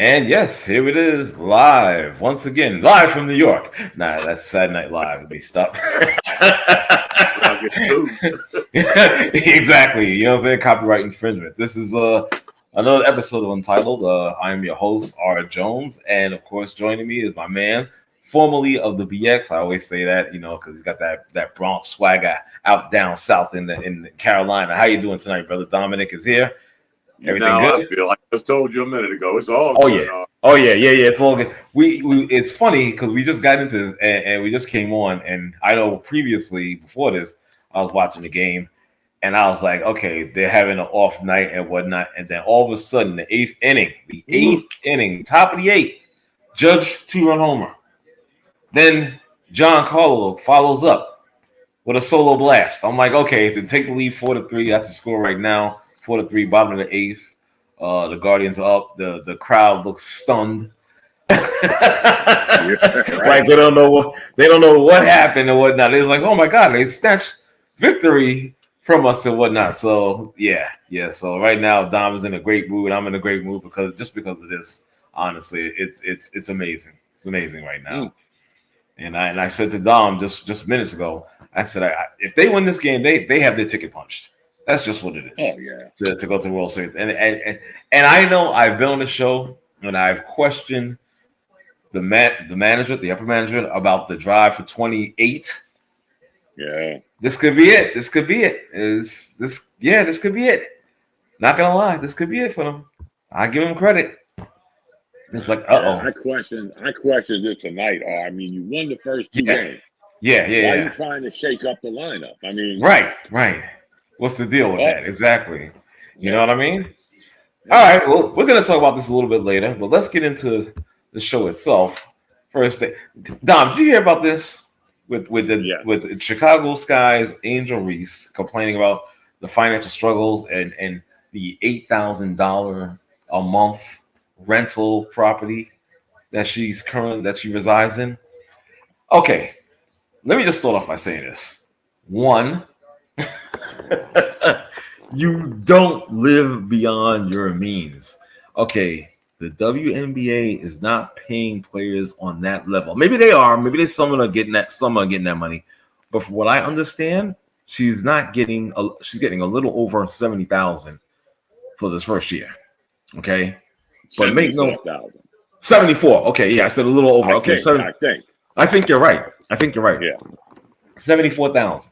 And yes, here it is, live once again, live from New York. Nah, that's Saturday Night Live. It'll be stopped. I'll get sued. Exactly. You know what I'm saying? Copyright infringement. This is another episode of Untitled. I am your host, R. Jones, and of course, joining me is my man, formerly of the BX. I always say that, because he's got that Bronx swagger out down south in Carolina. How you doing tonight, brother? Dominic is here. Everything good? I feel like I just told you a minute ago. It's all good. Oh yeah. It's all good. We it's funny because we just got into this and we just came on, and I know previously before this I was watching the game and I was like, okay, they're having an off night and whatnot, and then all of a sudden the eighth inning, top of the eighth, Judge 2-run homer. Then John Carlo follows up with a solo blast. I'm like, okay, to take the lead 4-3, that's the score right now. 4-3, bottom of the eighth. The Guardians are up. The crowd looks stunned. Like they don't know what happened and whatnot. They're like, oh my God, they snatched victory from us and whatnot. So yeah. So right now, Dom is in a great mood. I'm in a great mood because of this. Honestly, it's amazing. It's amazing right now. And I said to Dom just minutes ago, I said, if they win this game, they have their ticket punched. That's just what it is. Oh yeah, to go to the World Series, and I know I've been on the show and I've questioned the management, the upper management about the drive for 28. Yeah, this could be it. This could be it. This could be it. Not gonna lie, this could be it for them. I give them credit. It's like, I questioned it tonight. I mean, you won the first two games. Yeah. Why are you trying to shake up the lineup? I mean, right. What's the deal with that? Exactly. You know what I mean? All right. Well, we're going to talk about this a little bit later, but let's get into the show itself. First, Dom, did you hear about this with the Chicago Sky's Angel Reese complaining about the financial struggles and the $8,000 a month rental property that she resides in? Okay, let me just start off by saying this. One, you don't live beyond your means. Okay, the WNBA is not paying players on that level. Maybe they are. Maybe there's someone are getting that money. But from what I understand, she's getting a little over $70,000 for this first year. Okay, but make no 74. Okay, yeah, I said a little over. I think you're right. Yeah, $74,000.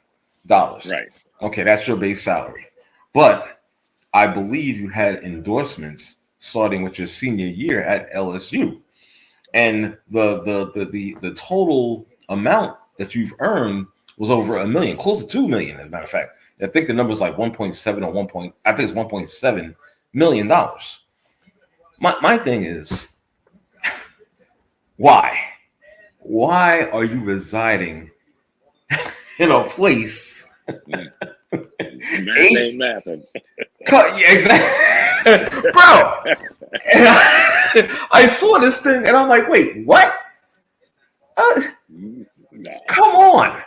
Right. Okay, that's your base salary. But I believe you had endorsements starting with your senior year at LSU. And the total amount that you've earned was over $1 million, close to $2 million, as a matter of fact. I think the number's like 1.7 or I think it's $1.7 million. My thing is, why? Why are you residing in a place? Math ain't mathing. Exactly, bro. And I saw this thing and I'm like, wait, what? No. Come on.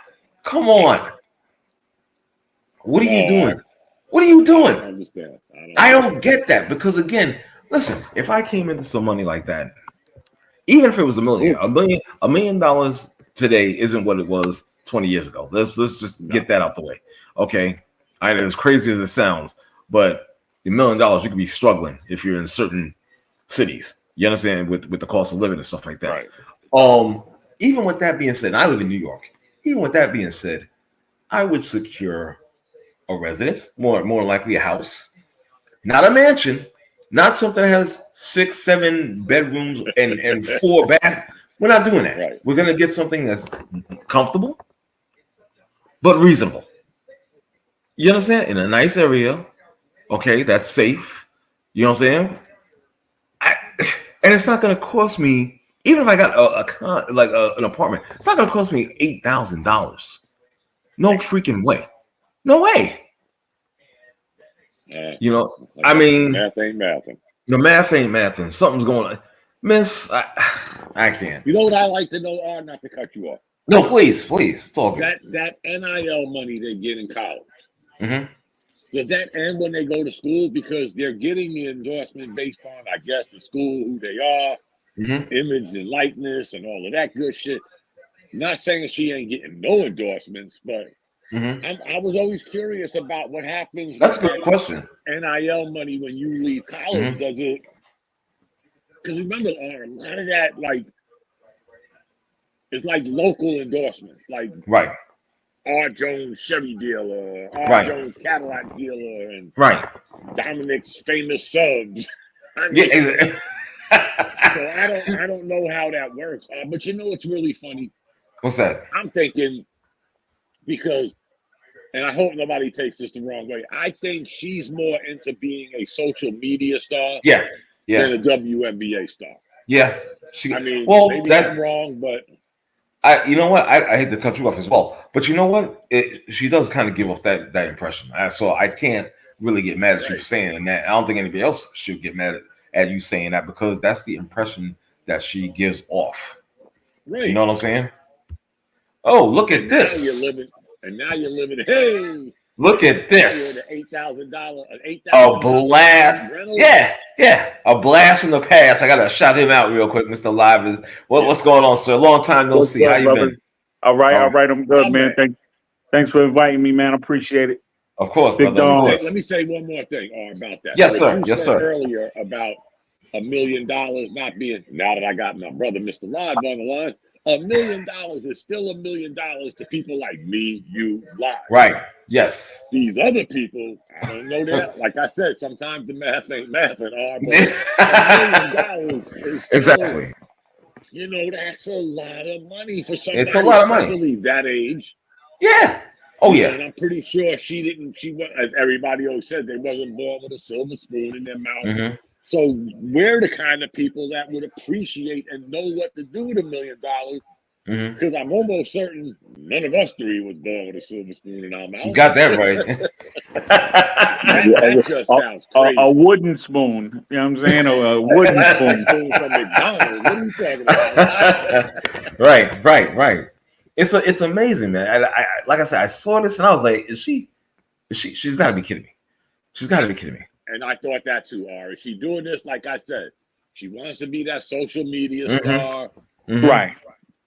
What are you doing? I don't understand. I don't get that because again, listen, if I came into some money like that, even if it was $1 million today isn't what it was 20 years ago. Let's just get that out the way. Okay. I know as crazy as it sounds, but the $1 million you could be struggling if you're in certain cities. You understand with the cost of living and stuff like that. Right. Even with that being said, and I live in New York. Even with that being said, I would secure a residence, more likely a house, not a mansion, not something that has 6-7 bedrooms and 4 baths. We're not doing that. Right. We're gonna get something that's comfortable but reasonable. You understand? In a nice area, okay, that's safe. You know what I'm saying? And it's not gonna cost me, even if I got an apartment, it's not gonna cost me $8,000. No freaking way. No way. I mean, math ain't mathing. The math ain't mathing. Something's going on. Miss, I can't. You know what I like to know, not to cut you off. No, please, talk. That NIL money they get in college. Mm-hmm. Does that end when they go to school? Because they're getting the endorsement based on, I guess, the school, who they are, image and likeness, and all of that good shit. Not saying she ain't getting no endorsements, but I was always curious about what happens. That's a good question. NIL money when you leave college, does it? Because remember, a lot of that, like, it's like local endorsements, like R. Jones Chevy dealer, R. Jones Cadillac dealer, and Dominic's famous subs. I mean, so I don't know how that works. But you know what's really funny? What's that? I'm thinking, because, and I hope nobody takes this the wrong way, I think she's more into being a social media star than a WNBA star. Yeah. I mean, maybe I'm wrong, but you know what? I hate to cut you off as well, but you know what? She does kind of give off that impression. So I can't really get mad at you for saying that. I don't think anybody else should get mad at you saying that, because that's the impression that she gives off. Right. You know what I'm saying? Oh, look at this! Now you're living. Hey, look at this! $8,000, a blast! Yeah, a blast from the past. I gotta shout him out real quick, Mr. Live. Is what's going on, sir? Long time no see. How you been? All right. I'm good, man. Thanks for inviting me, man. I appreciate it. Of course, Big brother. Let me say one more thing about that. Yes, sir. Yes, sir. Earlier about $1 million not being. Now that I got my brother, Mr. Live, on the line. $1 million is still $1 million to people like me, you, Live. Right. Yes. These other people, I don't know that. Like I said, sometimes the math ain't math at all. But $1 million is still, exactly. You know, that's a lot of money for somebody. It's a lot of money. Especially that age. Yeah. Oh yeah. And I'm pretty sure she didn't. She was, as everybody always said, they wasn't born with a silver spoon in their mouth. So we're the kind of people that would appreciate and know what to do with $1 million. Because I'm almost certain none of us three was born with a silver spoon in our mouth. You got that right. that just sounds crazy. A wooden spoon. You know what I'm saying? A wooden spoon from McDonald's. What are you talking about? Right. It's amazing, man. I like I said, I saw this and I was like, she's got to be kidding me. She's got to be kidding me. And I thought that too, Ari. She doing this, like I said, she wants to be that social media star. Right.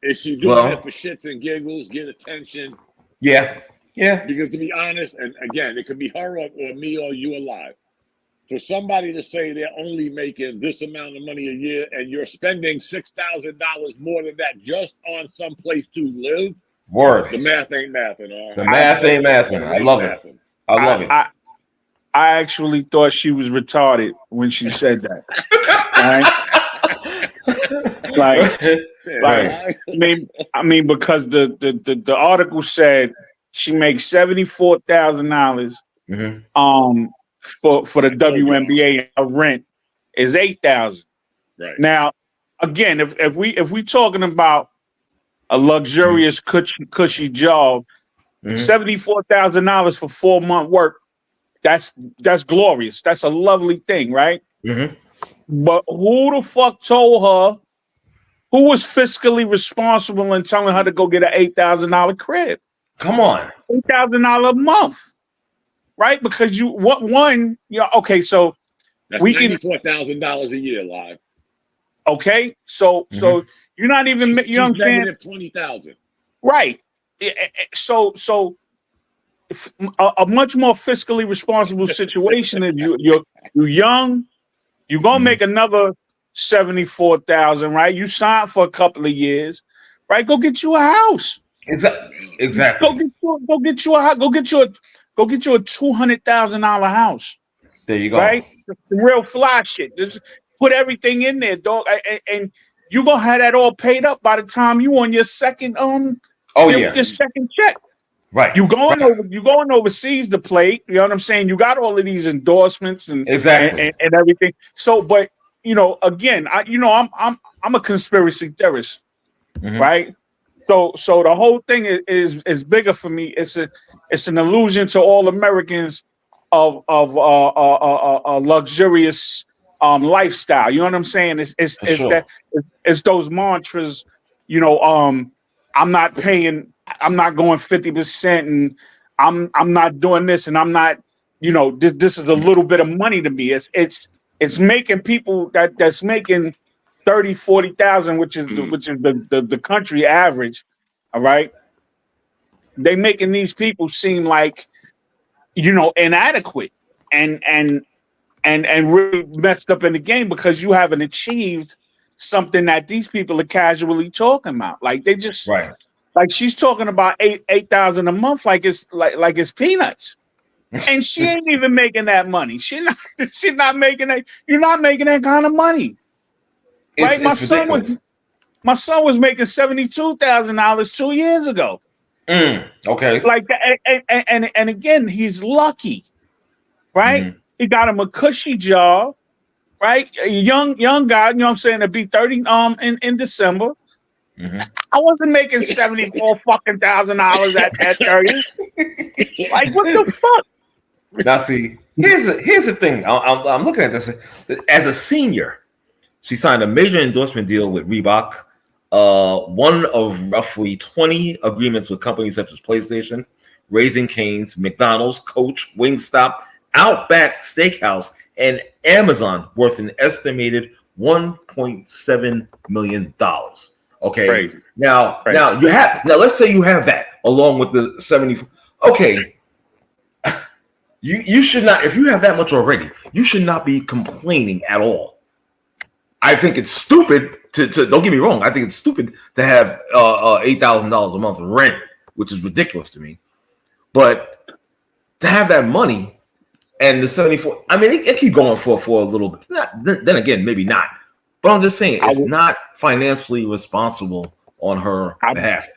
Is she doing it for shits and giggles, get attention? Yeah. Because to be honest, and again, it could be her or me or you alive. For somebody to say they're only making this amount of money a year and you're spending $6,000 more than that just on some place to live. Word. The math ain't mathing, all right? The math ain't mathing. I love it. I love it. I actually thought she was retarded when she said that. I mean, because the article said she makes $74,000 for the WNBA. Her rent is $8,000. Right. Now, again, if we talking about a luxurious cushy job, $74,000 for 4-month work. That's glorious. That's a lovely thing, right? But who the fuck told her? Who was fiscally responsible in telling her to go get an $8,000 crib? Come on, $8,000 a month, right? Because okay, so that's $94,000 a year, Live. Okay, so you're not even you know what I'm saying? -$20,000, right? So. A much more fiscally responsible situation is you're young, you're gonna make another $74,000, right? You signed for a couple of years, right? Go get you a house. Exactly. Go get you a house. Go get you a $200,000 house. There you go. Right? Some real fly shit. Just put everything in there, dog, and you're gonna have that all paid up by the time you on your second your second check. Right. You going overseas to play. You know what I'm saying? You got all of these endorsements and everything. So, but again, I'm a conspiracy theorist, right? So the whole thing is bigger for me. It's an illusion to all Americans of a luxurious lifestyle. You know what I'm saying? It's those mantras. I'm not going 50%, and I'm not doing this, and I'm not this is a little bit of money to me. It's making people that's making 30,000-40,000, which is the country average. All right, they making these people seem like inadequate and really messed up in the game because you haven't achieved something that these people are casually talking about. Like they just like she's talking about 8,000 a month like it's peanuts. And she ain't even making that money. She's not making that. You're not making that kind of money. Right? My son was making $72,000 2 years ago. Okay. Like and again, he's lucky. Right? Mm-hmm. He got him a cushy job. Right? A young guy, you know what I'm saying, to be 30 in December. Mm-hmm. I wasn't making $74,000 at 30. Like, what the fuck? Now, see, here's the thing. I'm looking at this. As a senior, she signed a major endorsement deal with Reebok, one of roughly 20 agreements with companies such as PlayStation, Raising Cane's, McDonald's, Coach, Wingstop, Outback Steakhouse, and Amazon, worth an estimated $1.7 million. Okay. Crazy. Now let's say you have that along with the 70. Okay. You should not, if you have that much already, you should not be complaining at all. I think it's stupid to don't get me wrong. I think it's stupid to have $8,000 a month rent, which is ridiculous to me. But to have that money and the 74, I mean, it keep going for a little bit. Then again, maybe not. But I'm just saying, it's not financially responsible on her behalf.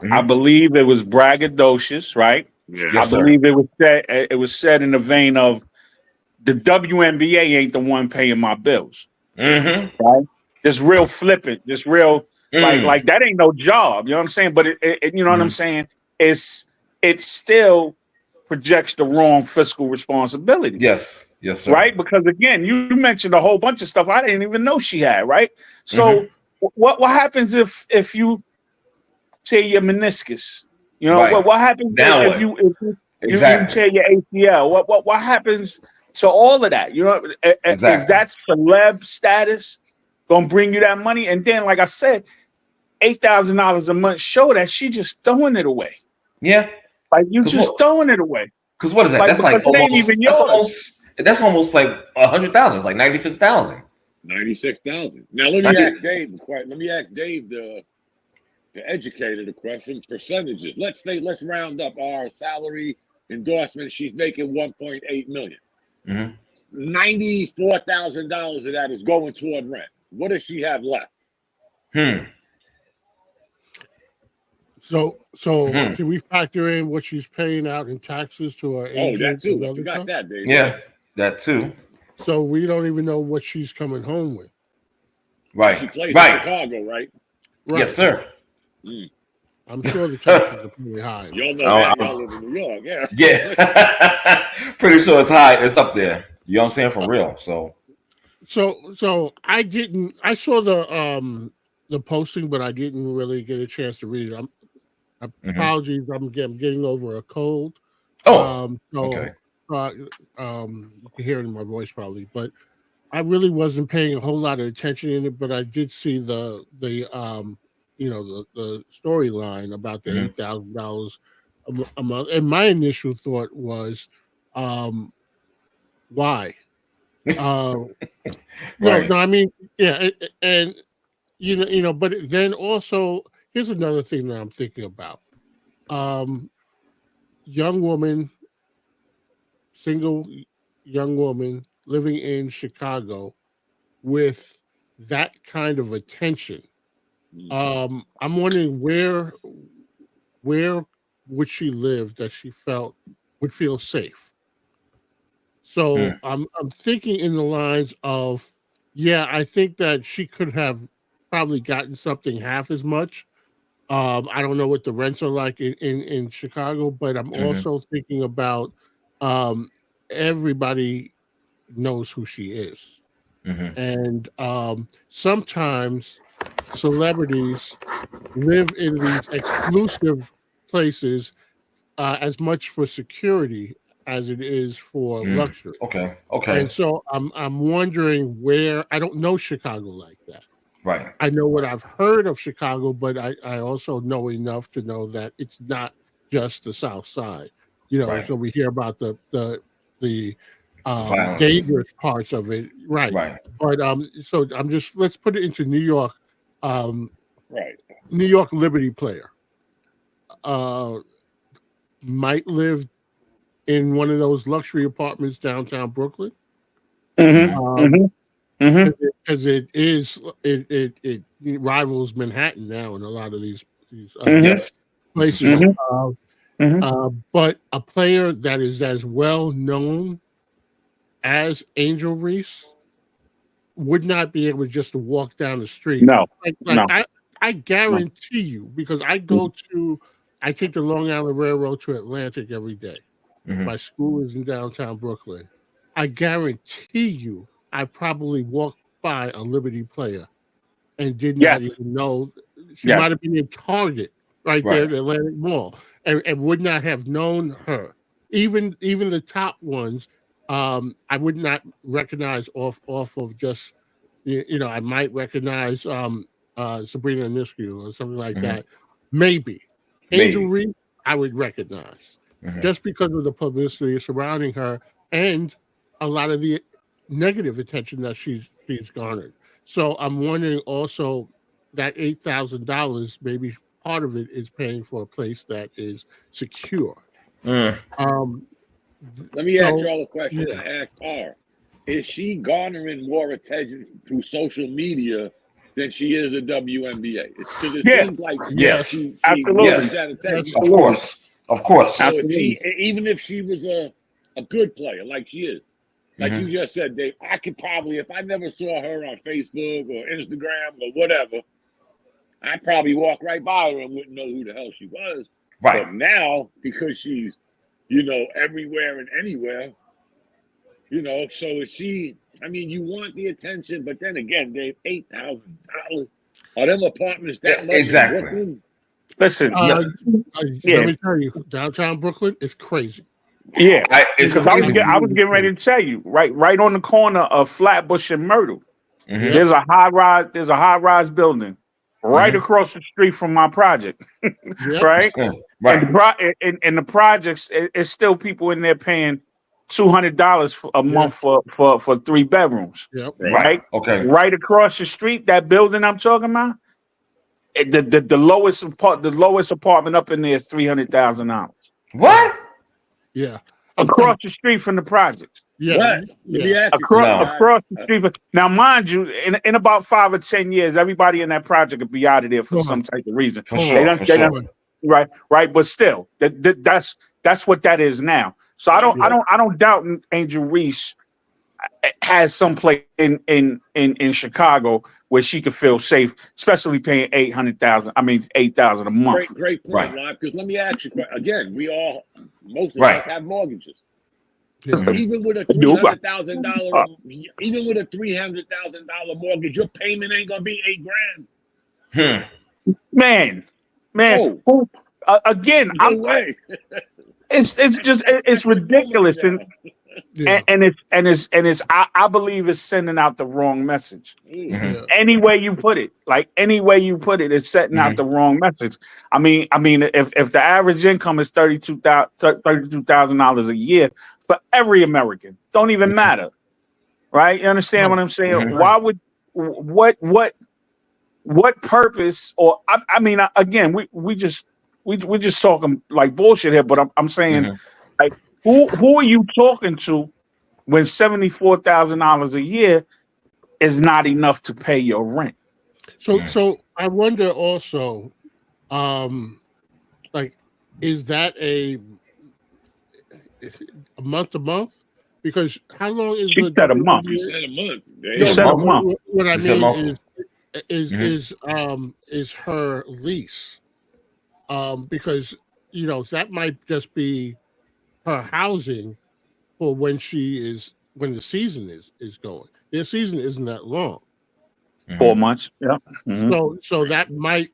Mm-hmm. I believe it was braggadocious, right? Yeah. I believe it was said in the vein of the WNBA ain't the one paying my bills. Mm-hmm. Right? Just real flippant, just real like that ain't no job. You know what I'm saying? But it you know what I'm saying? It still projects the wrong fiscal responsibility. Yes, sir. Right? Because again, you mentioned a whole bunch of stuff I didn't even know she had. Right? So what happens if you tear your meniscus? You know what happens if you tear your ACL? What happens to all of that? You know, is that celeb status gonna bring you that money? And then, like I said, $8,000 a month show that she just throwing it away. Yeah, like you just throwing it away. Because what is that? Like, that's like almost, ain't even yours. That's almost like 100,000. It's like 96,000. 96,000. Now let me ask Dave. Let me ask Dave the educator the question. Percentages. Let's round up our salary endorsement. She's making $1.8 million. Mm-hmm. $94,000 of that is going toward rent. What does she have left? So can we factor in what she's paying out in taxes to her agent? That too. You got that, Dave. Yeah, that too. So we don't even know what she's coming home with. Right. She plays in Chicago, right? Yes, sir. I'm sure the taxes are pretty high. Y'all know that. Y'all live in New York, yeah. Yeah. Pretty sure it's high. It's up there. You know what I'm saying? For real. So I saw the posting, but I didn't really get a chance to read it. Apologies, I'm getting over a cold. Okay. You can hear it in my voice probably, but I really wasn't paying a whole lot of attention in it. But I did see the storyline about the $8,000 a month, and my initial thought was, why? No, I mean, yeah, and but then also here's another thing that I'm thinking about. Single young woman living in Chicago with that kind of attention. I'm wondering where would she live that she would feel safe. So I'm thinking in the lines of, I think that she could have probably gotten something half as much. I don't know what the rents are like in Chicago, but I'm also thinking about everybody knows who she is. And sometimes celebrities live in these exclusive places as much for security as it is for luxury. Okay. And so I'm wondering where. I don't know Chicago like that. Right. I know what I've heard of Chicago, but I also know enough to know that it's not just the South Side. Right. So we hear about the Violence. dangerous parts of it, right? Right. But so let's put it into New York. Right. New York Liberty player might live in one of those luxury apartments downtown Brooklyn. Because it rivals Manhattan now in a lot of these places. But a player that is as well known as Angel Reese would not be able just to walk down the street. No, I guarantee you, because I take the Long Island Railroad to Atlantic every day. My school is in downtown Brooklyn. I guarantee you, I probably walked by a Liberty player and did not even know. She might have been in Target right there at the Atlantic Mall and would not have known her. Even the top ones, I would not recognize off of just, I might recognize Sabrina Ionescu or something like that. Maybe. Angel Reese, I would recognize just because of the publicity surrounding her and a lot of the negative attention that she's garnered. So I'm wondering also that $8,000, maybe part of it is paying for a place that is secure. Let me ask you all a question. I asked her, is she garnering more attention through social media than she is the WNBA? It seems like she gets that attention. Of course. So even if she was a good player like she is, like you just said, Dave, I could probably, if I never saw her on Facebook or Instagram or whatever, I'd probably walk right by her and wouldn't know who the hell she was. Right. But now, because she's, everywhere and anywhere, so is she, you want the attention, but then again, Dave, $8,000. Are them apartments that much? Exactly. Listen, let me tell you, downtown Brooklyn is crazy. Yeah, because I was getting ready to tell you, right on the corner of Flatbush and Myrtle, there's a high rise building right across the street from my project, right? Right. And the projects, it's still people in there paying $200 a month for 3 bedrooms. Yep. Right. Okay. Right across the street, that building I'm talking about, the lowest apartment up in there is $300,000. What? Yeah. Across the street from the projects. Yeah. Across the street. Now, mind you, in about 5 or 10 years, everybody in that project will be out of there for some type of reason. Right. But still, that's what that is now. So I don't doubt Angel Reese has some place in Chicago where she could feel safe, especially paying $8,000 a month. Great point, Rob. Because let me ask you again. Most of us have mortgages. Yeah. Even with a $300,000 mortgage, your payment ain't gonna be $8,000. Man. Again, it's ridiculous, and I believe it's sending out the wrong message. Any way you put it, it's setting out the wrong message. I mean, if the average income is $32,000 a year for every American, don't even matter, right? You understand what I'm saying? Why would what purpose? Or again, we just talking like bullshit here, but I'm saying like who are you talking to when $74,000 a year is not enough to pay your rent? So I wonder also, is that a month to month? Because how long is she said a month? She said a month. She said a month. What I mean is her lease, because that might just be her housing for when the season is going. Their season isn't that long. 4 months. Yeah. So that might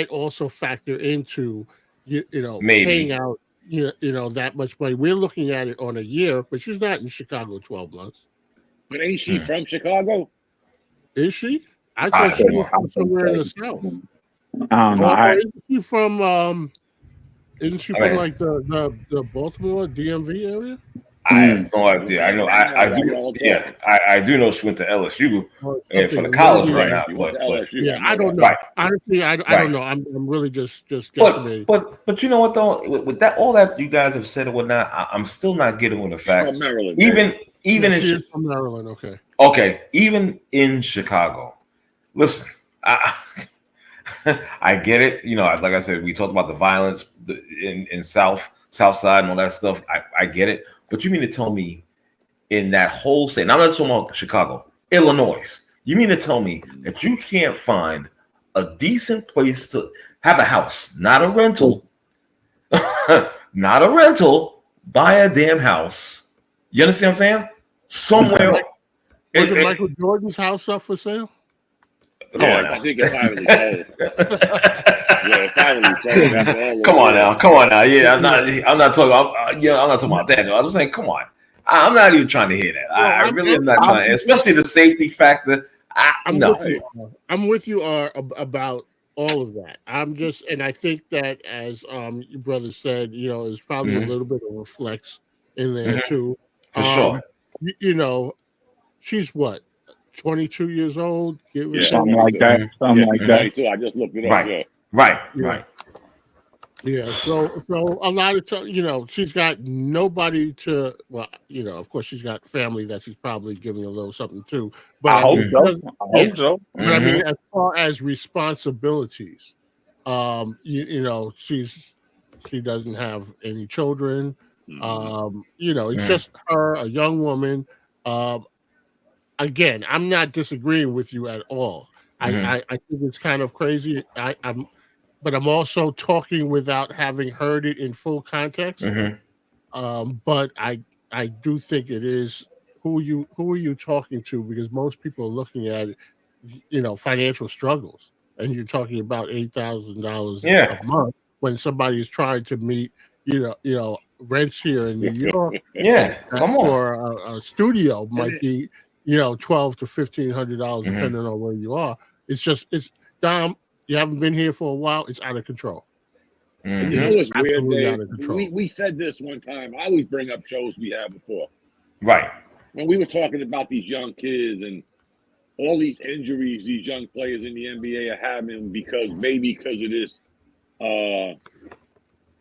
also factor into Maybe. paying out you know that much money. We're looking at it on a year, but she's not in Chicago 12 months. But ain't she from Chicago? Is she? I thought she was from somewhere in the South. I don't know. Isn't she from like the Baltimore DMV area? I have no idea. I know. I do. Yeah, I do know she went to LSU and for the college right now. But yeah, I don't know. Right. Honestly, I don't know. I'm really just guesstimating. But you know what though? With that, all that you guys have said and whatnot, I'm still not getting with the fact. From Maryland, even she's from Maryland. Okay. Okay. Even in Chicago, listen. I get it. You know, like I said, we talked about the violence in South Side and all that stuff. I get it. But you mean to tell me in that whole state, now I'm not talking about Chicago, Illinois, you mean to tell me that you can't find a decent place to have a house, not a rental, not a rental, buy a damn house. You understand what I'm saying? Somewhere. Was it Michael Jordan's house up for sale? Come on now. I think it finally sold. Come on now. Yeah, I'm not talking about that. No. I'm just saying, come on. I'm not even trying to hear that. I really am not trying, especially the safety factor. I'm with you about all of that. And I think that as your brother said, you know, there's probably a little bit of a flex in there too. For sure. You know, she's what? 22 years old, something like that. Something like that. I just looked it up. Right. Yeah. So a lot of time, you know, she's got nobody to. Well, you know, of course, she's got family that she's probably giving a little something to. But I hope so. But I mean, as far as responsibilities, you know, she doesn't have any children. You know, it's just her, a young woman. Again, I'm not disagreeing with you at all. I think it's kind of crazy. But I'm also talking without having heard it in full context. But I do think it is who are you talking to, because most people are looking at it, you know, financial struggles, and you're talking about $8,000 a month when somebody is trying to meet you know rents here in New York. Come on. Or a studio might be, you know, $1,200 to $1,500 depending on where you are. It's Dom. You haven't been here for a while. It's out of control. You know what's weird, Dave? We said this one time. I always bring up shows we had before. Right. When we were talking about these young kids and all these injuries these young players in the NBA are having because of this,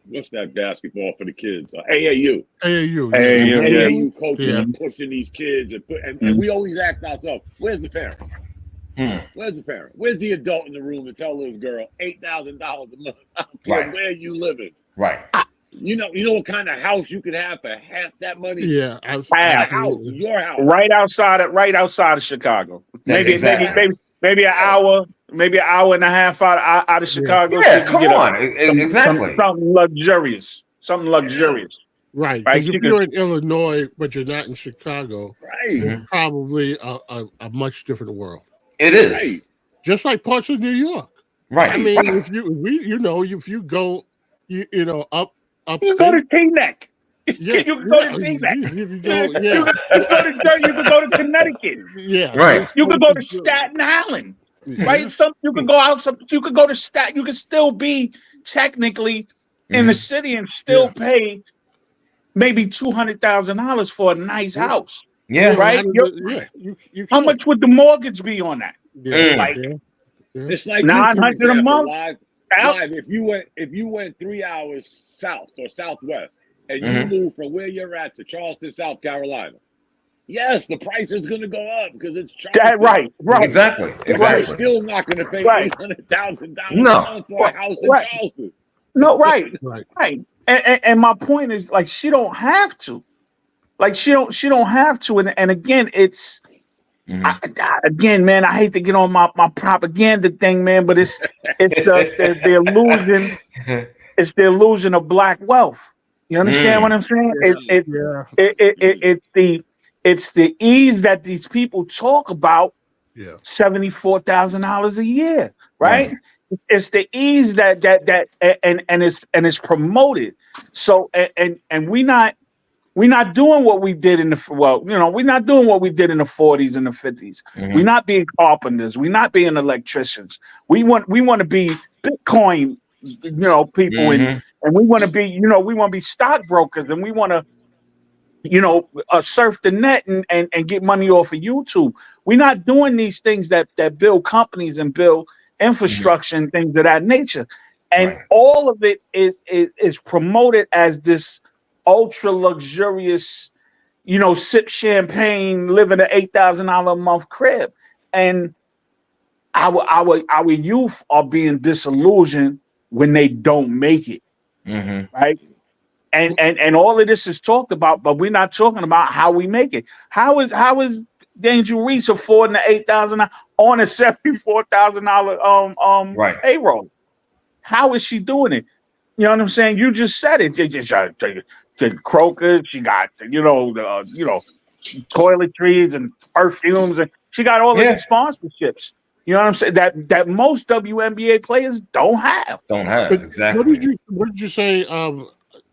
what's that basketball for the kids? AAU. AAU coaches pushing these kids and we always ask ourselves, where's the parent? Where's the parent? Where's the adult in the room to tell this girl $8,000 a month? I don't care where you living. Right. You know what kind of house you could have for half that money? Yeah, your house, right outside of Chicago. Maybe an hour and a half out of Chicago. Yeah, come on, exactly. Something luxurious. Right. Because if you're in Illinois but you're not in Chicago, it's probably a much different world. It is just like parts of New York. Right. I mean, if you go, you know, up. You go to Teaneck. You can go to Teaneck. You can go to Connecticut. Yeah. Right. You can go to Staten Island. Right. You can go out. You can go to Staten. You can still be technically in the city and still pay maybe $200,000 for a nice house. Yeah. Right. How much would the mortgage be on that? It's like $900 a month. Live, if you went 3 hours south or southwest and you moved from where you're at to Charleston, South Carolina, yes, the price is going to go up because it's Charleston. Right. Exactly. You're still not going to pay $800,000 for a house in Charleston. No, right. And my point is, like, she don't have to. Like, she don't have to. And again, it's again, man, I hate to get on my propaganda thing, man, but it's the illusion. It's the illusion of black wealth. You understand what I'm saying? It's the ease that these people talk about. $74,000 a year, right? It's the ease that it's promoted. So and we're not doing what we did in the we're not doing what we did in the 40s and the 50s. Mm-hmm. We're not being carpenters. We're not being electricians. We want to be Bitcoin, people, Mm-hmm. and we want to be, we want to be stockbrokers, and we want to, surf the net and get money off of YouTube. We're not doing these things that build companies and build infrastructure and things of that nature. And all of it is promoted as this ultra luxurious, sip champagne, live in an $8,000 a month crib. And our youth are being disillusioned when they don't make it. Mm-hmm. Right. And all of this is talked about, but we're not talking about how we make it. How is Angel Reese affording the $8,000 on a $74,000 payroll? How is she doing it? You know what I'm saying? You just said it. The Kroger, she got the toiletries and perfumes, and she got all of these sponsorships. You know what I'm saying? That most WNBA players don't have. Exactly. What did you say?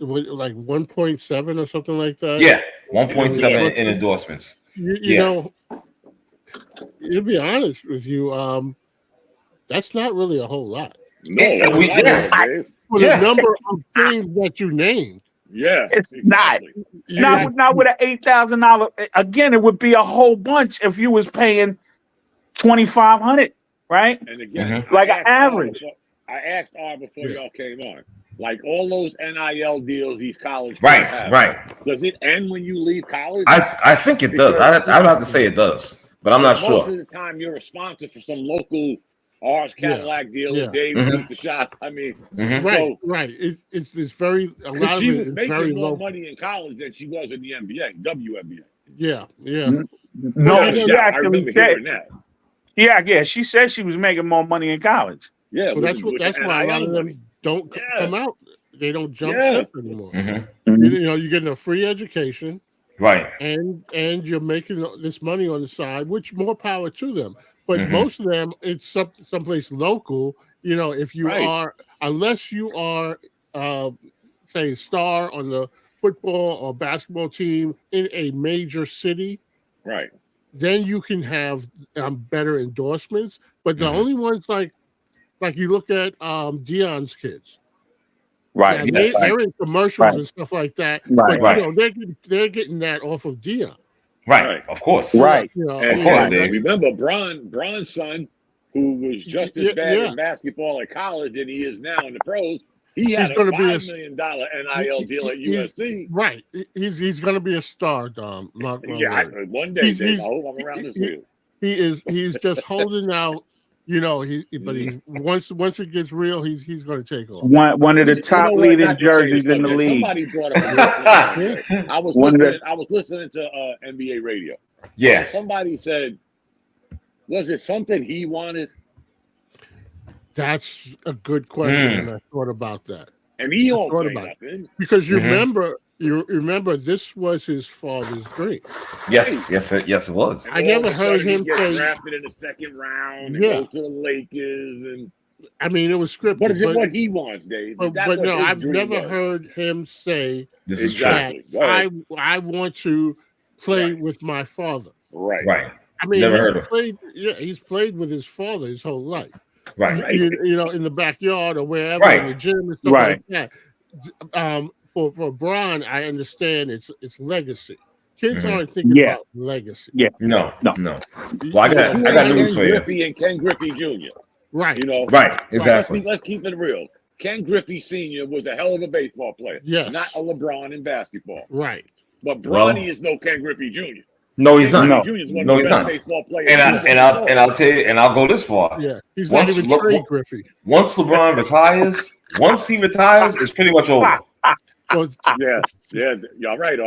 Like 1.7 or something like that? Yeah, 1.7 in endorsements. You know, to be honest with you, that's not really a whole lot. No, for the number of things that you named. Yeah, it's exactly. Not with an $8,000. Again, it would be a whole bunch if you was paying $2,500, right? And again, like an average. I asked R before y'all came on. Like all those NIL deals, these college have. Does it end when you leave college? I think it does. I would have to say it does, but I'm not sure. Most of the time, you're a sponsor for some local R's Cadillac deal. Dave shoots the shot. I mean, right. It's very a lot of she it was is making very more low money in college than she was in the NBA, WNBA. Yeah. No, she I remember hearing that. Yeah. She said she was making more money in college. Yeah, well, that's why a lot of them don't come out. They don't jump ship anymore. You're getting a free education, right? And you're making this money on the side, which more power to them. But most of them, it's someplace local. If you are, unless you are, say, a star on the football or basketball team in a major city, right? Then you can have better endorsements. But the only ones like you look at Dion's kids. Right. They're in commercials and stuff like that. Right. But they're getting that off of Dion. Right. Of course. Right. Of course. Remember Bron's son, who was just as bad in basketball at college than he is now in the pros. He had a $5 million NIL deal at USC. Right. He's going to be a star, Dom. One day, Dave, I hope I'm around this field. He's just holding out. But once it gets real, he's going to take off. One of the top leading jerseys in the league. Somebody brought up. I was listening to NBA radio. Yeah. Somebody said, "Was it something he wanted?" That's a good question, and I thought about that. And he don't say nothing because you remember this was his father's dream. Yes, it was. I never heard him say drafted in the second round. And go to the Lakers, and I mean it was scripted. But is it what he wants, Dave? But no, I've never heard him say this is exactly. I want to play with my father. Right. I mean, he's played with his father his whole life. Right. In the backyard or wherever, in the gym and stuff like that. For Bron, I understand it's legacy. Kids aren't thinking about legacy. Yeah. No. Well, I got news for you. Griffey and Ken Griffey Jr. Right. Right. Exactly. Let's keep it real. Ken Griffey Sr. was a hell of a baseball player. Yes. Not a LeBron in basketball. Right. But Bronny is no Ken Griffey Jr. No, he's not. No, he's one of the best baseball players. And I'll tell you, and I'll go this far. Yeah, he's not even Trey Griffey. Once LeBron retires, it's pretty much over. Well, yeah, y'all right,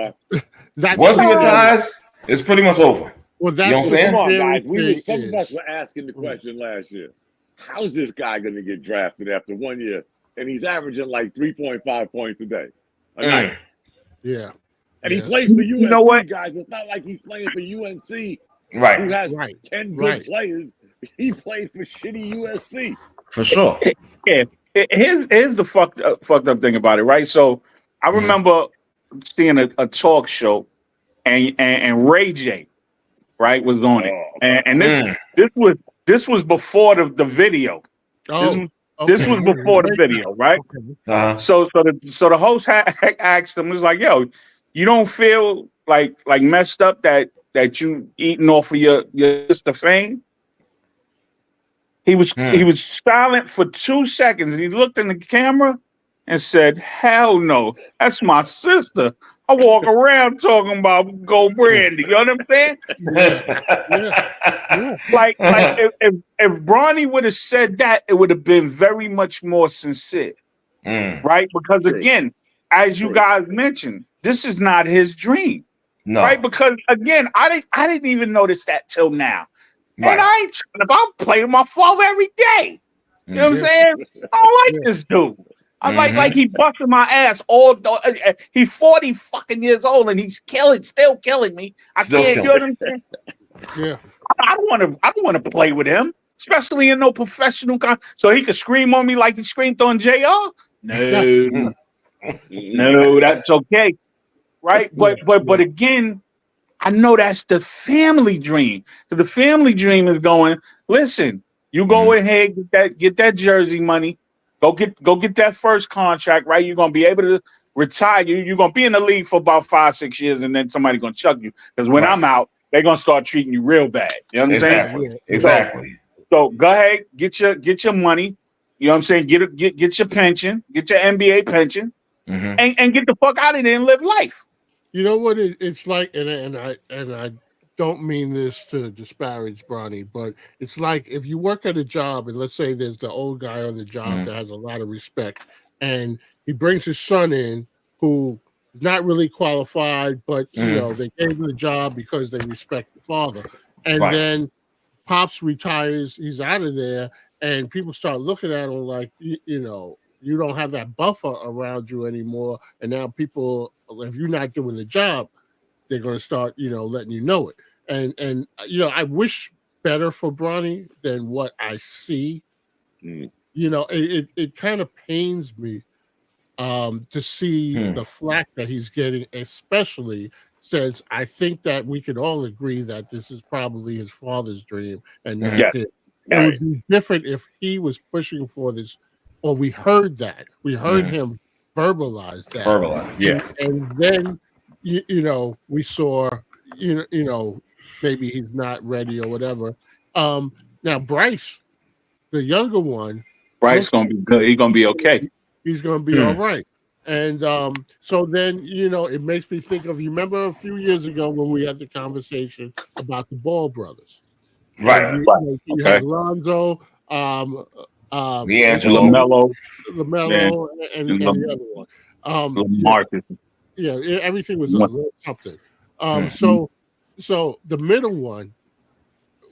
once he retires, it's pretty much over. Well, that's you know what I'm saying? Come on, guys. Some of us were asking the question last year. How's this guy going to get drafted after 1 year? And he's averaging like 3.5 points a day. A night. Yeah. And he plays for UNC, guys. It's not like he's playing for UNC, right? Who has 10 good players. He played for shitty USC. For sure. Yeah. Here's the fucked up thing about it, right? So I remember seeing a talk show and Ray J, right, was on it. And this was before the video. This was before the video, right? Uh-huh. So the host asked him, was like, "Yo, you don't feel like messed up that you eating off of your sister fame?" He was silent for 2 seconds, and he looked in the camera and said, "Hell no, that's my sister. I walk around talking about Go Brandy." You know what I'm saying? Like if Bronny would have said that, it would have been very much more sincere, right? Because again, as you guys mentioned, this is not his dream, right? Because again, I didn't even notice that till now. Right. And I ain't talking about playing with my father every day. You know what I'm saying? I don't like this dude. I like he busting my ass he's 40 fucking years old and he's still killing me. I can't, you know what I'm saying? Yeah. I don't want to play with him, especially in no professional so he could scream on me like he screamed on JR. No, no, that's okay. Right? But again, I know that's the family dream. So the family dream is going, listen, you go ahead, get that jersey money, go get that first contract, right? You're gonna be able to retire. You're gonna be in the league for about 5-6 years, and then somebody's gonna chuck you. Because when I'm out, they're gonna start treating you real bad. You know what I'm saying? Exactly. So go ahead, get your money. You know what I'm saying? Get your pension, get your NBA pension, and get the fuck out of there and live life. You know what it's like, and I don't mean this to disparage Bronny, but it's like if you work at a job and let's say there's the old guy on the job that has a lot of respect, and he brings his son in who is not really qualified, but you know they gave him the job because they respect the father, and then Pops retires, he's out of there, and people start looking at him like you know. You don't have that buffer around you anymore, and now people, if you're not doing the job, they're going to start, you know, letting you know it. And you know, I wish better for Bronny than what I see. You know, it kind of pains me to see the flack that he's getting, especially since I think that we could all agree that this is probably his father's dream and not his. It would be different if he was pushing for this. Or we heard that. We heard him verbalize that. And then, you know, we saw, you know, maybe he's not ready or whatever. Now, Bryce, the younger one. Bryce going to be good. He's going to be okay. He's going to be all right. And so then, you know, it makes me think of, you remember a few years ago when we had the conversation about the Ball brothers? Right. You had Lonzo, LaMelo, and the other one. Marcus. Yeah, everything was a little something. So the middle one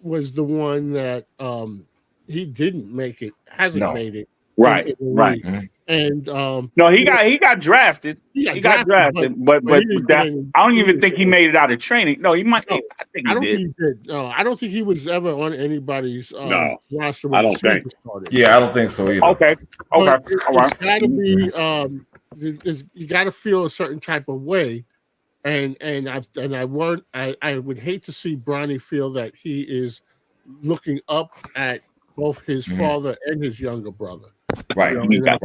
was the one that he didn't make it, hasn't made it. Right. And no, he got drafted. He got drafted, but that, I don't even think he made it out of training. No, he might. No, I don't think he did. No, I don't think he was ever on anybody's roster. I don't think. Yeah, I don't think so either. Okay. All right. It's got to be. You got to feel a certain type of way, and I would hate to see Bronny feel that he is looking up at both his father and his younger brother. Right. You know,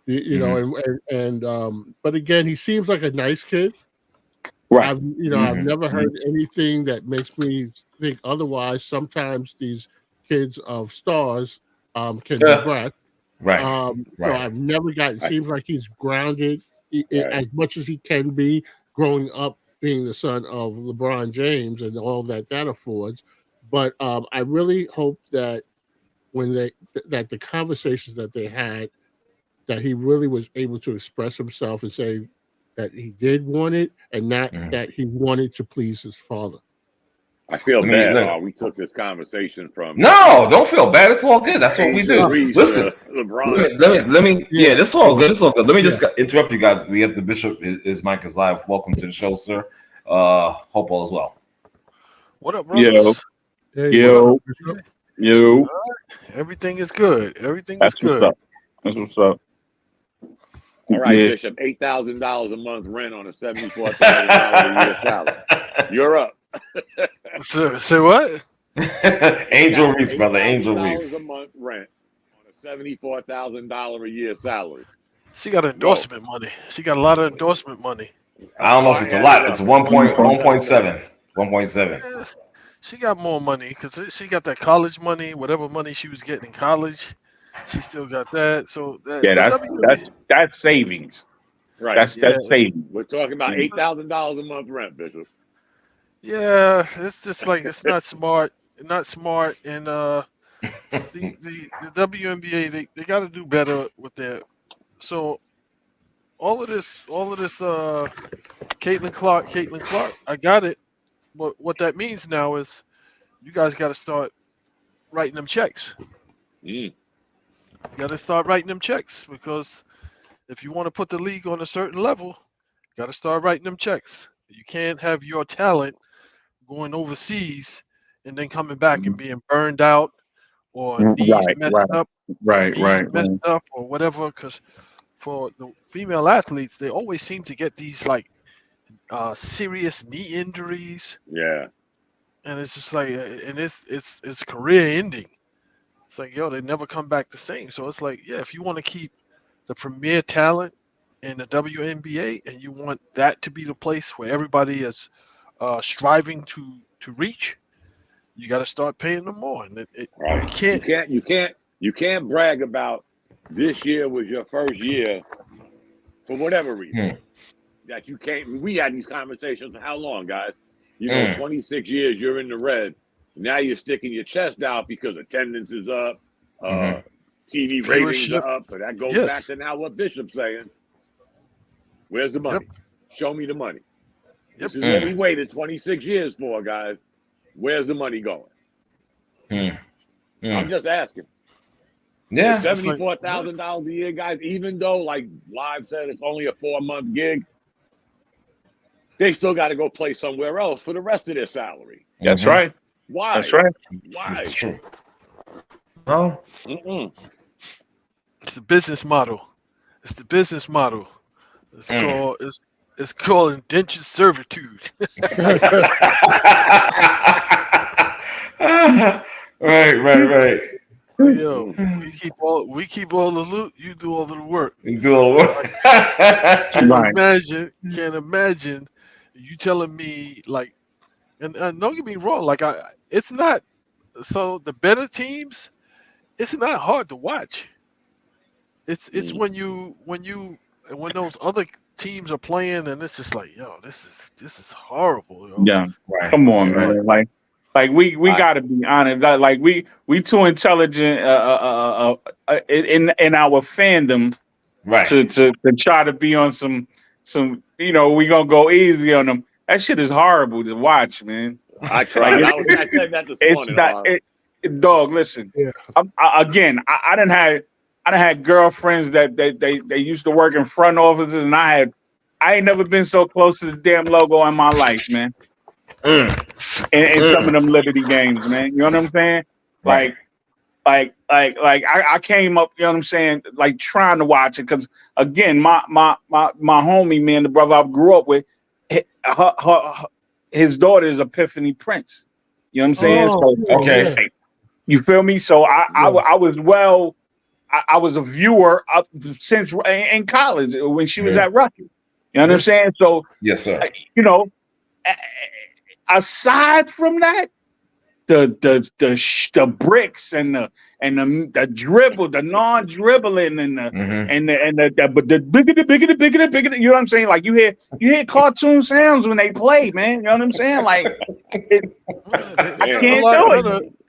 you know, and but again, he seems like a nice kid. Right. I've never heard anything that makes me think otherwise. Sometimes these kids of stars can be brat. Right. So I've never got. It seems like he's grounded as much as he can be, growing up being the son of LeBron James and all that affords. But I really hope that when that the conversations that they had, that he really was able to express himself and say that he did want it and not that he wanted to please his father. I feel bad. We took this conversation from. No, don't feel bad. It's all good. That's what we do. Reese, listen, LeBron. Let me. Yeah, this is all good. It's all good. Let me just interrupt you guys. We have the Bishop. His mic is live. Welcome to the show, sir. Hope all is well. What up, brothers? Yo. Everything is good. Everything is That's good. what's up. That's what's up. All right, Bishop, $8,000 a month rent on a $74,000 a year salary. You're up. Say what? Angel Reese, brother. Angel Reese. $8,000 a month rent on a $74,000 a year salary. She got endorsement money. She got a lot of endorsement money. I don't know if it's a lot. It's 1.7. 1.7. Yeah, she got more money because she got that college money, whatever money she was getting in college. She still got that. So that's savings. Right. That's savings. We're talking about $8,000 a month rent, Bishop. Yeah, it's just like it's not smart. Not smart. And the WNBA they got to do better with their. So all of this, Caitlin Clark, I got it. But what that means now is you guys got to start writing them checks. You got to start writing them checks because if you want to put the league on a certain level, you got to start writing them checks. You can't have your talent going overseas and then coming back and being burned out or knees messed up, or whatever. Because for the female athletes, they always seem to get these like serious knee injuries. Yeah, and it's just like, and it's career ending. It's like, yo, they never come back the same. So it's like, yeah, if you want to keep the premier talent in the WNBA and you want that to be the place where everybody is striving to reach, you got to start paying them more. And you can't brag about this year was your first year for whatever reason. That you can't. We had these conversations for how long, guys? 26 years you're in the red. Now you're sticking your chest out because attendance is up, TV ratings are up, but that goes back to now what Bishop's saying. Where's the money? Show me the money. This is what we waited 26 years for, guys. Where's the money going? I'm just asking. Yeah, $74,000 a year, guys. Even though, like Live said, it's only a 4-month gig, they still got to go play somewhere else for the rest of their salary. That's right. Why? That's right. Why? That's true. No. It's the business model. It's the business model. It's called indentured servitude. Right. Yo, we keep all the loot. You do all the work. Can't imagine you telling me like, and don't get me wrong. Like it's not. So the better teams, it's not hard to watch. It's when those other teams are playing and it's just like, yo, this is horrible. Yo. Yeah, right. Come on, man. Like we got to be honest. Like we too intelligent in our fandom, right? To try to be on some we gonna go easy on them. That shit is horrible to watch, man. I tried. I said that this morning. Dog, listen. Yeah. I done had girlfriends that they used to work in front offices, and I ain't never been so close to the damn logo in my life, man. In some of them Liberty games, man. You know what I'm saying? Like I came up, you know what I'm saying, like trying to watch it because again, my homie, man, the brother I grew up with, his daughter is Epiphany Prince. You know what I'm saying? Okay. You feel me? So I was a viewer since in college when she was at Rutgers. You know what I'm saying? So yes, sir. Aside from that, the bricks and the dribble, the non-dribbling and the bigger, you know what I'm saying? Like you hear cartoon sounds when they play, man. You know what I'm saying? Like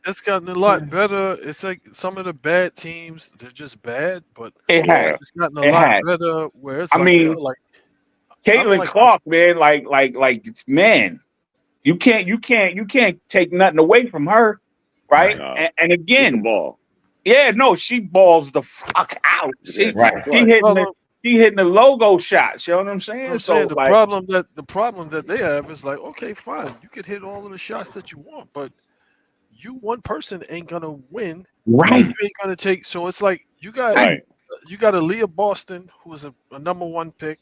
it's gotten a lot better. It's like some of the bad teams, they're just bad, but it's gotten a lot better. Where it's Caitlin Clark, man, like man. You can't take nothing away from her, right? And again, she balls the fuck out. She hitting the logo shots. You know what I'm saying? The problem that they have is like, okay, fine, you could hit all of the shots that you want, but you one person ain't gonna win. Right. You ain't gonna take. So it's like you got a Leah Boston who is a #1 pick.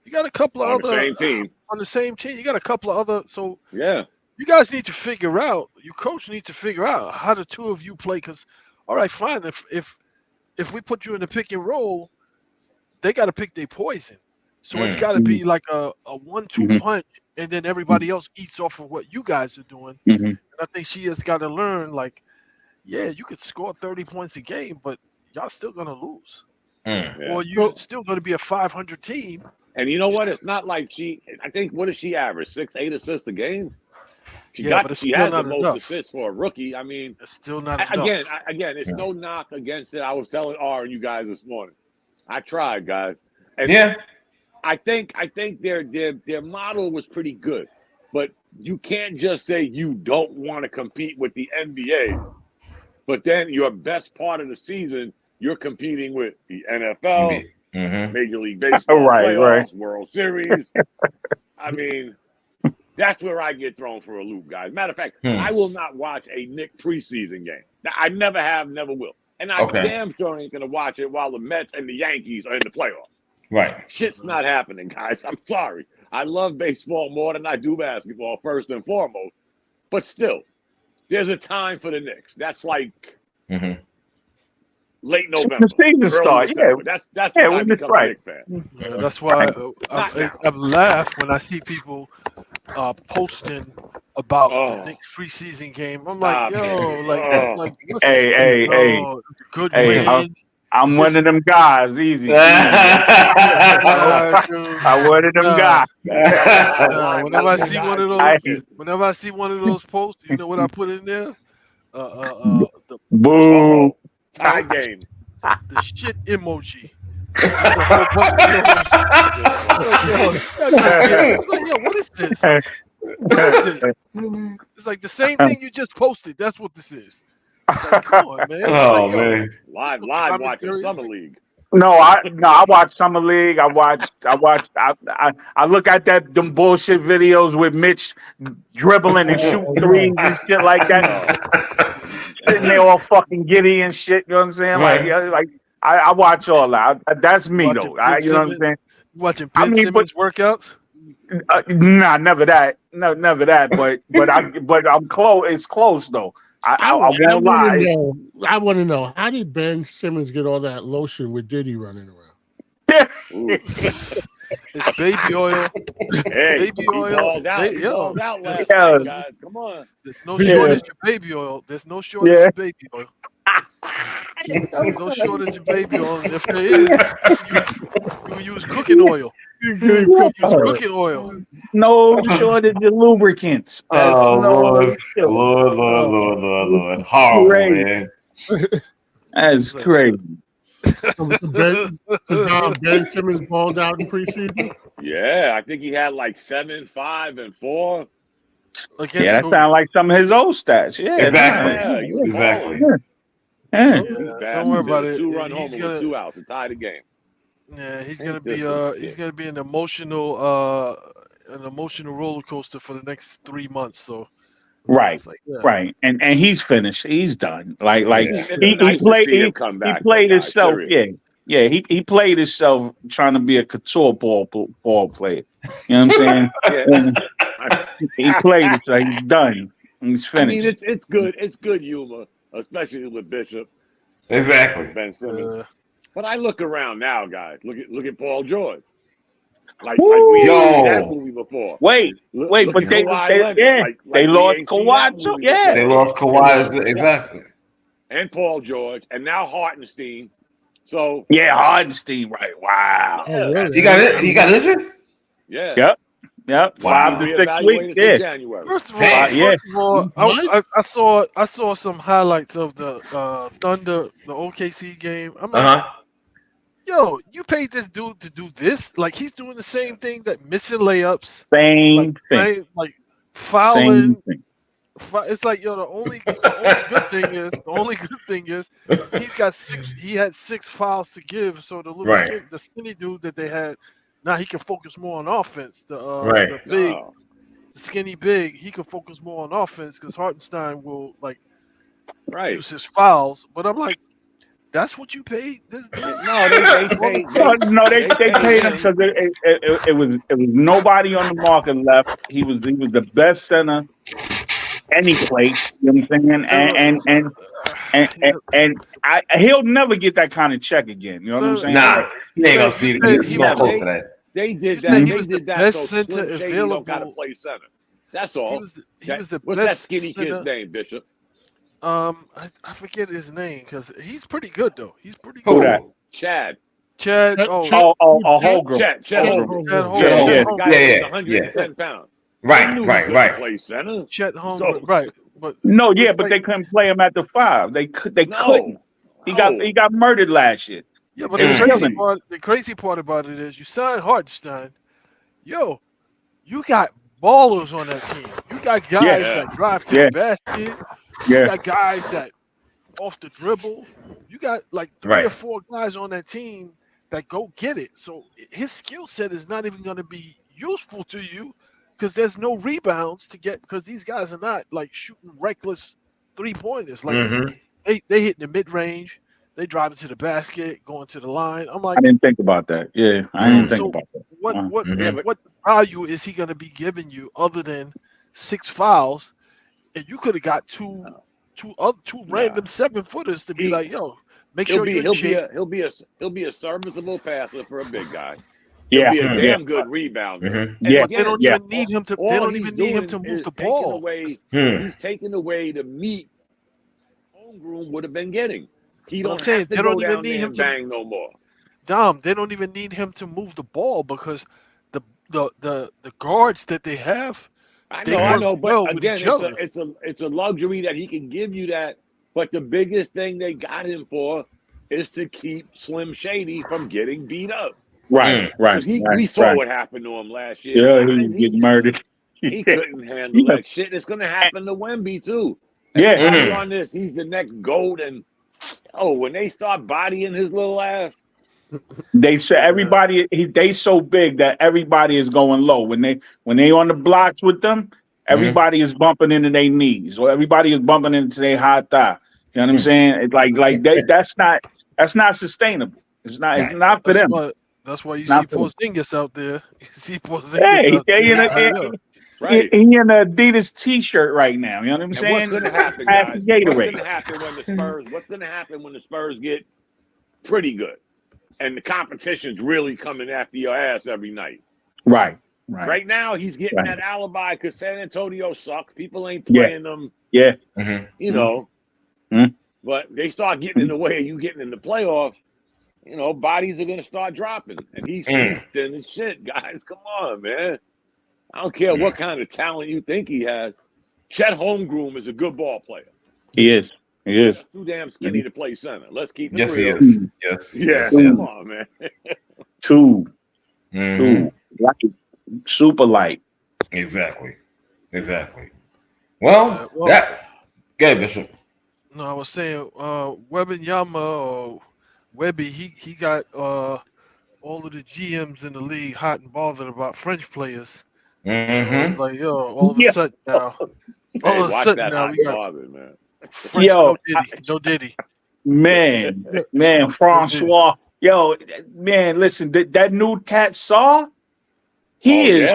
You got a couple of other same team. On the same team. You got a couple of other. So yeah, you guys need to figure out. Your coach needs to figure out how the two of you play. Because all right, fine. If we put you in the pick and roll, they got to pick their poison. So it's got to be like a 1-2 punch, and then everybody else eats off of what you guys are doing. And I think she has got to learn, like, yeah, you could score 30 points a game, but y'all still gonna lose, or you're still gonna be a 500 team. And you know what? It's not like I think what does she average? 6-8 assists a game. She has the most assists for a rookie. I mean, it's still not enough. Again, it's no knock against it. I was telling R and you guys this morning. I tried, guys. And I think their model was pretty good, but you can't just say you don't want to compete with the NBA, but then your best part of the season you're competing with the NFL, Major League Baseball playoffs, World Series. I mean, that's where I get thrown for a loop, guys. Matter of fact, I will not watch a Knicks preseason game. I never have, never will, and I damn sure ain't gonna watch it while the Mets and the Yankees are in the playoffs. Right. Shit's not happening, guys. I'm sorry. I love baseball more than I do basketball, first and foremost. But still, there's a time for the Knicks. That's like late November. The season start. That's when I become a Knicks fan. Yeah, that's why I laugh when I see people posting about the Knicks preseason game. I'm like, yo, like, good win. I'm one of them guys. Easy. I'm one of them guys. Whenever I see one of those posts, you know what I put in there? Boo. Tie game. The shit emoji. It's a whole bunch of what is this? What is this? It's like the same thing you just posted. That's what this is. Like, come on, man. Man. Live watching Summer League. No, I watch Summer League. I look at them bullshit videos with Mitch dribbling and shooting threes and shit like that. Sitting there all fucking giddy and shit. You know what I'm saying? Right. Like I watch all that. That's me though. You know what I'm saying? Watching Ben Simmons workouts? Nah, never that. No, never that. But I'm close. It's close though. I won't lie. I want to know, how did Ben Simmons get all that lotion with Diddy running around? It's baby oil. Baby oil. Out last night, guys. Come on. There's no shortage of baby oil. There's no shortage of baby oil. There's no shortage of baby oil. And if there is, you can use cooking oil. Use cooking oil. No shortage of lubricants. Lord. Horrible, man. That's crazy. Ben Simmons balled out in preseason? Yeah, I think he had like 7, 5, and 4. That sounds like some of his old stats. Yeah, exactly. Exactly. Yeah. Don't worry about it. 2-run homer with 2 outs to tie the game. Yeah, he's gonna be an emotional roller coaster for the next 3 months. So right, right, and he's finished. He's done. He played himself. Yeah. He played himself trying to be a couture ball player. You know what I'm saying? He played it, so he's done. He's finished. I mean, it's good. It's good humor, especially with Bishop. Exactly. Ben Simmons. But I look around now, guys. Look at Paul George. Like we seen that movie before. Wait, but they lost Kawhi too. Yeah, they lost Kawhi exactly. And Paul George, and now Hartenstein. So Hartenstein, right? Wow. He got injured. Yeah. Yep. 5 to 6 weeks. Yeah. January. First of all, I saw some highlights of the Thunder, the OKC game. I'm like, yo, you paid this dude to do this? Like, he's doing the same thing, that missing layups. Same thing. Like fouling. It's like, yo, the only good thing is he had 6 fouls to give. So the skinny dude that they had, now he can focus more on offense. The skinny big, he can focus more on offense because Hartenstein will, like, use his fouls. But I'm like, that's what you paid this dude? No, they paid. They paid him because it was nobody on the market left. He was the best center any place. You know what I'm saying? And he'll never get that kind of check again. You know what I'm saying? Nah, he ain't gonna see it. He's not close to that. They did that. He was the best center available. Don't gotta play center. That's all. He was the What's best that skinny center. kid's name, Bishop? I forget his name because he's pretty good though. He's pretty Who good. that? Chad. Holmgren. Chad Holmgren. Yeah. 110 pounds. Right. Play center. Chet Holmgren. Right. But but they couldn't play him at the 5. They couldn't. He got murdered last year. Yeah, but the crazy part about it is you signed Hartenstein. Yo, you got ballers on that team. You got guys that drive to the basket. You got guys that off the dribble. You got like 3 or 4 guys on that team that go get it. So his skill set is not even going to be useful to you because there's no rebounds to get because these guys are not like shooting reckless 3-pointers. Like they hit the mid range. They drive it to the basket, going to the line. I'm like, I didn't think about that. Yeah, I didn't think about that. What value is he going to be giving you other than 6 fouls? And you could have got two random 7-footers to be like, yo, make sure he'll be a serviceable passer for a big guy. Yeah, he'll be a damn good rebounder. But they don't even need him to. They don't even need him to move the ball. He's taking away the meat Holmgren would have been getting. He don't say have to they go don't even down need there him and to bang no more. Dom, they don't even need him to move the ball because the guards that they have. I know, but again, it's a luxury that he can give you that. But the biggest thing they got him for is to keep Slim Shady from getting beat up. Right. We saw what happened to him last year. Yeah, he was getting murdered. He couldn't handle that shit. It's going to happen to Wemby too. On this, he's the next GOAT, and when they start bodying his little ass, they say everybody they so big that everybody is going low when they on the blocks with them. Everybody is bumping into their knees, or everybody is bumping into their high thigh. You know what I'm saying? It's like that's not sustainable. It's not for them. That's why you see Porzingis out there. You see Porzingis out there. Right. He in an Adidas T-shirt right now. You know what I'm saying? What's going to happen, guys? What's going to happen when the Spurs get pretty good and the competition's really coming after your ass every night? Right. Right now, he's getting that alibi because San Antonio sucks. People ain't playing them. Yeah. You know. But they start getting in the way of you getting in the playoffs. You know, bodies are going to start dropping. And he's thin as shit, guys. Come on, man. I don't care what kind of talent you think he has. Chet Holmgren is a good ball player. He is. Too damn skinny to play center. Let's keep it real. He is. Yes. Yeah, come on, man. Two. Like super light. Exactly. Well, that. Go ahead, Bishop. No, I was saying, Wembanyama or Webby, he got all of the GMs in the league hot and bothered about French players. So it's like, all of a sudden now, we got man. French no Diddy. Man, Francois. Yo, man, listen, that new cat Saw, he is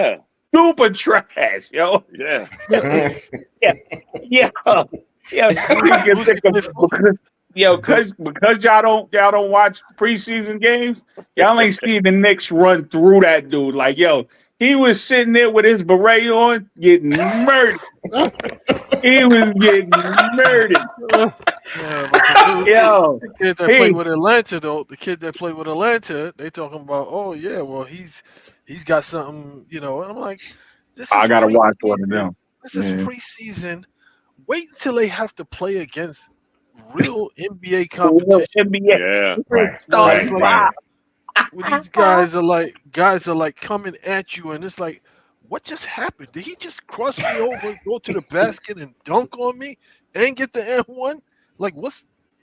super trash, yo. Yeah. Because y'all don't watch preseason games, y'all ain't seen the Knicks run through that dude. Like, he was sitting there with his beret on, getting murdered. He was getting murdered. The kid that played with Atlanta, though, they talking about, he's got something, and I'm like, I gotta watch one of them. This is preseason. Wait until they have to play against real NBA competition. Yeah, right. When these guys are like coming at you, and it's like, what just happened? Did he just cross me over, go to the basket, and dunk on me, and get the N1? Like,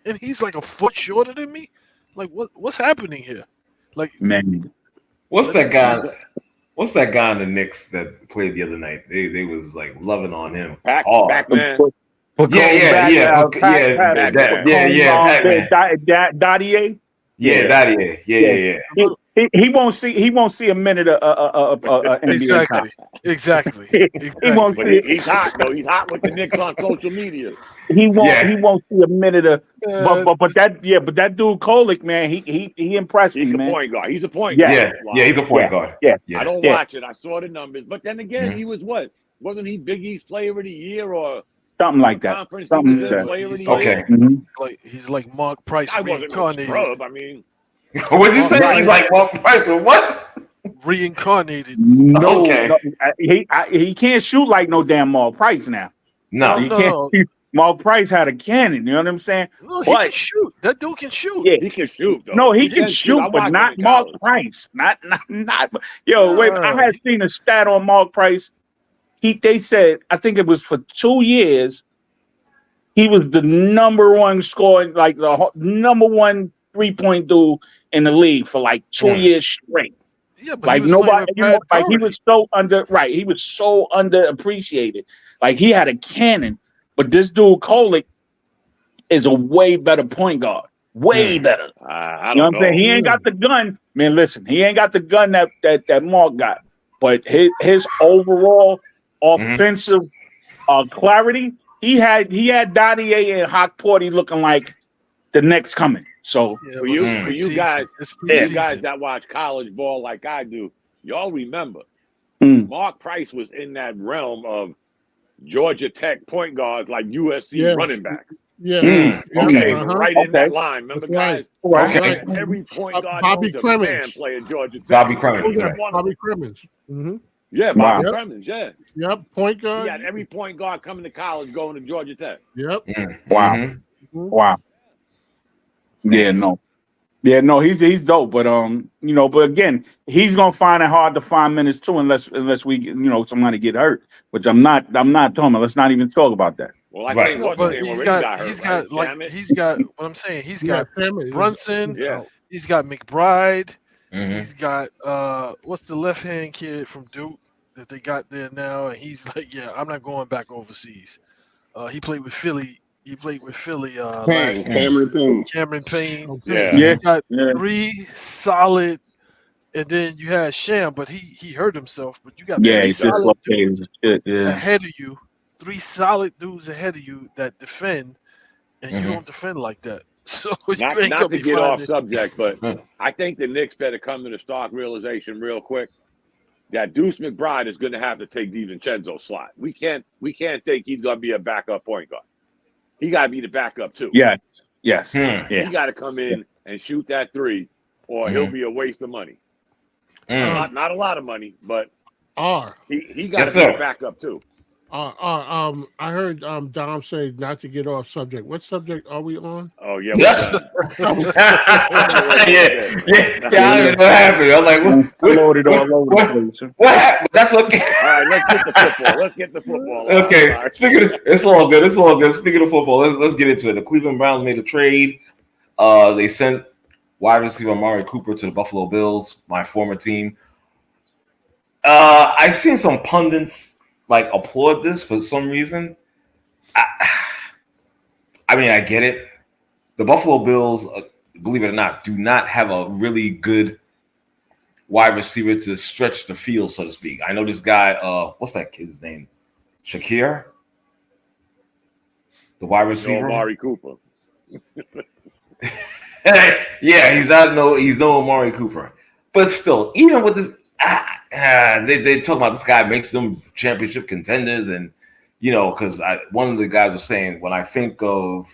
and he's like a foot shorter than me. Like, what's happening here? Like, man, what's that guy? What's that guy in the Knicks that played the other night? They was like loving on him. Back man. Dottier. Yeah. He won't see a minute of NBA time. Exactly. He won't But see it. he's hot though. He's hot with the Knicks on social media. He won't see a minute of. But that dude Kolick, man, he impressed me, man. He's a point guard. He's a point guard. Yeah, he's a point guard. Yeah. I don't watch it. I saw the numbers, but then again, he was what? Wasn't he Big East Player of the Year or something like that? Something like that. Okay. He's like Mark Price. I wasn't a scrub. I mean, what'd you say? He's like Mark Price or what? Reincarnated. No, he can't shoot like no damn Mark Price now. No, he can't. Mark Price had a cannon. You know what I'm saying? No, he can shoot. That dude can shoot. Yeah, he can shoot. Though. No, he can shoot, but not Mark Price. Not. Yo, wait! I had seen a stat on Mark Price. They said, I think it was for 2 years, he was the number one scoring, like the number one 3-point dude in the league for like 2 years straight. Yeah, but like nobody, he was so he was so underappreciated. Like he had a cannon, but this dude Kolick is a way better point guard. Way better. I don't know what I'm saying? He ain't got the gun. Man, listen, he ain't got the gun that Mark got. But his overall offensive clarity, he had Dottier and Hawkporty looking like the next coming. So for you guys that watch college ball like I do, y'all remember Mark Price was in that realm of Georgia Tech point guards like USC running backs. Yeah. Okay. Right in that line. Remember, guys? Right. Every point guard Bobby Cremins playing Georgia Tech. Bobby Cremins. Bobby Cremins. Mm-hmm. Yeah, Bobby Cremins. Yeah. Yep. Point guard. He had every point guard coming to college going to Georgia Tech. Yep. Wow. Mm-hmm. Wow. Yeah. No. He's dope, but but again, he's gonna find it hard to find minutes too, unless we somebody get hurt, which I'm not talking about. Let's not even talk about that. Well, I think but he's got what I'm saying. He's got Brunson. Yeah. He's got McBride. He's got what's the left hand kid from Duke that they got there now, and he's like, I'm not going back overseas. He played with Philly. Cameron Payne. Yeah. You got 3 solid, and then you had Sham, but he hurt himself. But you got 3 solid dudes ahead of you. 3 solid dudes ahead of you that defend, and you don't defend like that. So not to get off subject, but I think the Knicks better come to the stark realization real quick that Deuce McBride is going to have to take DiVincenzo's slot. We can't think he's going to be a backup point guard. He got to be the backup too. Yes. He got to come in and shoot that 3, or he'll be a waste of money. Not a lot of money, but he got to be a backup too. I heard Dom say not to get off subject. What subject are we on? Oh yeah. Yes. I don't even know what happened. I'm like, what loaded all over the place. What happened? That's okay. All right, let's get the football. Okay. It's all good. Speaking of football, let's get into it. The Cleveland Browns made a trade. They sent wide receiver Amari Cooper to the Buffalo Bills, my former team. I've seen some pundits applaud this for some reason. I mean, I get it. The Buffalo Bills, believe it or not, do not have a really good wide receiver to stretch the field, so to speak. I know this guy, what's that kid's name? Shakir? The wide receiver? Amari Cooper. Yeah, he's no Amari Cooper. But still, even with this, they talk about this guy makes them championship contenders, and because one of the guys was saying when I think of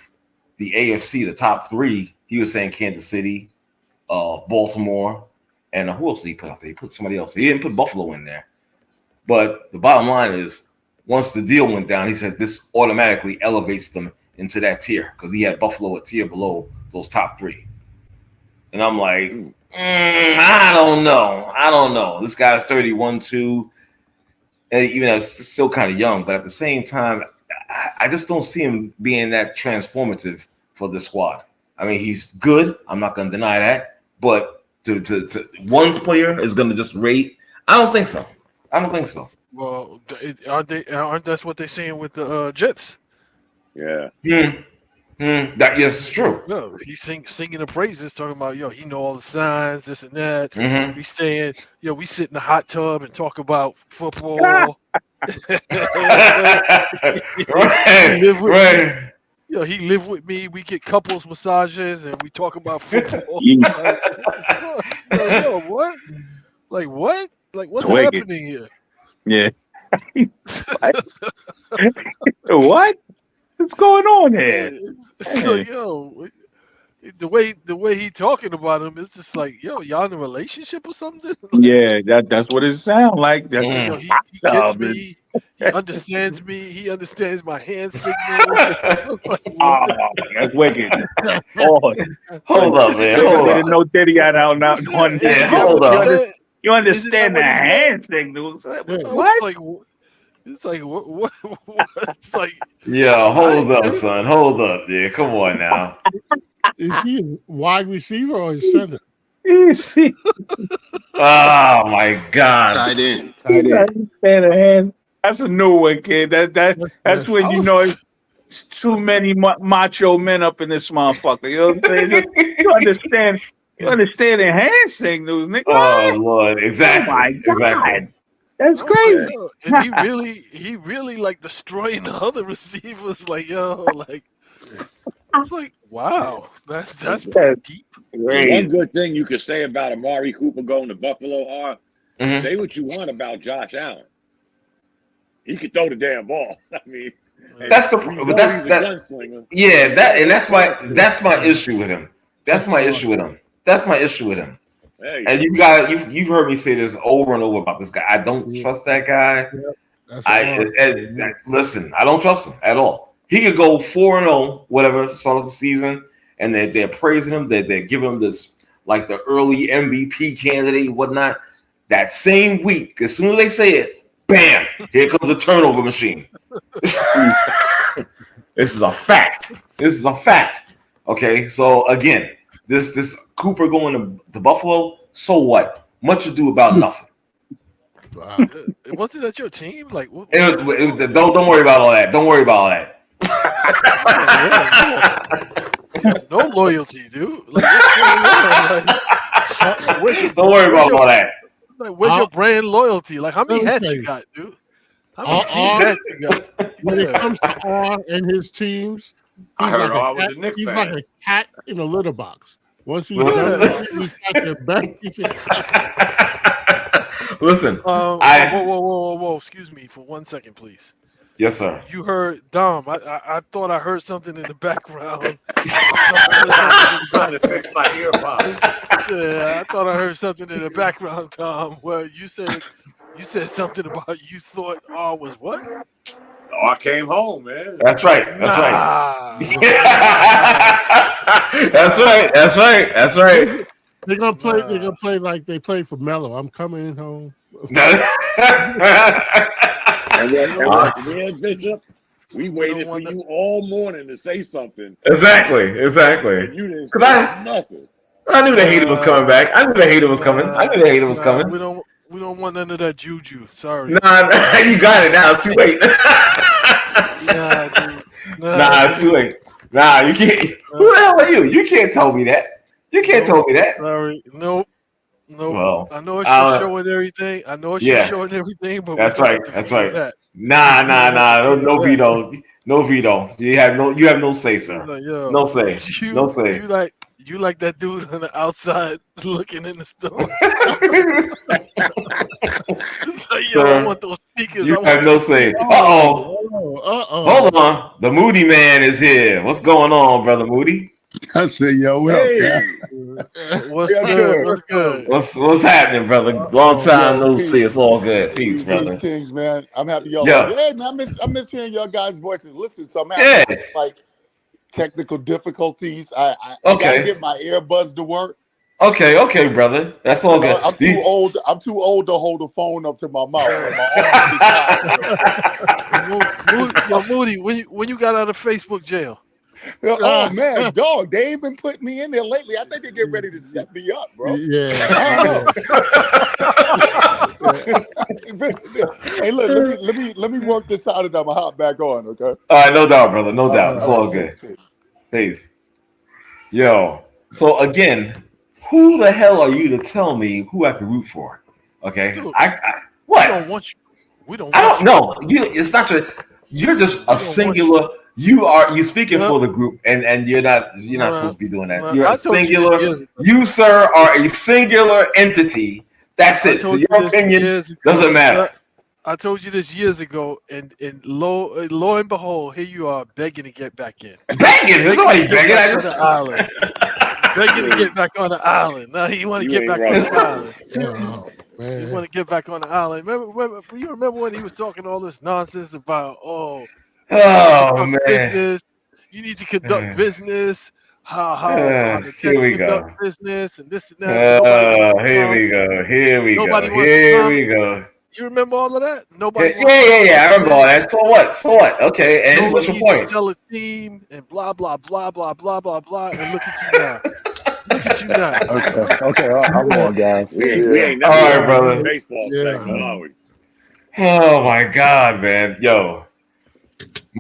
the AFC, the top 3, he was saying Kansas City, Baltimore, and who else did he put out there? He put somebody else. He didn't put Buffalo in there. But the bottom line is, once the deal went down, he said this automatically elevates them into that tier because he had Buffalo a tier below those top 3. And I'm like, I don't know. This guy's 31, too. And even though it's still kind of young, but at the same time, I just don't see him being that transformative for the squad. I mean, he's good. I'm not going to deny that. But to one player is going to just rate, I don't think so. Well, aren't that's what they're saying with the Jets? Yeah. That is true. No, he's singing the praises, talking about he know all the signs, this and that. Mm-hmm. We staying, we sit in the hot tub and talk about football. Right. He lived with me. We get couples massages and we talk about football. What? Like what? Like what's happening here? Yeah. What? What's going on here? So the way he talking about him is just like y'all in a relationship or something. Yeah, that's what it sounds like. He gets me. He understands me. He understands my hand signals. That's wicked. Hold up, man. Hold up. No Diddy out on there. Hold up. You understand the hand signals? What? It's like what? It's like hold up, son. Hold up, yeah. Come on now. Is he a wide receiver or a center? Oh my God! Tight end. That's a new one, kid. That's when you know it's too many macho men up in this motherfucker. You know what I'm saying? You understand? You understand the hand signals, nigga? Oh Lord, exactly. Oh my God. Exactly. That's crazy. And he really like destroying the other receivers. Like I was like, wow, that's pretty deep. One good thing you could say about Amari Cooper going to Buffalo are say what you want about Josh Allen. He could throw the damn ball. I mean, that's my issue with him. That's my issue with him. Hey. And you've heard me say this over and over about this guy. I don't trust that guy. Listen, I don't trust him at all. He could go 4-0, whatever, start of the season, and they're praising him. They're giving him this like the early MVP candidate and whatnot. That same week, as soon as they say it, bam! Here comes a turnover machine. This is a fact. Okay, so again, this Cooper going to Buffalo. So what? Much ado about nothing. Wow. Wasn't that your team? Like, what? Don't worry about all that. Don't worry about all that. No loyalty, dude. Like, what's going on? Like, don't worry about all that. Like, where's your brand loyalty? Like, how many hats you got, dude? How many team hats you got? When it comes to R and his teams, I heard R was a Knicks he's fan. like a cat in a litter box. Once he's done, he's got the back. Listen, whoa! Excuse me for 1 second, please. Yes, sir. You heard Dom. I thought I heard something in the background. Trying to fix my earpods. Yeah, I thought I heard something in the background, Tom. Where you said something about you thought R was what? I came home, man. That's right. That's right. They're gonna play like they played for Melo. I'm coming home. Bishop, we waited for you all morning to say something. Exactly. And you didn't say nothing. I knew the hater was coming back. I knew the hater was coming. We don't want none of that juju. Sorry. Nah, you got it now. It's too late. Dude. It's too late. Nah, you can't. Who the hell are you? You can't tell me that. You can't tell me that. Sorry. Nope. Well, I know it's your show and everything. But that's right. That. Nah. No veto. No veto. You have no say, sir. Like, no say. No say. You like that dude on the outside looking in the store. I want those sneakers. You have no say. Uh-oh. Hold on. The Moody man is here. What's going on, brother Moody? I said, yo, what up, man? What's good? What's happening, brother? Long time no see. It's all good. Peace, brother. Kings, man. I'm happy y'all. Yeah, man. I miss hearing y'all guys' voices. Listen, so I'm having like technical difficulties. I gotta get my earbuds to work. Okay, brother. That's all good. I'm too old. I'm too old to hold the phone up to my mouth. Yo, Moody, when you got out of Facebook jail? Oh man, dog! They ain't been putting me in there lately. I think they get ready to set me up, bro. Yeah. Hey, look, let me work this out and I'm gonna hop back on, okay? All right, no doubt, brother. No doubt. It's all good. Peace. Yo. So again, who the hell are you to tell me who I can root for? Okay. Dude, what? We don't want you. We don't. I don't know. It's not your. You're just a singular. You speaking for the group, and you're not supposed to be doing that. You're a singular. You, sir, are a singular entity. That's it. So your opinion doesn't matter. I told you this years ago, and lo and behold, here you are begging to get back in. Begging? Nobody begging. I just on the island. Begging to get back on the island. Now you want to get back on the island. You want to get back on the island. Remember, you remember when he was talking all this nonsense about man, business. You need to conduct business. How the Jets conduct business and this and that. Here we go. You remember all of that? Nobody. Yeah. I remember all that. So what? Okay, and what's your point? Tell a team and blah blah blah blah blah blah blah. And look at you now. Look at you now. Okay. I'm on, guys. We ain't never all right, brother. Baseball segment, are we? Oh my God, man. Yo.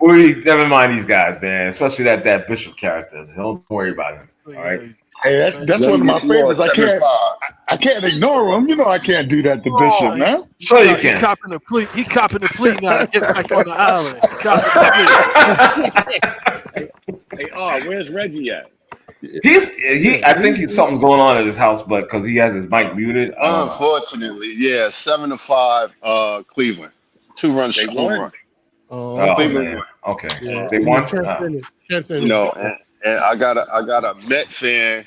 Moody, never mind these guys, man. Especially that Bishop character. Don't worry about him. All right. Hey, that's one of my favorites. I can't ignore him. You know I can't do that to Bishop, man. Sure you can. He copping the plea now to get back on the island. Hey, where's Reggie at? I think something's going on at his house, but because he has his mic muted. Unfortunately, 7-5, Cleveland. 2 runs they won. Man. Okay. Yeah. They won. And I got a Met fan.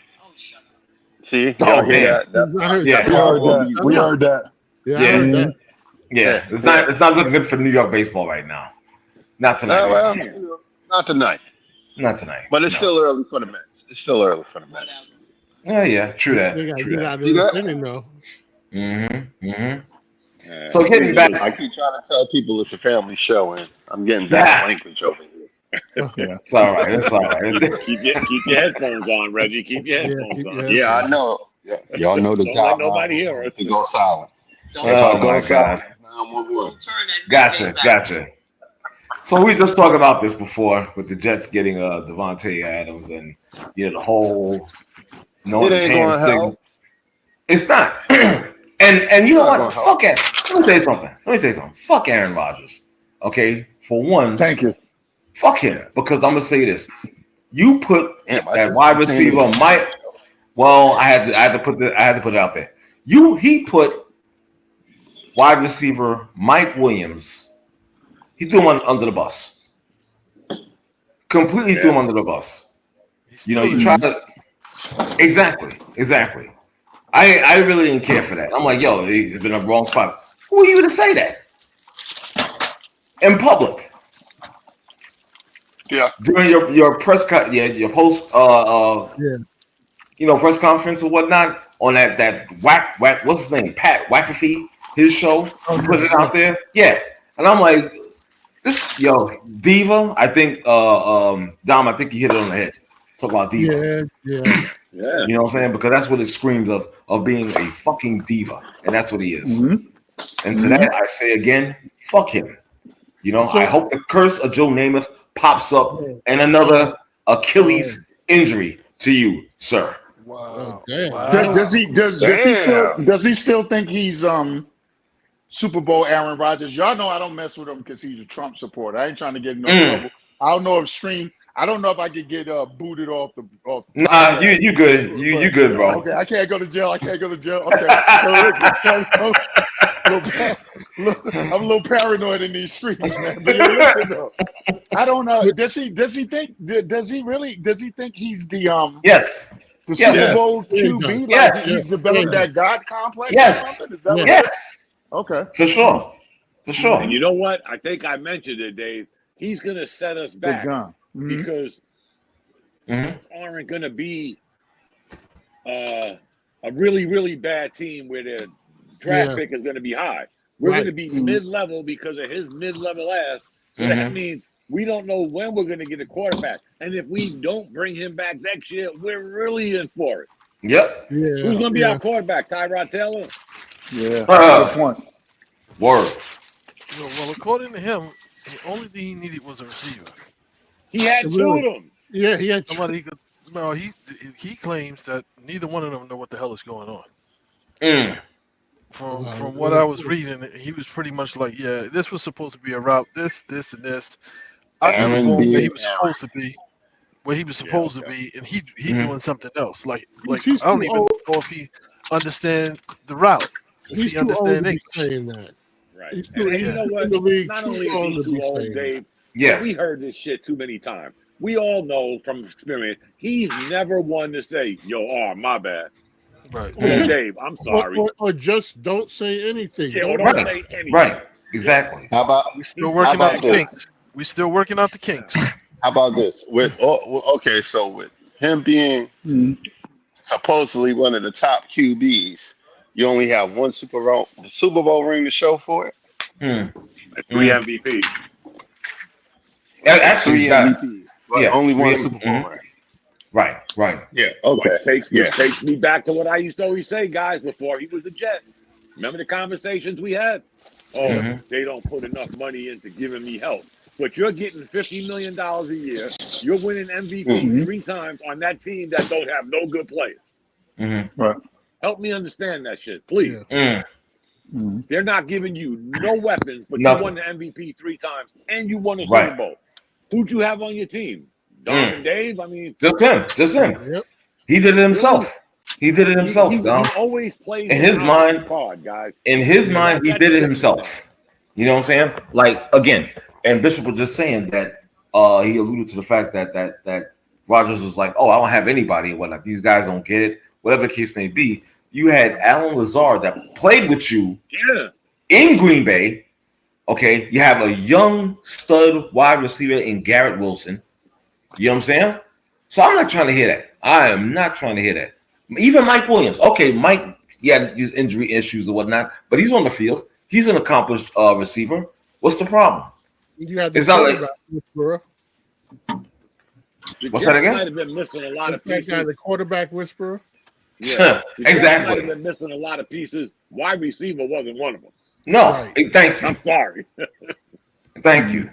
See, y'all hear that? We heard that. Yeah. It's not looking good for New York baseball right now. Not tonight. Not tonight. Not tonight. But it's still early for the Mets. Yeah. True that. You got an opinion though. So getting back, I keep trying to tell people it's a family show, and I'm getting bad language over here. It's all right. Keep your headphones on, Reggie. Keep your headphones on. Yeah, I know. Yeah. Y'all know the Don't job. let nobody hear us. To go silent. Oh my God. Gotcha. So we just talked about this before with the Jets getting Devante Adams and the whole it ain't gonna help. It's not. and you know what? Fuck it. Let me tell you something. Fuck Aaron Rodgers. Okay? For one, thank you. Fuck him. Because I'm gonna say this. You put that wide receiver Mike. Well, I had to put it out there. He put wide receiver Mike Williams. He threw him under the bus. Completely threw him under the bus. You try to exactly. I really didn't care for that. I'm like, yo, he's been in the wrong spot. Who are you to say that in public? Yeah. During your press your post press conference or whatnot on that whack what's his name? Pat McAfee, his show. Put it out there. Yeah. And I'm like, this diva, I think Dom, I think you hit it on the head. Talk about diva. Yeah. You know what I'm saying? Because that's what it screams of being a fucking diva. And that's what he is. Mm-hmm. And to that I say again, fuck him. I hope the curse of Joe Namath pops up and another Achilles injury to you, sir. Wow. Does he still think he's Super Bowl Aaron Rodgers? Y'all know I don't mess with him because he's a Trump supporter. I ain't trying to get in no trouble. I don't know if I could get booted off the. Nah, you good. You good, bro. Okay, I can't go to jail. Okay, I'm a little paranoid in these streets, man. But listen though, I don't know. Does he think he's the yes. The Super Bowl QB? Like he's developed that God complex? Yes. Or something? Is that what yes. Okay. For sure. And you know what? I think I mentioned it, Dave. He's going to set us back because aren't going to be a really, really bad team where their draft pick is going to be high. We're going to be mid-level because of his mid-level ass. So that means we don't know when we're going to get a quarterback. And if we don't bring him back next year, we're really in for it. Yep. Who's going to be our quarterback? Tyrod Taylor? Yeah, good point. Word. Well, according to him, the only thing he needed was a receiver. He had two of them. Yeah, he had somebody he could. No, he claims that neither one of them know what the hell is going on. From what I was reading, he was pretty much like, yeah, this was supposed to be a route, this, and this. I could be where he was supposed to be, and he doing something else. Like I don't even know if he understand the route. He's too old to be saying that. Right. And you know what? Not only is he too old, Dave. Yeah. We heard this shit too many times. We all know from experience, he's never one to say, yo, my bad. Right. Well, Dave, I'm sorry. Or just don't say anything. Yeah, don't say anything. Right. Exactly. How about we still working out the kinks? We still working out the kinks. How about this? With so with him being supposedly one of the top QBs, you only have one Super Bowl ring to show for it. 3 MVPs. Actually, 3 MVPs, but only one Super Bowl ring. Right. Yeah. Okay. Which takes me back to what I used to always say, guys, before he was a Jet. Remember the conversations we had? They don't put enough money into giving me help. But you're getting $50 million a year. You're winning MVP 3 times on that team that don't have no good players. Right. Help me understand that shit, please. They're not giving you no weapons, but you won the MVP 3 times and you won a Super Bowl. Who'd you have on your team? Don and Dave? I mean, just him. Yep. He did it himself. He always plays in his mind. Card, guys. In his mind, he did it himself. You know what I'm saying? Like again, and Bishop was just saying that he alluded to the fact that Rodgers was like, "Oh, I don't have anybody," and whatnot. These guys don't get it. Whatever the case may be, you had Alan Lazard that played with you in Green Bay. Okay, you have a young stud wide receiver in Garrett Wilson. You know what I'm saying? So I'm not trying to hear that. I am not trying to hear that. Even Mike Williams. Okay, Mike, he had these injury issues or whatnot, but he's on the field. He's an accomplished receiver. What's the problem? It's not like what's that again? Might have been missing a lot of pieces. The quarterback whisperer. Yeah, exactly. Might have been missing a lot of pieces. Wide receiver wasn't one of them. No, thank you. I'm sorry. Thank you.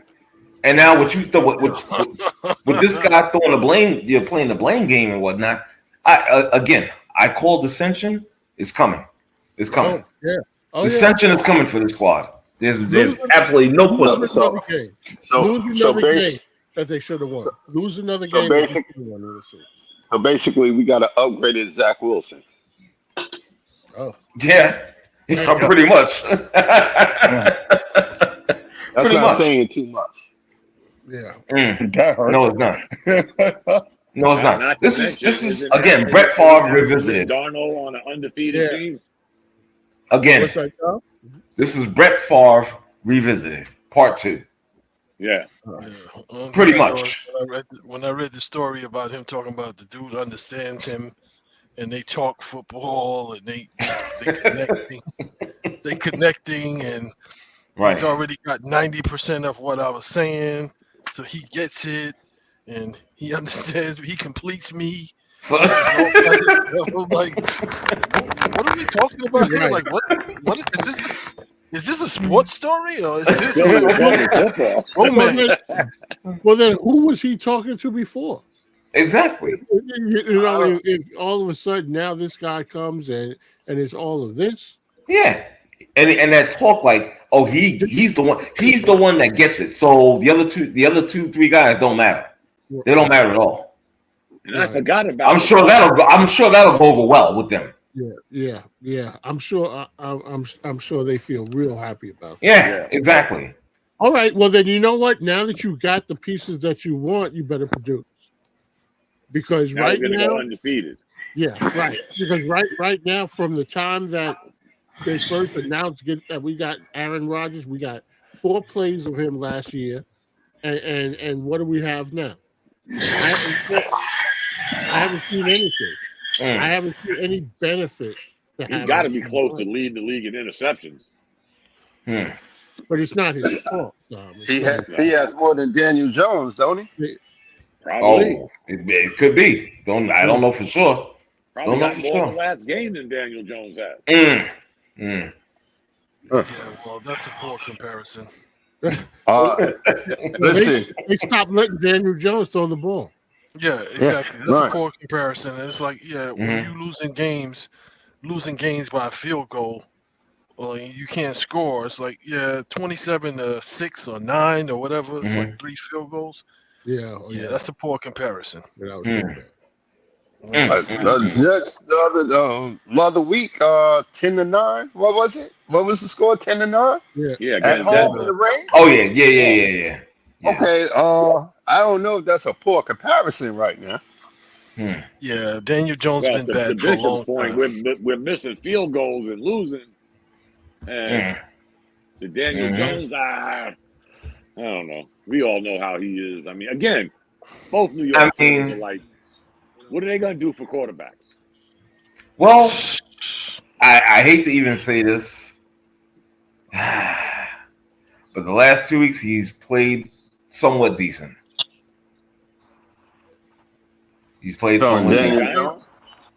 And now what you thought with this guy throwing the blame, you're playing the blame game and whatnot. I call dissension is coming. It's coming. Dissension is coming for this squad. There's absolutely no question. So game that they should have won. Lose another game. So basically, we got to upgrade it Zach Wilson. Oh yeah, pretty much. That's not saying too much. Yeah, that hurt. No, it's not. No, it's not. This is again Brett Favre revisited. Darnold on an undefeated team. Again, this is Brett Favre revisited, part 2. Yeah, pretty much. When I read the story about him talking about the dude understands him, and they talk football, and they connecting, and he's already got 90% of what I was saying. So he gets it, and he understands. He completes me. So I'm like, what are we talking about here? Like, what is this? Is this a sports story or is this romance? Well, then who was he talking to before? Exactly. You know, if all of a sudden now this guy comes and it's all of this. Yeah. And that talk like, oh, he's the one that gets it. So the other two, 3 guys don't matter. They don't matter at all. And I forgot about. I'm sure that'll go over well with them. Yeah. I'm sure they feel real happy about it. Yeah, exactly. All right. Well, then you know what? Now that you got the pieces that you want, you better produce. Because now right now, go undefeated. Yeah, right. Because right now, from the time that they first announced that we got Aaron Rodgers, we got 4 plays of him last year, and what do we have now? I haven't seen anything. I haven't seen any benefit. He's got to be close to leading the league in interceptions. But it's not his fault. He has more than Daniel Jones, don't he? Probably. Oh, it could be. I don't know for sure. Probably got more in the last game than Daniel Jones had. Yeah, well, that's a poor comparison. Listen, they stopped letting Daniel Jones throw the ball. Yeah, exactly. That's a poor comparison. It's like, when you losing games by a field goal, you can't score. It's like 27-6 or 9 or whatever. It's like 3 field goals. Yeah, that's a poor comparison. Yeah, that was pretty bad. the Jets the other week, 10-9. What was it? What was the score? 10-9. Yeah. At home in the rain. Oh yeah. Okay. I don't know if that's a poor comparison right now. Yeah, Daniel Jones been bad for a long time. We're missing field goals and losing. And to Daniel Jones, I don't know. We all know how he is. I mean, again, both New York teams are like, what are they going to do for quarterbacks? Well, I hate to even say this, but the last 2 weeks he's played somewhat decent. He's played somewhat decent.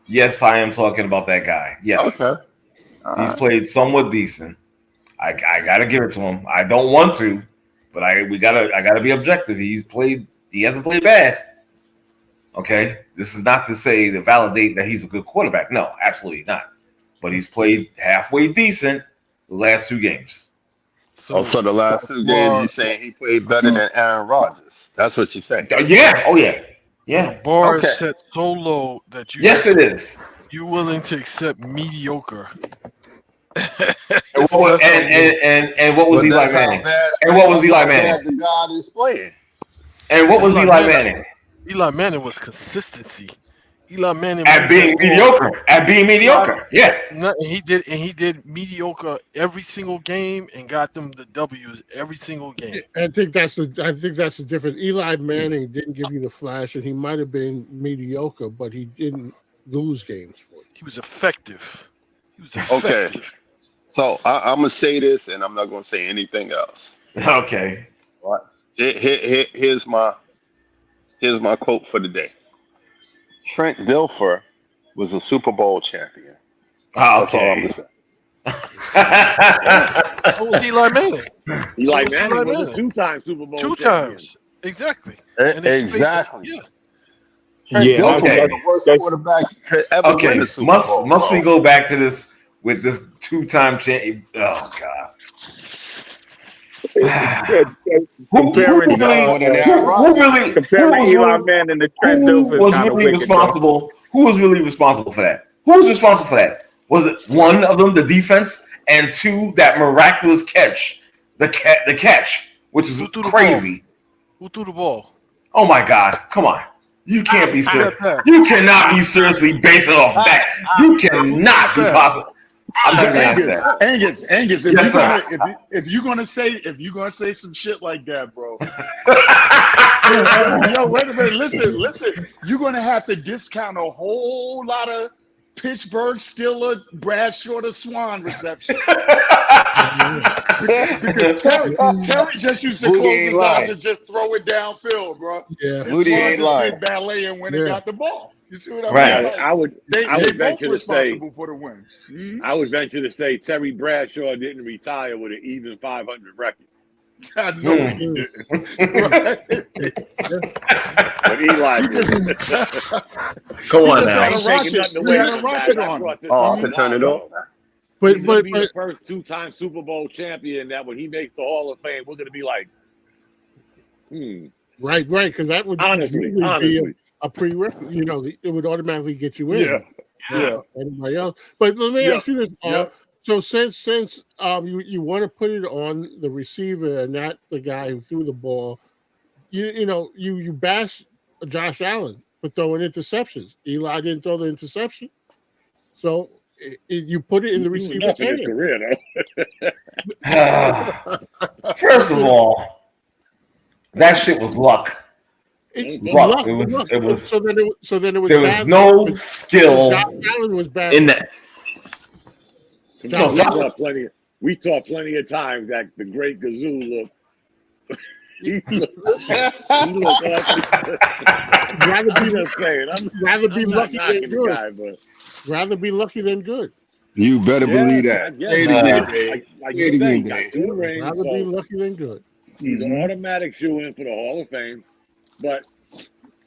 Yes, I am talking about that guy. Yes. Okay. He's played somewhat decent. I gotta give it to him. I don't want to, but I gotta be objective. He hasn't played bad. Okay. This is not to say to validate that he's a good quarterback. No, absolutely not. But he's played halfway decent the last 2 games. So the last 2 games you're saying he played better than Aaron Rodgers. That's what you're saying. Yeah. Oh yeah. Yeah. The bar is set so low that you it is. You're willing to accept mediocre. And what was Eli Manning? And what was Eli Manning? The God is playing. And what was Eli Manning? Eli Manning was consistency. Eli Manning at being mediocre. Yeah. He did mediocre every single game and got them the W's every single game. I think that's the difference. Eli Manning didn't give you the flash, and he might have been mediocre, but he didn't lose games for you. He was effective. Okay. So I'm gonna say this, and I'm not gonna say anything else. Okay. All right. Here's my quote for the day. Trent Dilfer was a Super Bowl champion. That's all I'm gonna say. What was Eli Manning? Eli Manning was a 2-time Super Bowl champion. 2 times. Exactly. Exactly. Yeah. Dilfer was the worst quarterback you could ever win a Super Bowl. Must we go back to this with this 2-time champion? Oh God. Comparing Eli Manning to Trent Dilfer was really responsible? Who was really responsible for that? Who was responsible for that? Was it one of them, the defense, and 2, that miraculous catch, the catch, which is crazy. Who threw the ball? Oh my God! Come on, you can't be serious. You cannot be seriously basing off that. You cannot be possible. Angus, if you're gonna say some shit like that, bro. Yo, wait a minute. Listen. You're gonna have to discount a whole lot of Pittsburgh Steelers Bradshaw to Swan reception. Because Terry just used to close his eyes and just throw it downfield, bro. Yeah, Rudy ain't lying. Ballet and when they got the ball. You see what I mean? Like, I would venture to say for the win. Mm-hmm. I would venture to say Terry Bradshaw didn't retire with an even 500 record. I know he didn't. But Eli did. Come on now. I can turn it off. But the first 2-time Super Bowl champion that when he makes the Hall of Fame, we're going to be like, Right, because that would honestly be a prerequisite. You know, it would automatically get you in. Yeah. Anybody else? But let me ask you this. So since you want to put it on the receiver and not the guy who threw the ball, you bash Josh Allen for throwing interceptions. Eli didn't throw the interception, so you put it in the receiver's hand. First of all, that shit was luck. It was. So then it was. There was no skill. Josh Allen was bad in that. We saw plenty of times that the great Gazoo looked. He looked rather be lucky than good. Rather be lucky than good. You better believe that. Say it again, Dave. Like Say it again, Dave. Rather be lucky than good. He's an automatic shoe-in for the Hall of Fame. But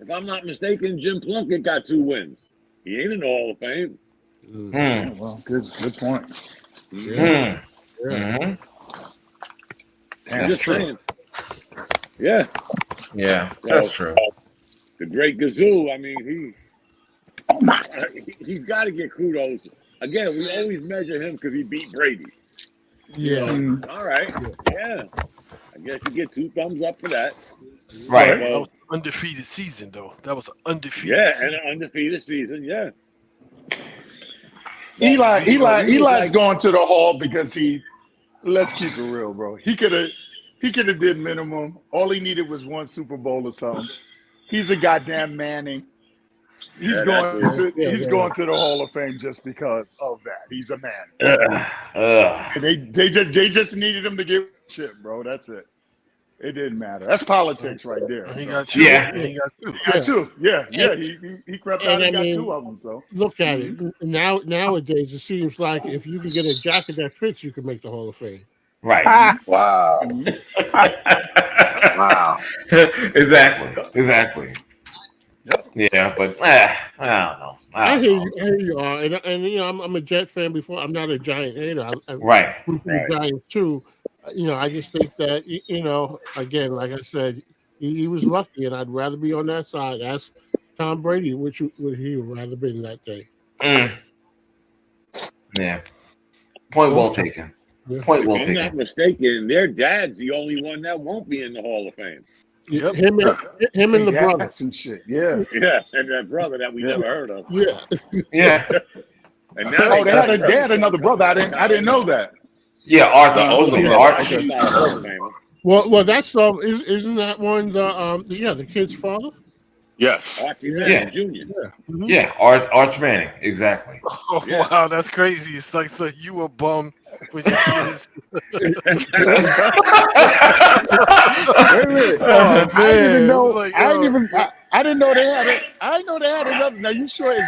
if I'm not mistaken, Jim Plunkett got 2 wins. He ain't in the Hall of Fame. Yeah, well, good point. Yeah. Just saying. Yeah. Yeah, that's true. The great Gazoo, I mean, he's got to get kudos. Again, we always measure him because he beat Brady. Yeah. All right. Yeah. I guess you get 2 thumbs up for that. Right. That was an undefeated season, though. That was an undefeated season. And an undefeated season, yeah. Eli's going to the Hall because let's keep it real, bro. He could have did minimum. All he needed was 1 Super Bowl or something. He's a goddamn Manning. He's going to the Hall of Fame just because of that. He's a Manning. They just needed him to give shit, bro. That's it. It didn't matter. That's politics right there. He got 2. Yeah. He got 2. He got 2. Yeah. He crept out and got 2 of them. So look at it. Nowadays, it seems like if you can get a jacket that fits, you can make the Hall of Fame. Right. Wow. Wow. Exactly. Yeah, but I don't know. I hear you are, and you know I'm a Jet fan. Before I'm not a Giant hater. Right. Giants too. You know, I just think that again, like I said, he was lucky, and I'd rather be on that side. Ask Tom Brady, which would he rather been that day? Yeah. Point well taken. Point well taken. If I'm not mistaken, their dad's the only one that won't be in the Hall of Fame. Yep. Him and the brother and shit. Yeah, and that brother that we never heard of. Yeah. And now they had another brother. I didn't know that. Yeah, Arthur. Well, that's isn't that one the kid's father? Yes. Archie Manning Jr. Yeah, Arch Manning, exactly. Oh, wow, that's crazy. It's like, so you a bum with your kids. Wait a minute. I didn't even know. Like, I didn't know they had it. I didn't know they had another. Now, you sure is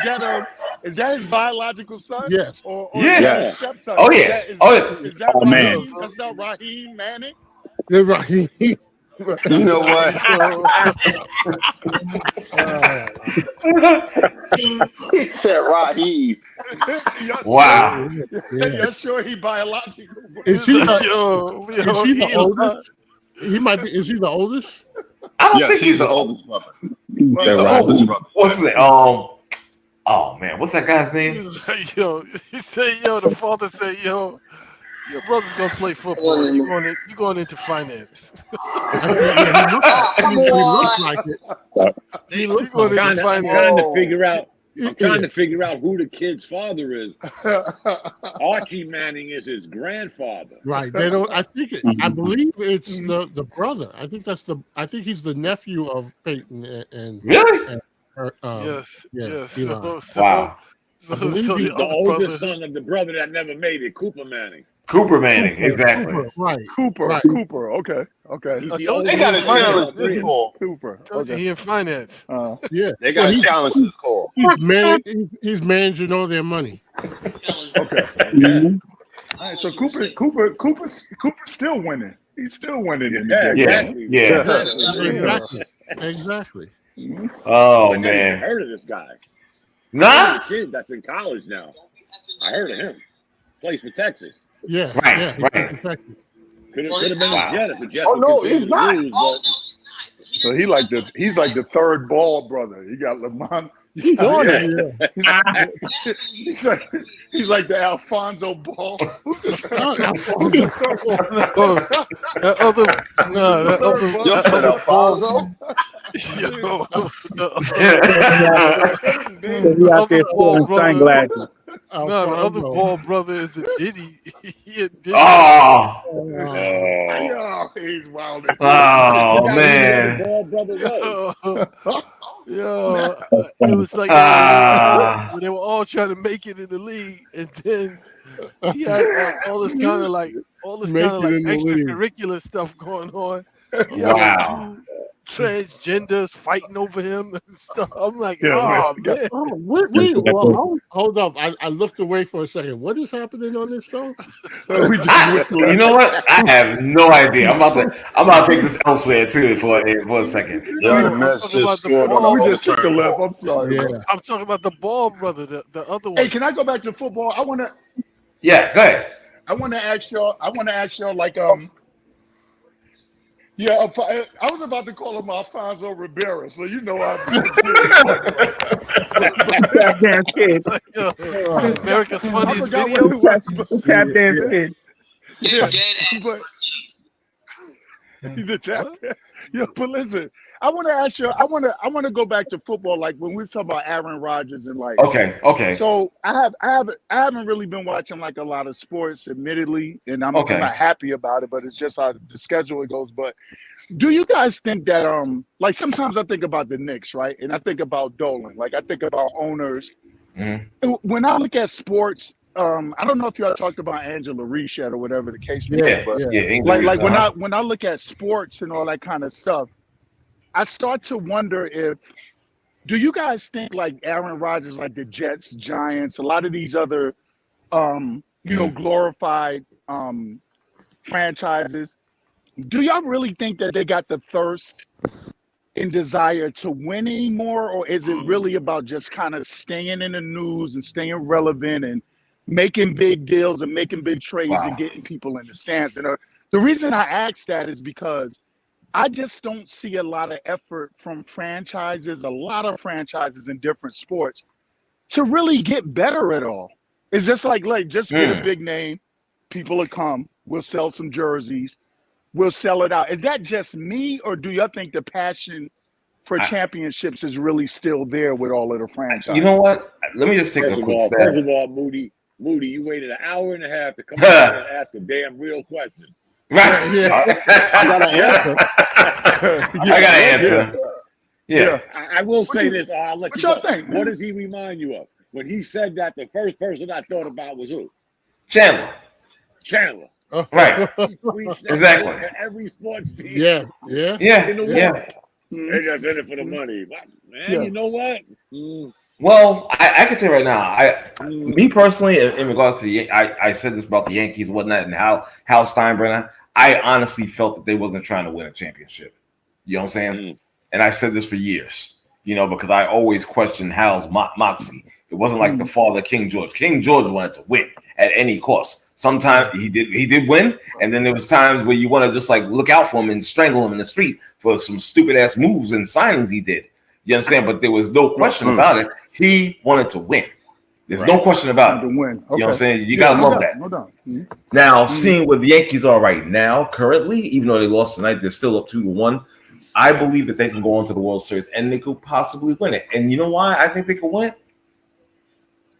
that his biological son? Yes. Or yes. His stepson? Oh yeah. Is that man. That's not Raheem Manning. They're Raheem. You know what? He said Raheem. Wow. You're sure he biological? Is he the oldest? He might be. Is he the oldest? I don't yes, think he's the oldest brother. What's it? Oh man, what's that guy's name? He said, the father said, your brother's gonna play football. You going into finance? He looks like it. He looks like it. I'm trying to figure out. I'm trying to figure out who the kid's father is. Archie Manning is his grandfather. Right. They don't. I believe it's the brother. I think he's the nephew of Peyton and really. Yes. Wow. So he's the oldest son of the brother that never made it, Cooper Manning. Cooper Manning, exactly. Cooper. Okay. They got a challenge this call. Cooper. He in finance. They got a challenge this call. He's managing all their money. Okay. All right. So Cooper's still winning. He's still winning in the game. Exactly. Oh I man. heard of this guy. Nah. A kid that's in college now. I heard of him. Plays for Texas. Yeah. Right. Could have been a Jet if the Jets. Oh no, he's not. So he's like the third Ball brother. You got Lamont. He's on it. He's like the Alfonso Ball. That other Just said Alfonso. The other Ball brother is a Diddy. He's wild. Oh man. Ball brother it was like they were all trying to make it in the league, and then he had all this kind of like extracurricular stuff going on. He had transgenders fighting over him and stuff. I'm like, oh man. Oh, wait. Well, hold up. I looked away for a second. What is happening on this show? You know what? I have no idea. I'm about to take this elsewhere too for a second. Yeah, the Mets just scored on We just took a left. I'm sorry. Yeah. I'm talking about the ball brother, the other one. Hey, can I go back to football? I want to. Yeah, go ahead. I want to ask y'all like Yeah, I was about to call him Alfonso Rivera, so you know I'm That damn kid. America's funniest video. That damn kid. Yeah, the tap. Yeah, but listen, I want to ask you. I want to go back to football. Like when we talk about Aaron Rodgers and like. Okay. So I haven't really been watching like a lot of sports, admittedly, and I'm not happy about it. But it's just how the schedule goes. But do you guys think that like sometimes I think about the Knicks, right? And I think about Dolan. Like I think about owners. Mm-hmm. When I look at sports. I don't know if y'all talked about Angela Reese yet or whatever the case may be, but like when I look at sports and all that kind of stuff, I start to wonder do you guys think like Aaron Rodgers, like the Jets, Giants, a lot of these other, glorified franchises, do y'all really think that they got the thirst and desire to win anymore, or is it really about just kind of staying in the news and staying relevant and making big deals and making big trades and getting people in the stands? And the reason I ask that is because I just don't see a lot of effort from a lot of franchises in different sports to really get better at all. It's just like just get a big name, people will come, we'll sell some jerseys, we'll sell it out. Is that just me, or do you think the passion for championships is really still there with all of the franchises? You know what? Let me just take a quick step. First of all, Moody, you waited an hour and a half to come out and ask a damn real question. Right. Yeah. I got an answer. Yeah. I will say this. I'll let you know. Think, what does he remind you of? When he said that, the first person I thought about was who? Chandler. Right. Exactly. Every sports team. Yeah. In the world. They just in it for the money. Man, you know what? Well, I can tell you right now, me personally, in regards to I said this about the Yankees and whatnot, and Hal Steinbrenner, I honestly felt that they wasn't trying to win a championship. You know what I'm saying? And I said this for years, because I always questioned Hal's moxie. It wasn't like the father King George. King George wanted to win at any cost. Sometimes he did win, and then there was times where you want to just like look out for him and strangle him in the street for some stupid ass moves and signings he did. You understand? But there was no question about it. He wanted to win. There's no question about it. Win. Okay. You know what I'm saying? You gotta love that. No doubt. Now, seeing where the Yankees are right now, currently, even though they lost tonight, they're still up 2-1. I believe that they can go on to the World Series and they could possibly win it. And you know why I think they could win it?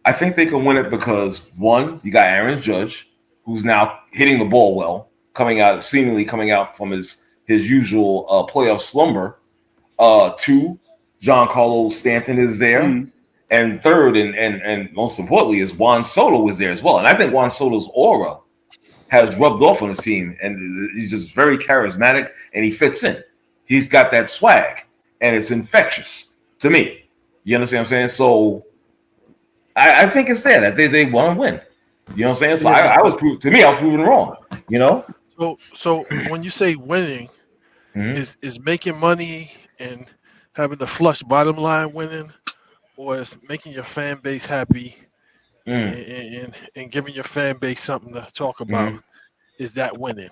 I think they can win it because, one, you got Aaron Judge, who's now hitting the ball well, seemingly coming out from his usual playoff slumber. Two, Giancarlo Stanton is there. And third, and most importantly, is Juan Soto is there as well. And I think Juan Soto's aura has rubbed off on his team, and he's just very charismatic, and he fits in. He's got that swag, and it's infectious to me. You understand what I'm saying? So I think it's there that they want to win. You know what I'm saying? So I was proven wrong. So when you say winning, is making money and having the flush bottom line winning, or is making your fan base happy and giving your fan base something to talk about? Is that winning?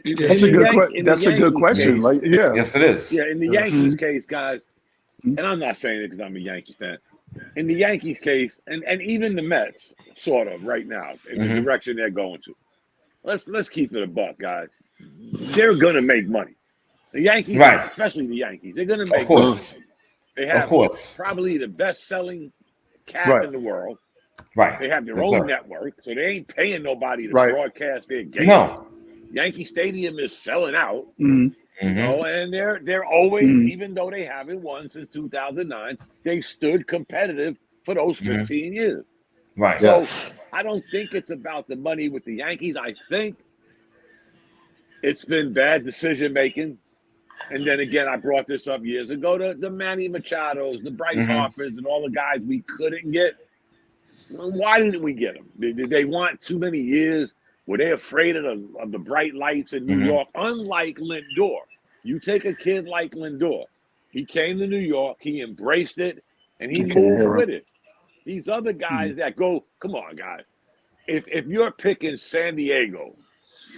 That's a good question. Case, yes, it is. Yeah, in the Yankees case, guys, and I'm not saying it because I'm a Yankee fan. In the Yankees case, and even the Mets, sort of right now, in the direction they're going to. Let's keep it a buck, guys. They're gonna make money. The Yankees, especially the Yankees, they're gonna make money. They have probably the best-selling cap in the world. Right. They have their own network, so they ain't paying nobody to broadcast their game. No. Yankee Stadium is selling out. And they're always, even though they haven't won since 2009, they stood competitive for those 15 years. Right. So I don't think it's about the money with the Yankees. I think it's been bad decision making And then again, I brought this up years ago, the Manny Machados, the Bryce Harpers, and all the guys we couldn't get. Why didn't we get them? Did they want too many years? Were they afraid of the bright lights in New York? Unlike Lindor. You take a kid like Lindor. He came to New York, he embraced it, and he moved with it. These other guys that go, come on, guys. If you're picking San Diego,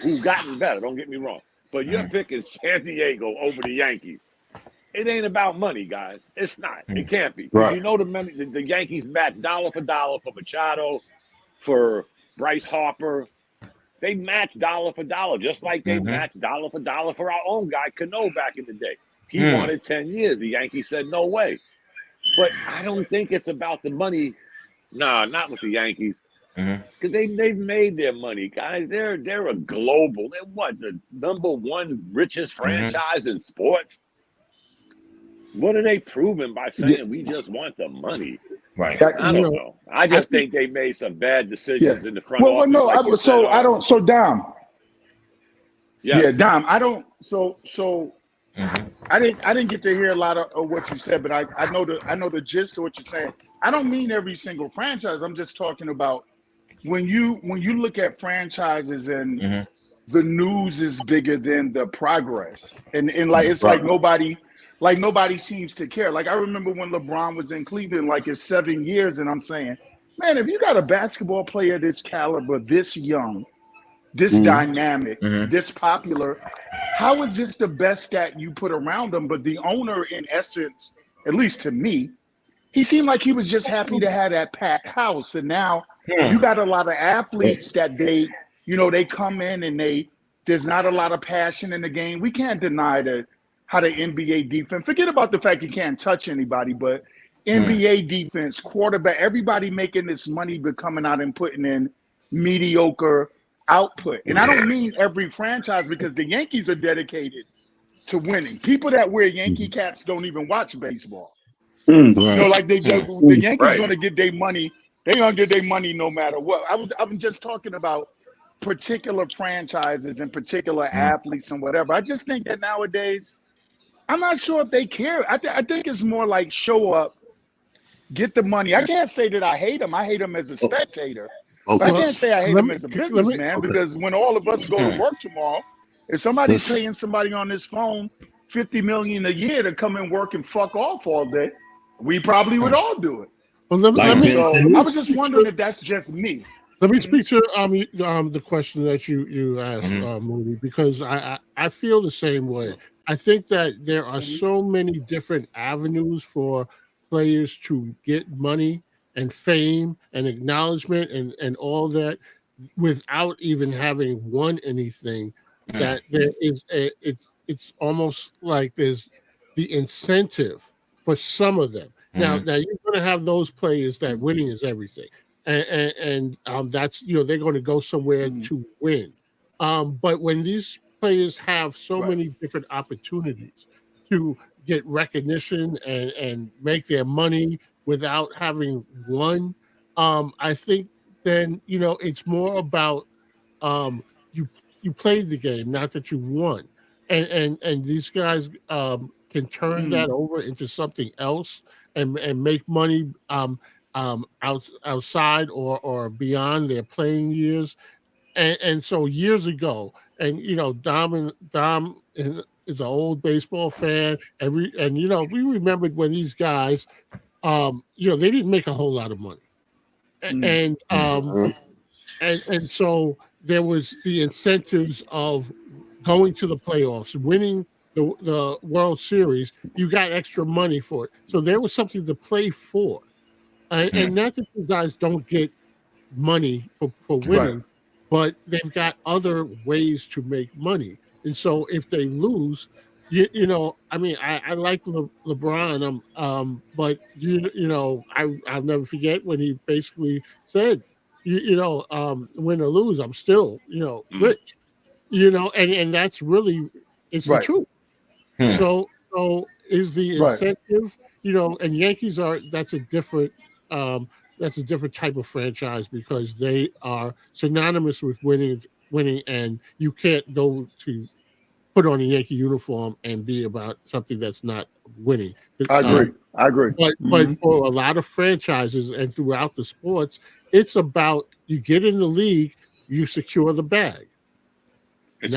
who've gotten better, don't get me wrong, but you're picking San Diego over the Yankees, it ain't about money, guys. It's not. It can't be. Right. You know the Yankees match dollar for dollar for Machado, for Bryce Harper. They match dollar for dollar, just like they match dollar for dollar for our own guy, Cano, back in the day. He wanted 10 years. The Yankees said, no way. But I don't think it's about the money. Nah, not with the Yankees. Because they've made their money, guys. They're a global. They're what, the #1 richest franchise in sports? What are they proving by saying we just want the money? Right. I don't know. I just think they made some bad decisions in the front office. Well, no, Dom. Yeah, Dom. I don't. I didn't get to hear a lot of what you said, but I know the gist of what you're saying. I don't mean every single franchise. I'm just talking about when you look at franchises and the news is bigger than the progress, and like it's like nobody seems to care. Like I remember when LeBron was in Cleveland, like it's 7 years, and I'm saying, man, if you got a basketball player this caliber, this young, this dynamic, this popular, how is this the best that you put around them? But the owner, in essence, at least to me, he seemed like he was just happy to have that packed house. And now you got a lot of athletes that they come in and there's not a lot of passion in the game. We can't deny how the NBA defense, forget about the fact you can't touch anybody, but NBA defense, quarterback, everybody making this money but coming out and putting in mediocre output. And I don't mean every franchise, because the Yankees are dedicated to winning. People that wear Yankee caps don't even watch baseball. Like the Yankees going to get their money. They're going to get their money no matter what. I'm just talking about particular franchises and particular athletes and whatever. I just think that nowadays, I'm not sure if they care. I think it's more like show up, get the money. I can't say that I hate them. I hate them as a spectator. I can't say I hate them as a businessman, because when all of us go to work tomorrow, if somebody's paying somebody on this phone $50 million a year to come and work and fuck off all day, we probably would all do it. Well, I was just wondering if that's just me. Let me speak to the question that you asked, Moody, because I feel the same way. I think that there are so many different avenues for players to get money and fame and acknowledgement and all that without even having won anything, that there is it's almost like there's the incentive for some of them. Now you're going to have those players that winning is everything, and that's they're going to go somewhere to win. But when these players have so many different opportunities to get recognition and make their money without having won, I think then it's more about you played the game, not that you won, and these guys can turn that over into something else and make money outside or beyond their playing years. And so years ago, and Dom is an old baseball fan, and we remembered when these guys, they didn't make a whole lot of money, and so there was the incentives of going to the playoffs, winning the World Series. You got extra money for it, so there was something to play for, and not that you guys don't get money for winning. But they've got other ways to make money. And so if they lose, I like LeBron, but I'll never forget when he basically said, win or lose, I'm still, rich, and that's really, it's the truth. So is the incentive, and Yankees that's a different type of franchise, because they are synonymous with winning, and you can't go to put on a Yankee uniform and be about something that's not winning. I agree. But for a lot of franchises and throughout the sports, it's about you get in the league, you secure the bag. It's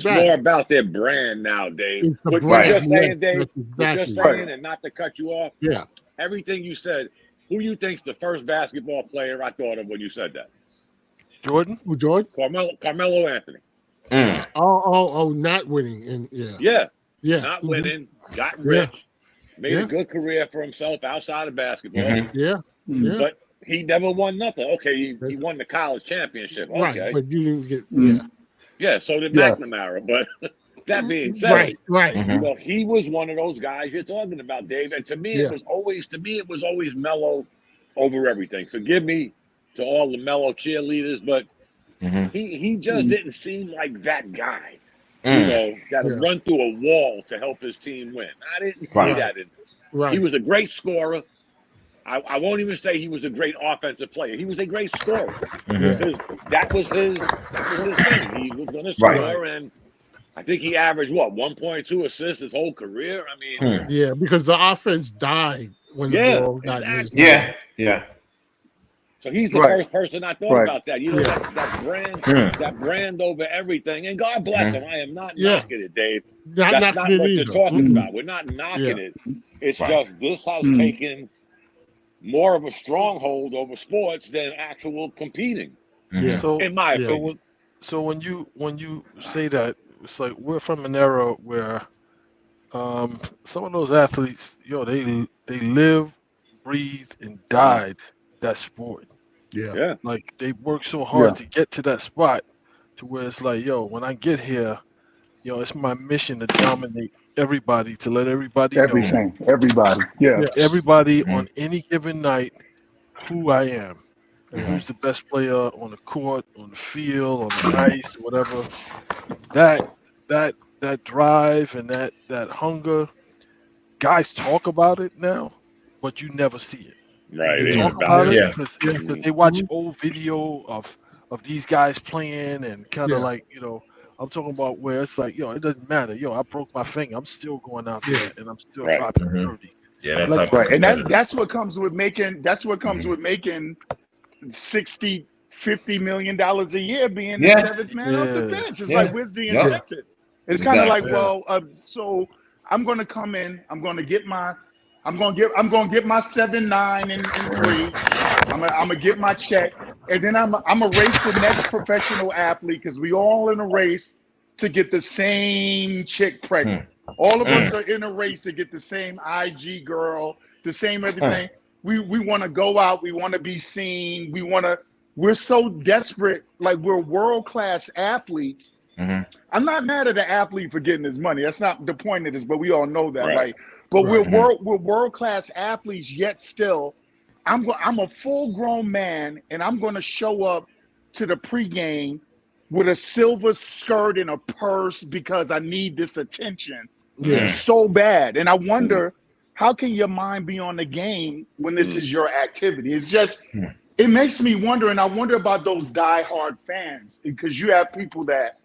more about their brand now, Dave. What you're saying, Dave, what you're saying, and not to cut you off. Yeah. Everything you said, who you think's the first basketball player I thought of when you said that? Jordan? Who, Jordan? Carmelo Anthony. Oh, not winning. And yeah. Not winning, got rich, made a good career for himself outside of basketball. But he never won nothing. Okay, he won the college championship. Okay. Right, but you didn't get so did McNamara. But that being said, right. You know, he was one of those guys you're talking about, Dave. And to me, it was always Melo over everything. Forgive me to all the Melo cheerleaders, but he just didn't seem like that guy. You know, that would run through a wall to help his team win. I didn't see that in him. Right. He was a great scorer. I won't even say he was a great offensive player. He was a great scorer. That was his thing. He was going to score, and I think he averaged 1.2 assists his whole career. I mean, because the offense died when the ball got in his Yeah. So he's the first person I thought about that. You know, that brand over everything. And God bless him. I am not knocking it, Dave. That's not what you're talking about. We're not knocking it. It's just this has taken more of a stronghold over sports than actual competing. So in my opinion. So when you say that, it's like we're from an era where some of those athletes, they live, breathe, and died that sport. Yeah. Like they work so hard to get to that spot to where it's like, when I get here, it's my mission to dominate everybody, to let everybody know. Everybody. Everybody on any given night who I am. And who's the best player on the court, on the field, on the ice, whatever. That drive and that hunger, guys talk about it now, but you never see it. Right. They talk about it because they watch old video of these guys playing and kind of like, I'm talking about where it's like, it doesn't matter. I broke my finger. I'm still going out there and I'm still dropping 30. Yeah, that's right. And that's what comes with making 60, $50 million a year being the seventh man off the bench. It's like, where's the incentive? It's kind of like, so I'm going to come in. I'm going to get my 7.9 and 3. I'm gonna get my check, and then I'm gonna race the next professional athlete because we all in a race to get the same chick pregnant. All of us are in a race to get the same IG girl, the same everything. We want to go out. We want to be seen. We're so desperate. Like we're world-class athletes. I'm not mad at the athlete for getting his money. That's not the point of this, but we all know that, right? But we're world-class athletes, yet still, I'm a full-grown man, and I'm going to show up to the pregame with a silver skirt and a purse because I need this attention so bad. And I wonder, how can your mind be on the game when this is your activity? It's just, it makes me wonder, and I wonder about those diehard fans, because you have people that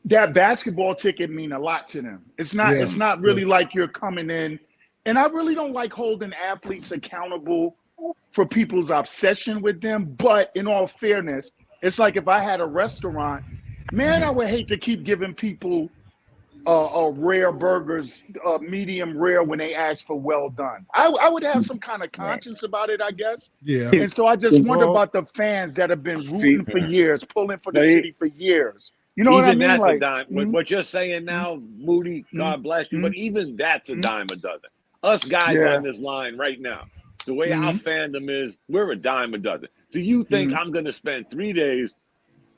basketball ticket mean a lot to them. It's not really like you're coming in, and I really don't like holding athletes accountable for people's obsession with them. But in all fairness, it's like if I had a restaurant, man, I would hate to keep giving people rare burgers, medium rare when they ask for well done. I would have some kind of conscience about it, I guess. Yeah. And so I just wonder about the fans that have been rooting for years, pulling for the city for years. You know what I mean? That's a dime. What you're saying now, Moody, God bless you, but even that's a dime a dozen. Us guys on this line right now, the way our fandom is, we're a dime a dozen. Do you think I'm going to spend 3 days,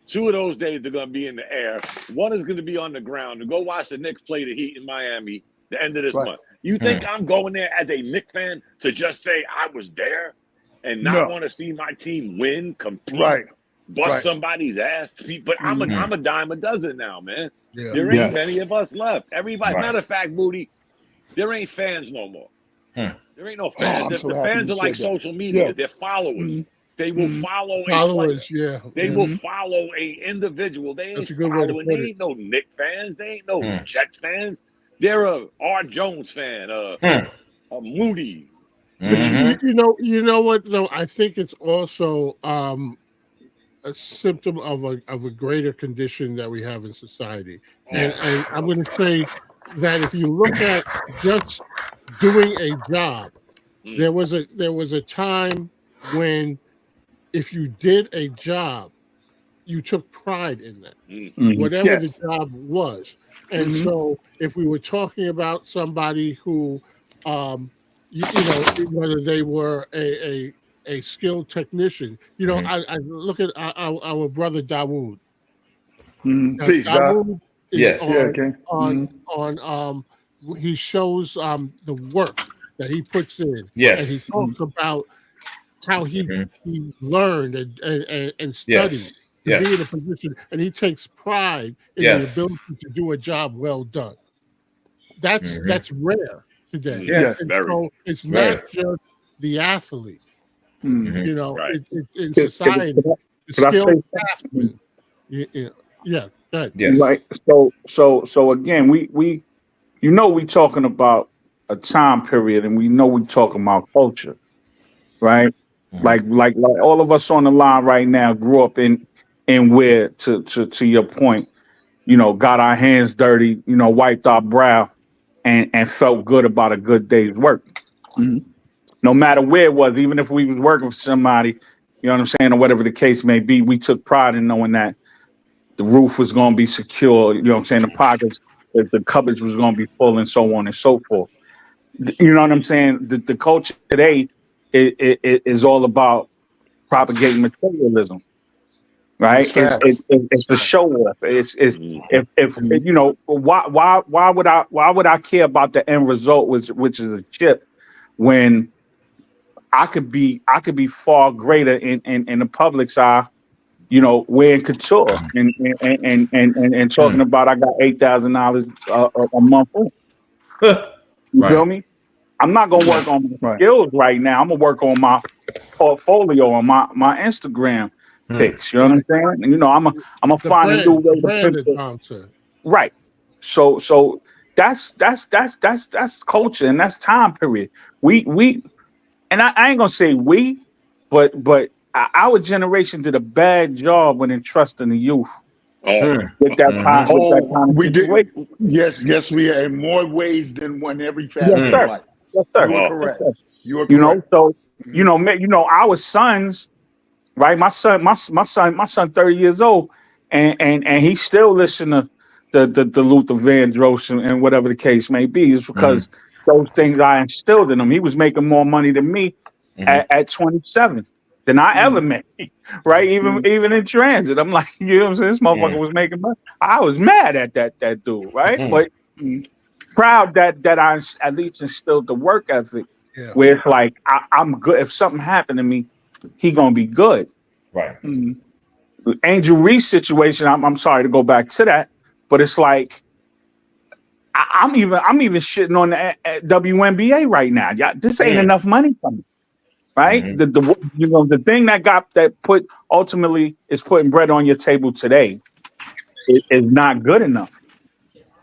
2 of those days are going to be in the air, 1 is going to be on the ground to go watch the Knicks play the Heat in Miami the end of this month? You think I'm going there as a Knicks fan to just say I was there and not want to see my team win, compete, bust somebody's ass? But I'm a dime a dozen now, man. There ain't many of us left. Everybody. Matter of fact, Moody, there ain't fans no more. There ain't no fans. The fans are like social media. They're followers. They will follow followers. They will follow a individual. They ain't That's a good way to put They it. ain't no Knicks fans. They ain't no Jets fans. They're a R. Jones fan, a Moody. But you know what though? I think it's also a symptom of a greater condition that we have in society. And I'm going to say that if you look at just doing a job, there was a time when if you did a job, you took pride in that, whatever the job was. And so if we were talking about somebody who, you know, whether they were a skilled technician, you know, I look at our brother Dawood. Peace, Dawood is on he shows the work that he puts in. Yes. And he talks about how he learned and studied to be in a position, and he takes pride in the ability to do a job well done. That's rare today. So it's not just the athlete. You know, in society, the skilled craftsman. Yeah, good. Yes. Right. So again, we you know we talking about a time period, and we know we talking about culture, right? Like all of us on the line right now grew up in where to your point, you know, got our hands dirty, you know, wiped our brow, and felt good about a good day's work. No matter where it was, even if we was working for somebody, you know what I'm saying, or whatever the case may be, we took pride in knowing that the roof was going to be secure. You know what I'm saying, the pockets, the cupboards was going to be full, and so on and so forth. You know what I'm saying? The culture today is all about propagating materialism, right? It's a show off. It's if you know, why would I care about the end result, which is a chip, when I could be far greater in the public's eye, you know, wearing couture and talking about I got $8,000 a month. You feel me? I'm not gonna work on my skills right now. I'm gonna work on my portfolio, on my Instagram pics. You know what I'm saying? You know, I'm a find a new way to put. Right. So that's culture, and that's time period. We and I ain't gonna say we, but our generation did a bad job when entrusting the youth. With that kind we did. Yes, we are in more ways than one every facet of life. Yes, sir. You are correct. You are correct. You know, so you know, our sons, right? My son, 30 years old, and he still listen to the Luther Vandross and whatever the case may be. Is because those things I instilled in him. He was making more money than me at 27 than I ever made, right? Even in transit, I'm like, you know what I'm saying? This motherfucker was making money. I was mad at that dude, right? But proud that I at least instilled the work ethic, where it's like I'm good. If something happened to me, he gonna be good, right? Angel Reese situation. I'm sorry to go back to that, but it's like I'm even shitting on the WNBA right now. This ain't enough money for me. Right, the thing that ultimately is putting bread on your table today is not good enough.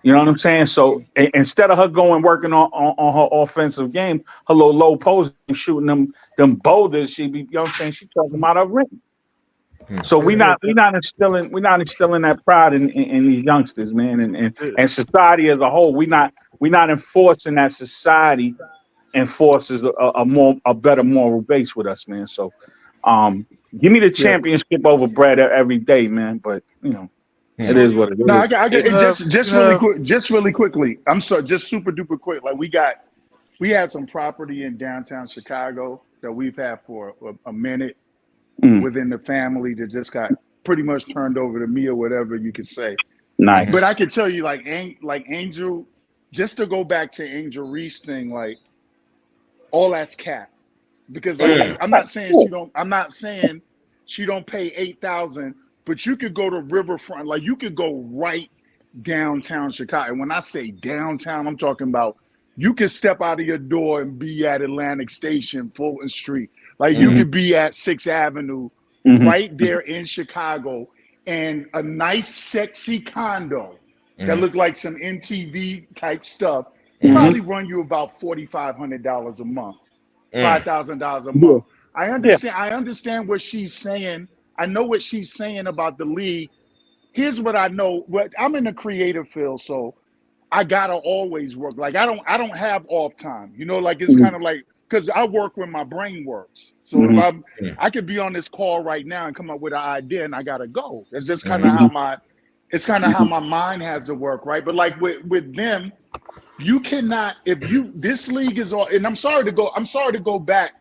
You know what I'm saying? So instead of her working on her offensive game, her little low post and shooting them boulders, she be, you know what I'm saying? She talking about her ring. So we're not instilling that pride in these youngsters, man, and society as a whole. We're not enforcing that society enforces a better moral base with us, man. So give me the championship over Brad every day, man. But you know, it is what it is. No, I got just really quickly. I'm sorry, just super duper quick. Like we had some property in downtown Chicago that we've had for a minute within the family that just got pretty much turned over to me or whatever you could say. Nice. But I can tell you, like Angel, just to go back to Angel Reese thing, like all that's cap. Because like I'm not saying she don't pay $8,000, but you could go to Riverfront, like you could go right downtown Chicago. And when I say downtown, I'm talking about you can step out of your door and be at Atlantic Station, Fulton Street. Like you could be at 6th Avenue right there in Chicago, and a nice, sexy condo that looked like some MTV type stuff probably run you about $4,500 a month, $5,000 a month. I understand. I understand what she's saying. I know what she's saying about the league. Here's what I know. I'm in the creative field, so I gotta always work. Like I don't have off time. You know, like it's kind of like, because I work when my brain works. So if I could be on this call right now and come up with an idea, and I gotta go. It's just kind of how my mind has to work, right? But like with them, you cannot, this league is all, and I'm sorry to go back.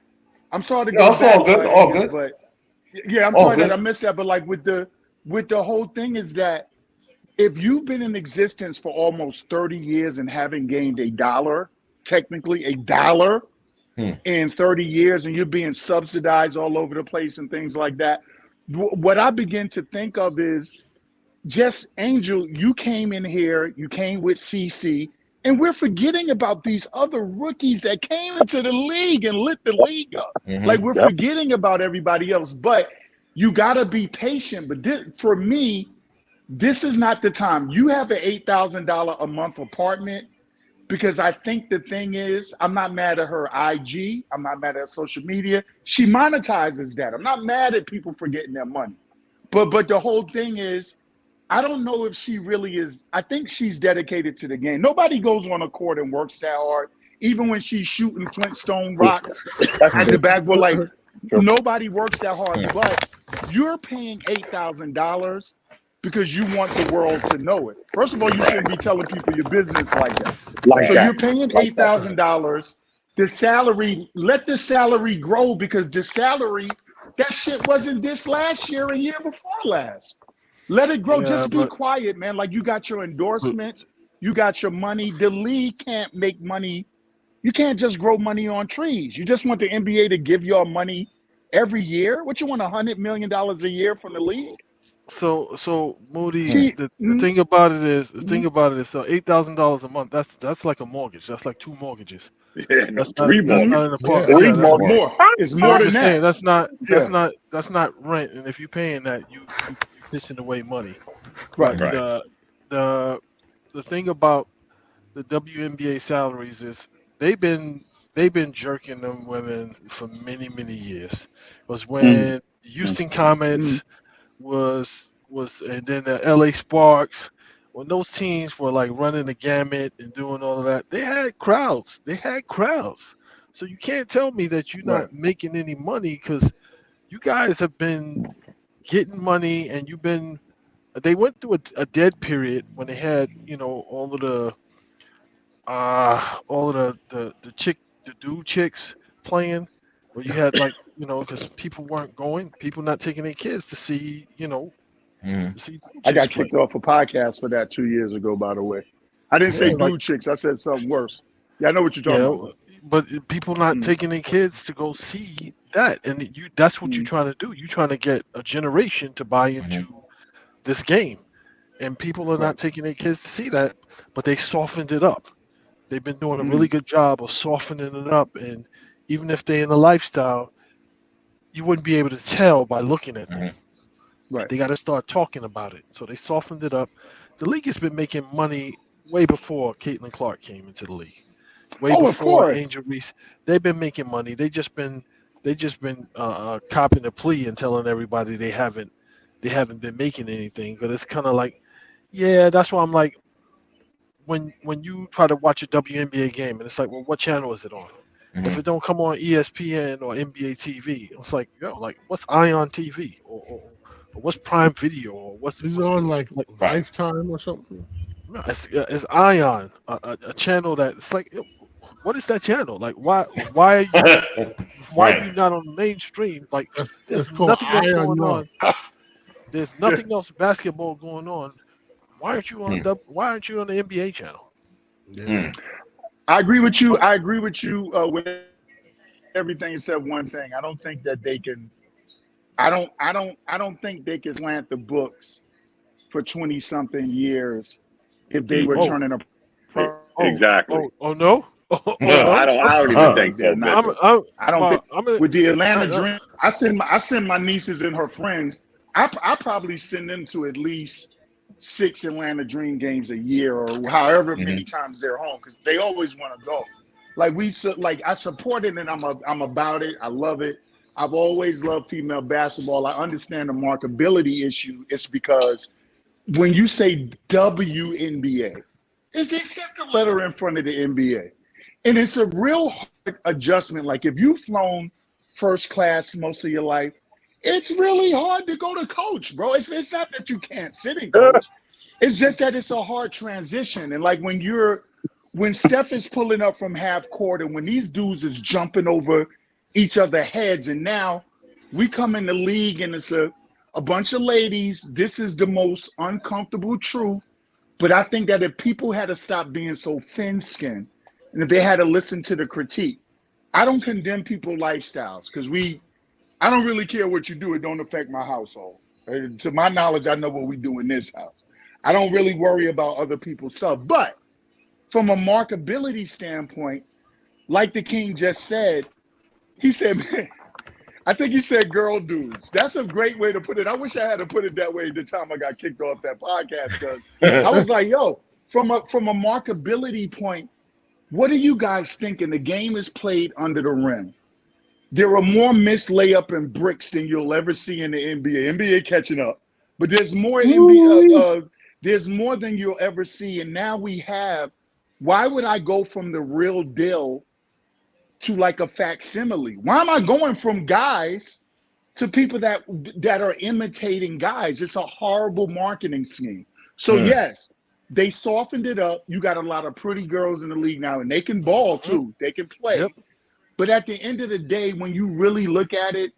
I'm sorry to go back. All good. But yeah, I'm sorry that I missed that. But like with the whole thing is that if you've been in existence for almost 30 years and haven't gained technically a dollar in 30 years, and you're being subsidized all over the place and things like that, what I begin to think of is just, Angel, you came in here, you came with CC, and we're forgetting about these other rookies that came into the league and lit the league up. Like we're forgetting about everybody else, but you got to be patient. But for me, this is not the time. You have an $8,000 a month apartment, because I think the thing is, I'm not mad at her IG. I'm not mad at social media. She monetizes that. I'm not mad at people for getting their money. But the whole thing is, I don't know if she really is. I think she's dedicated to the game. Nobody goes on a court and works that hard. Even when she's shooting Flintstone rocks at the backboard, like nobody works that hard. But you're paying $8,000 because you want the world to know it. First of all, you shouldn't be telling people your business like that. You're paying $8,000. The salary, let the salary grow, because the salary, that shit wasn't this last year and year before last. Let it grow. Just be quiet, man. Like you got your endorsements, you got your money. The league can't make money. You can't just grow money on trees. You just want the NBA to give y'all money every year. What, you want $100 million a year from the league? So Moody, the thing about it is, so $8,000 a month. That's like a mortgage. That's like 2 mortgages. That's not an apartment. More. It's more than that. Saying, that's not rent. And if you're paying that, you pissing away money. Right. The thing about the WNBA salaries is they've been jerking them women for many years. It was when Houston Comets was and then the LA Sparks, when those teams were like running the gamut and doing all of that, they had crowds. So you can't tell me that you're not making any money, because you guys have been getting money, and they went through a dead period when they had, all of the dude chicks playing, where you had like, because people weren't going, people not taking their kids to see, I got kicked off a podcast for that 2 years ago, by the way. I didn't say dude chicks. I said something worse. Yeah, I know what you're talking about. But people not taking their kids to go see that. And that's what you're trying to do. You're trying to get a generation to buy into this game. And people are not taking their kids to see that, but they softened it up. They've been doing a really good job of softening it up. And even if they're in a lifestyle, you wouldn't be able to tell by looking at them. Right. They got to start talking about it. So they softened it up. The league has been making money way before Caitlin Clark came into the league. Way before Angel Reese. They've been making money. They just been copping a plea and telling everybody they haven't been making anything. But it's kind of like, that's why I'm like, when you try to watch a WNBA game, and it's like, well, what channel is it on? If it don't come on ESPN or NBA TV, it's like, what's Ion TV or what's Prime Video or what's on like Lifetime or something? No, it's Ion, a channel that it's like, what is that channel? Like, why are you not on the mainstream? Like, there's nothing else going on. There's nothing else basketball going on. Why aren't you on Why aren't you on the NBA channel? I agree with you. With everything except one thing. I don't think that they can. I don't think they can slant the books for 20-something years if they were turning a. Exactly. Oh no. I don't even think so. I don't think with the Atlanta Dream. I send my nieces and her friends. I probably send them to at least 6 Atlanta Dream games a year, or however many times they're home, because they always want to go. I support it, and I'm about it. I love it. I've always loved female basketball. I understand the marketability issue. It's because when you say WNBA, it's just a letter in front of the NBA. And it's a real hard adjustment. Like if you've flown first class most of your life, it's really hard to go to coach, bro. It's not that you can't sit and coach. It's just that it's a hard transition. And like when Steph is pulling up from half court and when these dudes is jumping over each other heads, and now we come in the league and it's a bunch of ladies. This is the most uncomfortable truth. But I think that if people had to stop being so thin-skinned and if they had to listen to the critique, I don't condemn people's lifestyles because I don't really care what you do. It don't affect my household. To my knowledge, I know what we do in this house. I don't really worry about other people's stuff. But from a marketability standpoint, like the King just said, he said, man, I think he said girl dudes. That's a great way to put it. I wish I had to put it that way the time I got kicked off that podcast, because I was like, yo, from a marketability point, what are you guys thinking? The game is played under the rim. There are more missed layup and bricks than you'll ever see in the NBA. NBA catching up. But there's more NBA, there's more than you'll ever see. And now we have, why would I go from the real deal to like a facsimile? Why am I going from guys to people that are imitating guys? It's a horrible marketing scheme. So yes, they softened it up. You got a lot of pretty girls in the league now, and they can ball too. They can play. Yep. But at the end of the day, when you really look at it,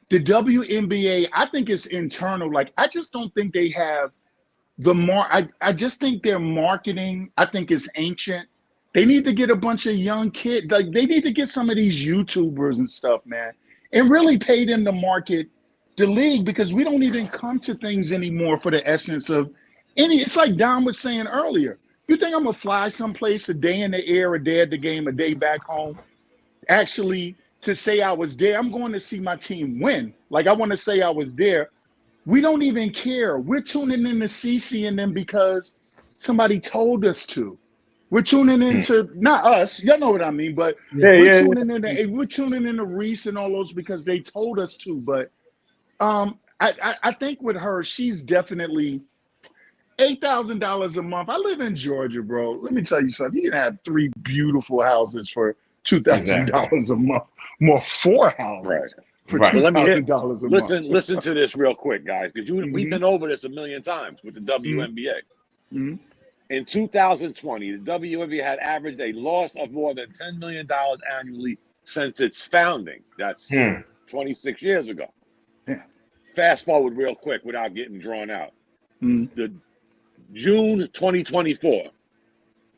the WNBA, I think it's internal. Like, I just don't think they have I just think their marketing, I think, is ancient. They need to get a bunch of young kids. Like, they need to get some of these YouTubers and stuff, man, and really pay them to market the league, because we don't even come to things anymore for the essence of any. It's like Don was saying earlier. You think I'm going to fly someplace a day in the air, a day at the game, a day back home, actually to say I was there? I'm going to see my team win. Like, I want to say I was there. We don't even care. We're tuning in to CC and them because somebody told us to. We're tuning into, not us, y'all know what I mean, but we're tuning into Reese and all those because they told us to. But I think with her, she's definitely $8,000 a month. I live in Georgia, bro. Let me tell you something. You can have 3 beautiful houses for $2,000 a month, more 4 houses. Right. For $2,000 a month. Listen to this real quick, guys, because we've been over this a million times with the WNBA. Mm-hmm. In 2020, the WNBA had averaged a loss of more than $10 million annually since its founding. That's 26 years ago. Yeah. Fast forward real quick without getting drawn out. The June 2024,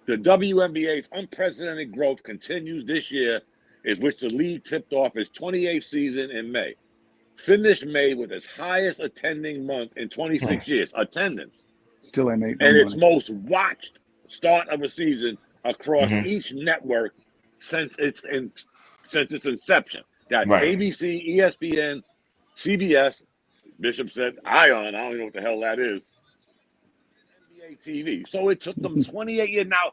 the WNBA's unprecedented growth continues this year, is which the league tipped off its 28th season in May. Finished May with its highest attending month in 26 years. Attendance. Still ain't made no and money. its most watched start of a season across each network since its inception. That's ABC, ESPN, CBS. Bishop said Ion. I don't know what the hell that is. NBA TV. So it took them 28 years. Now,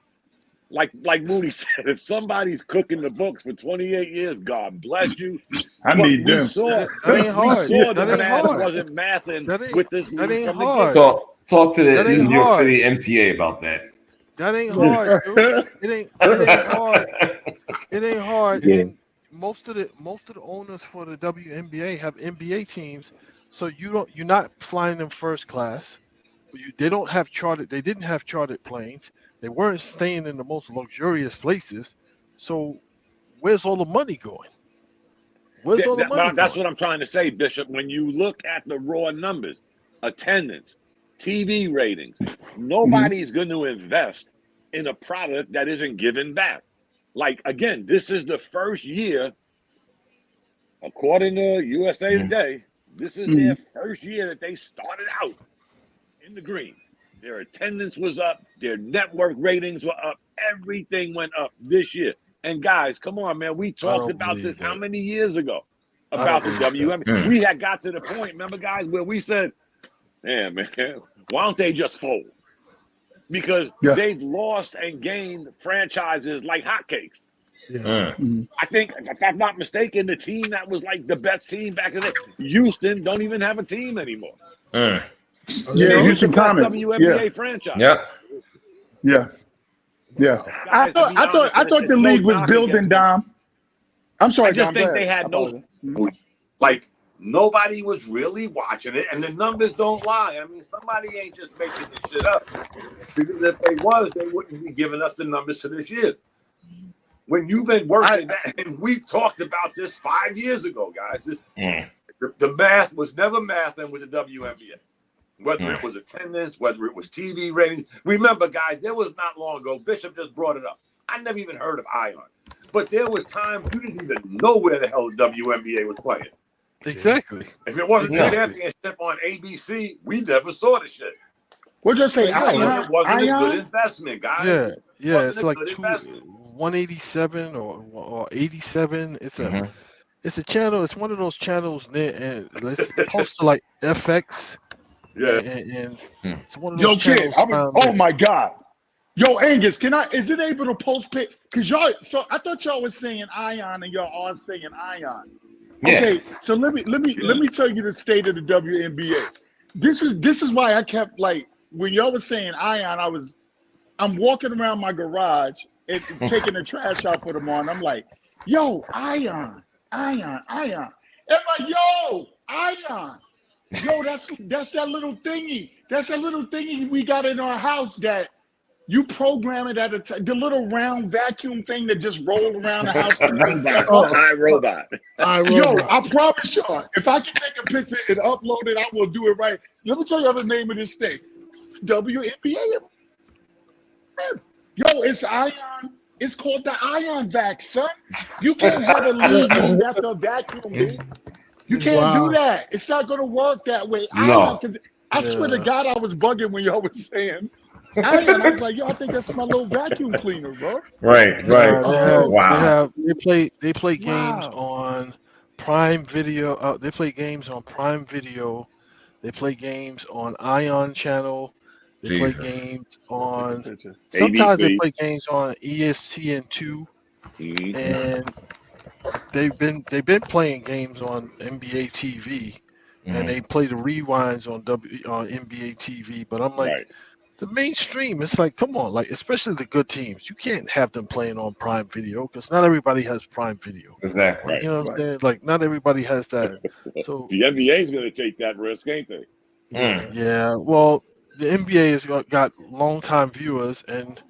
like Moody said, if somebody's cooking the books for 28 years, God bless you. I need them. That ain't hard. That ain't hard. Wasn't mathing with this. That ain't hard. Talk to the New York City MTA about that. That ain't hard, dude. It ain't hard. It ain't hard. Yeah. And most of the owners for the WNBA have NBA teams, so you're not flying them first class. They didn't have chartered planes. They weren't staying in the most luxurious places. So where's all the money going? That's what I'm trying to say, Bishop. When you look at the raw numbers, attendance, TV ratings, nobody's going to invest in a product that isn't giving back. Like, again, this is the first year, according to USA Today, this is their first year that they started out in the green. Their attendance was up. Their network ratings were up. Everything went up this year. And guys, come on, man. We talked about this how many years ago about the WNBA. We had got to the point, remember, guys, where we said, man, why don't they just fold? Because they've lost and gained franchises like hotcakes. Yeah. I think, if I'm not mistaken, the team that was like the best team back in the day, Houston, don't even have a team anymore. Yeah, Houston Comets. WNBA franchise. Yeah. I thought the league was building, Dom. I'm sorry, I just Dom, think they had like nobody was really watching it, and the numbers don't lie. I mean, somebody ain't just making this shit up. Because if they was, they wouldn't be giving us the numbers for this year. When you've been working that, and we've talked about this 5 years ago, guys. The math was never mathing with the WNBA. Whether it was attendance, whether it was TV ratings. Remember, guys, there was not long ago, Bishop just brought it up. I never even heard of Ion. But there was times you didn't even know where the hell the WNBA was playing. Exactly. If it wasn't the championship on ABC, we never saw the shit. We'll just say it wasn't a good investment, guys. Yeah, it's like 187 or 87. It's a channel. It's one of those channels, and it's close to like FX. Yeah, and it's one of those kid, channels. Oh my God, yo, Angus, is it able to post pic? Because y'all, so I thought y'all was saying Ion and y'all are saying Ion. Okay, so let me tell you the state of the WNBA. This is why I kept like when y'all was saying Ion, I'm walking around my garage and taking the trash out for tomorrow, and I'm like, yo, Ion. I'm like, yo, Ion. Yo, that's that little thingy. That's that little thingy we got in our house that you program it at the little round vacuum thing that just rolled around the house. iRobot. Yo, I promise y'all, if I can take a picture and upload it, I will do it right. Let me tell you the name of this thing. WNBA. Yo, it's Ion. It's called the Ion Vac, son. You can't have a league that's a vacuum, dude. You can't do that. It's not going to work that way. No. I swear to God, I was bugging when y'all was saying Ion. I was like, yo, I think that's my little vacuum cleaner, bro. Right. They play games on Prime Video. They play games on Prime Video. They play games on Ion Channel. They play games on. Sometimes they play games on ESPN2, and they've been playing games on NBA TV, and they play the rewinds on NBA TV. But I'm like, the mainstream, it's like, come on, like especially the good teams, you can't have them playing on Prime Video because not everybody has Prime Video. Exactly. You know what I'm saying? Like not everybody has that. So the NBA is going to take that risk, ain't they? Yeah. Well, the NBA has got long-time viewers, and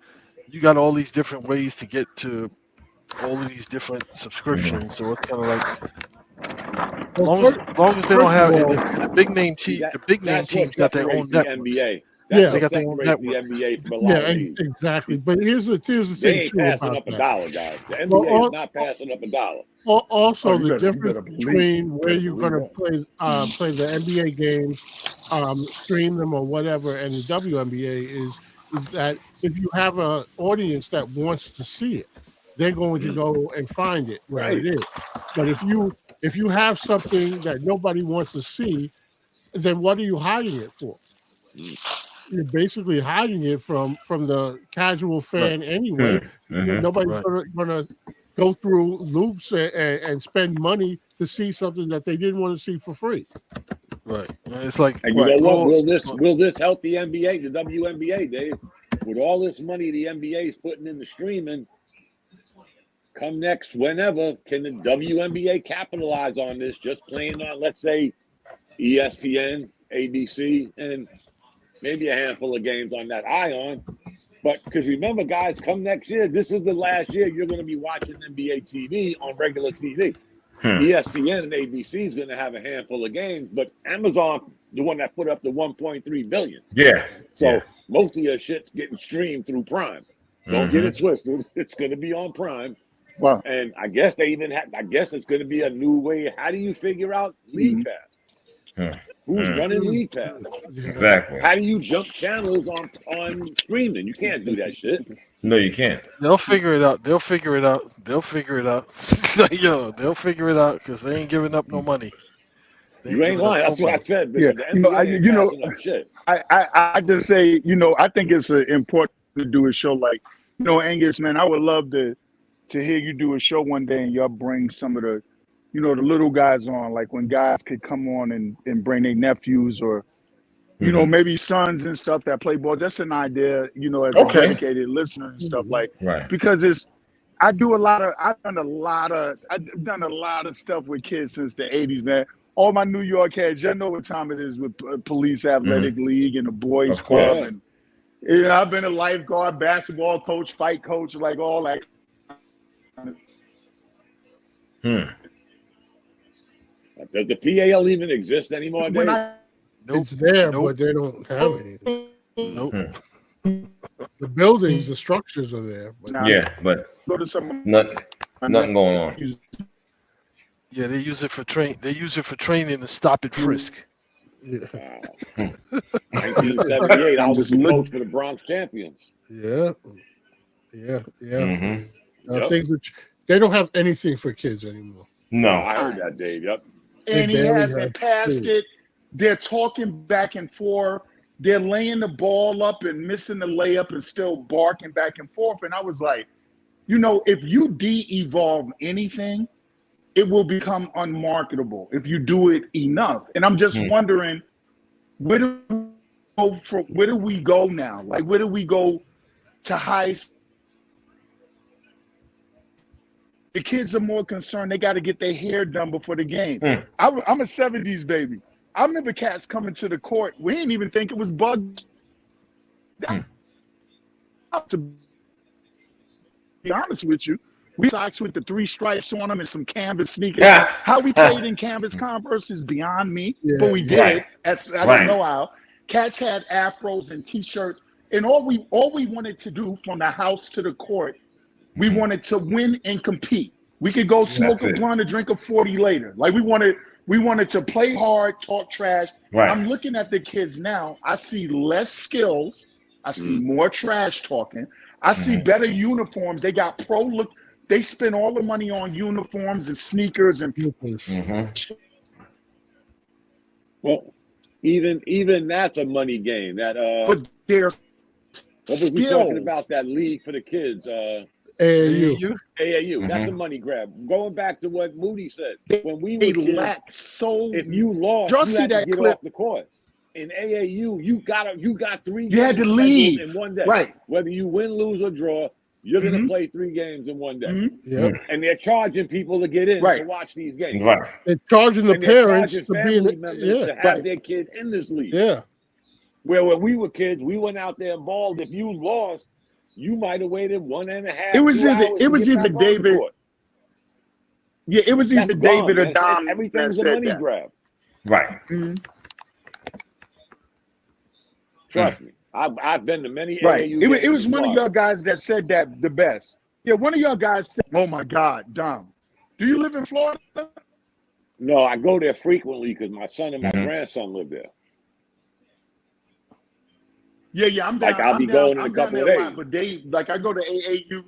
you got all these different ways to get to all of these different subscriptions. So it's kind of like, as long as they don't have the big name teams, got their own network. NBA. They got their own network. The NBA from a lot of leagues. Exactly. But here's the thing they ain't too passing about up that. a dollar, guys. The NBA is not passing up a dollar. Also, the difference between where you're going to play the NBA games, stream them or whatever, and the WNBA is that if you have an audience that wants to see it, they're going to go and find it where it is. But if you have something that nobody wants to see, then what are you hiding it for? You're basically hiding it from the casual fan anyway. Nobody's going to go through loops and spend money to see something that they didn't want to see for free. Right. It's like, and you know what? Will this help the NBA, the WNBA, Dave? With all this money the NBA is putting into streaming, come next, whenever, can the WNBA capitalize on this? Just playing on, let's say, ESPN, ABC, and maybe a handful of games on that Ion. But because remember, guys, come next year, this is the last year you're going to be watching NBA TV on regular TV. ESPN and ABC is going to have a handful of games, but Amazon, the one that put up the 1.3 billion. Yeah. So most of your shit's getting streamed through Prime. Don't get it twisted. It's going to be on Prime. Wow. And I guess they even have, I guess it's going to be a new way. How do you figure out League Pass? Who's running League Pass? Exactly. How do you jump channels on streaming? You can't do that shit. No, you can't. They'll figure it out. They'll figure it out. They'll figure it out. Yo, they'll figure it out because they ain't giving up no money. You ain't lying. That's what I said. Yeah, The NBA ain't shit. I just say, I think it's important to do a show like, Angus, man, I would love to hear you do a show one day and y'all bring some of the, the little guys on, like when guys could come on and bring their nephews or, maybe sons and stuff that play ball. That's an idea, as a dedicated listener and stuff because I've done a lot of stuff with kids since the 80s, man. All my New York heads, you know what time it is with Police Athletic League and the boys club. And, I've been a lifeguard, basketball coach, fight coach, like all that. Does the PAL even exist anymore? It's there, but they don't have it. Nope. The buildings, the structures are there. But but go to some nothing going on. Yeah, they use it for training and stop and frisk. Yeah. 1978, I was the coach for the Bronx Champions. Yeah. Things which they don't have anything for kids anymore. No, I heard that, Dave. Yep. And he hasn't passed it. They're talking back and forth. They're laying the ball up and missing the layup and still barking back and forth. And I was like, if you de-evolve anything, it will become unmarketable if you do it enough. And I'm just wondering, where do we go now? Like, where do we go to high school? The kids are more concerned. They got to get their hair done before the game. I'm a 70s baby. I remember cats coming to the court. We didn't even think it was bugged. To be honest with you, we socks with the 3 stripes on them and some canvas sneakers. Yeah. How we played in canvas Converse is beyond me, but we did. I don't know how. Cats had afros and T-shirts, and all we wanted to do from the house to the court, we wanted to win and compete. We could go smoke a blunt or drink a 40 later. Like we wanted to play hard, talk trash. Right. I'm looking at the kids now. I see less skills. I see more trash talking. I see better uniforms. They got pro look. They spend all the money on uniforms and sneakers and Well, even that's a money game. That but they're what was we talking about? That league for the kids? AAU. That's a money grab. Going back to what Moody said, when we were kids, if you lost, you had to get off the court. In AAU, you got 3 games. You had to leave in one day. Right. Whether you win, lose, or draw, you're going to play 3 games in one day. Yep. And they're charging people to get in to watch these games. Right. They're charging the parents to be in to have their kid in this league. Yeah. Where when we were kids, we went out there and balled. If you lost, you might have waited 1.5. It was either David. Yeah, it was either David or Dom. Everything's a money grab. Right. Trust me. I've been to many AAU games. It was one of y'all guys that said that the best. Yeah, one of y'all guys said, "Oh my God, Dom, do you live in Florida?" No, I go there frequently because my son and my grandson live there. Yeah, I'm down. Like I'll be going in a couple of days. But I go to AAU.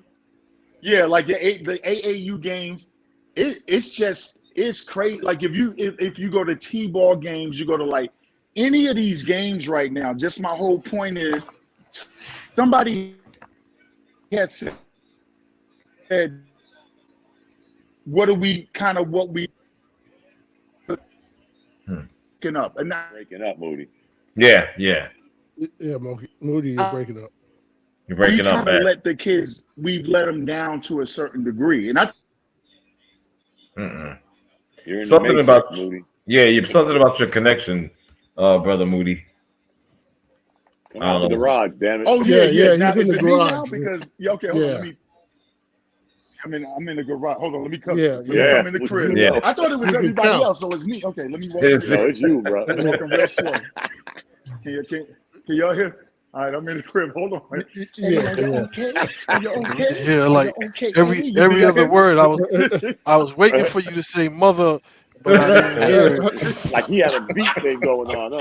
Yeah, like the AAU games. It's crazy. Like if you go to T-ball games, you go to like any of these games right now. Just my whole point is, somebody has said, what we breaking up and not breaking up, Moody. Yeah. Yeah, Moody, you're breaking up. You're breaking up, man. Let the kids, we've let them down to a certain degree, and something about Moody. Yeah, something about your connection, brother Moody. Come out the garage, damn it! Oh yeah. Now, he's in the garage now because hold on, I'm in the garage. Hold on, let me come. Yeah. I'm in the crib. Yeah. I thought it was everybody else, so it's me. Okay, let me walk. No, it's you, bro. I'm walking real slow. Can y'all hear? All right, I'm in the crib. Hold on. Yeah, like every other word. I was waiting for you to say mother, but I didn't hear it. Like he had a beat thing going on,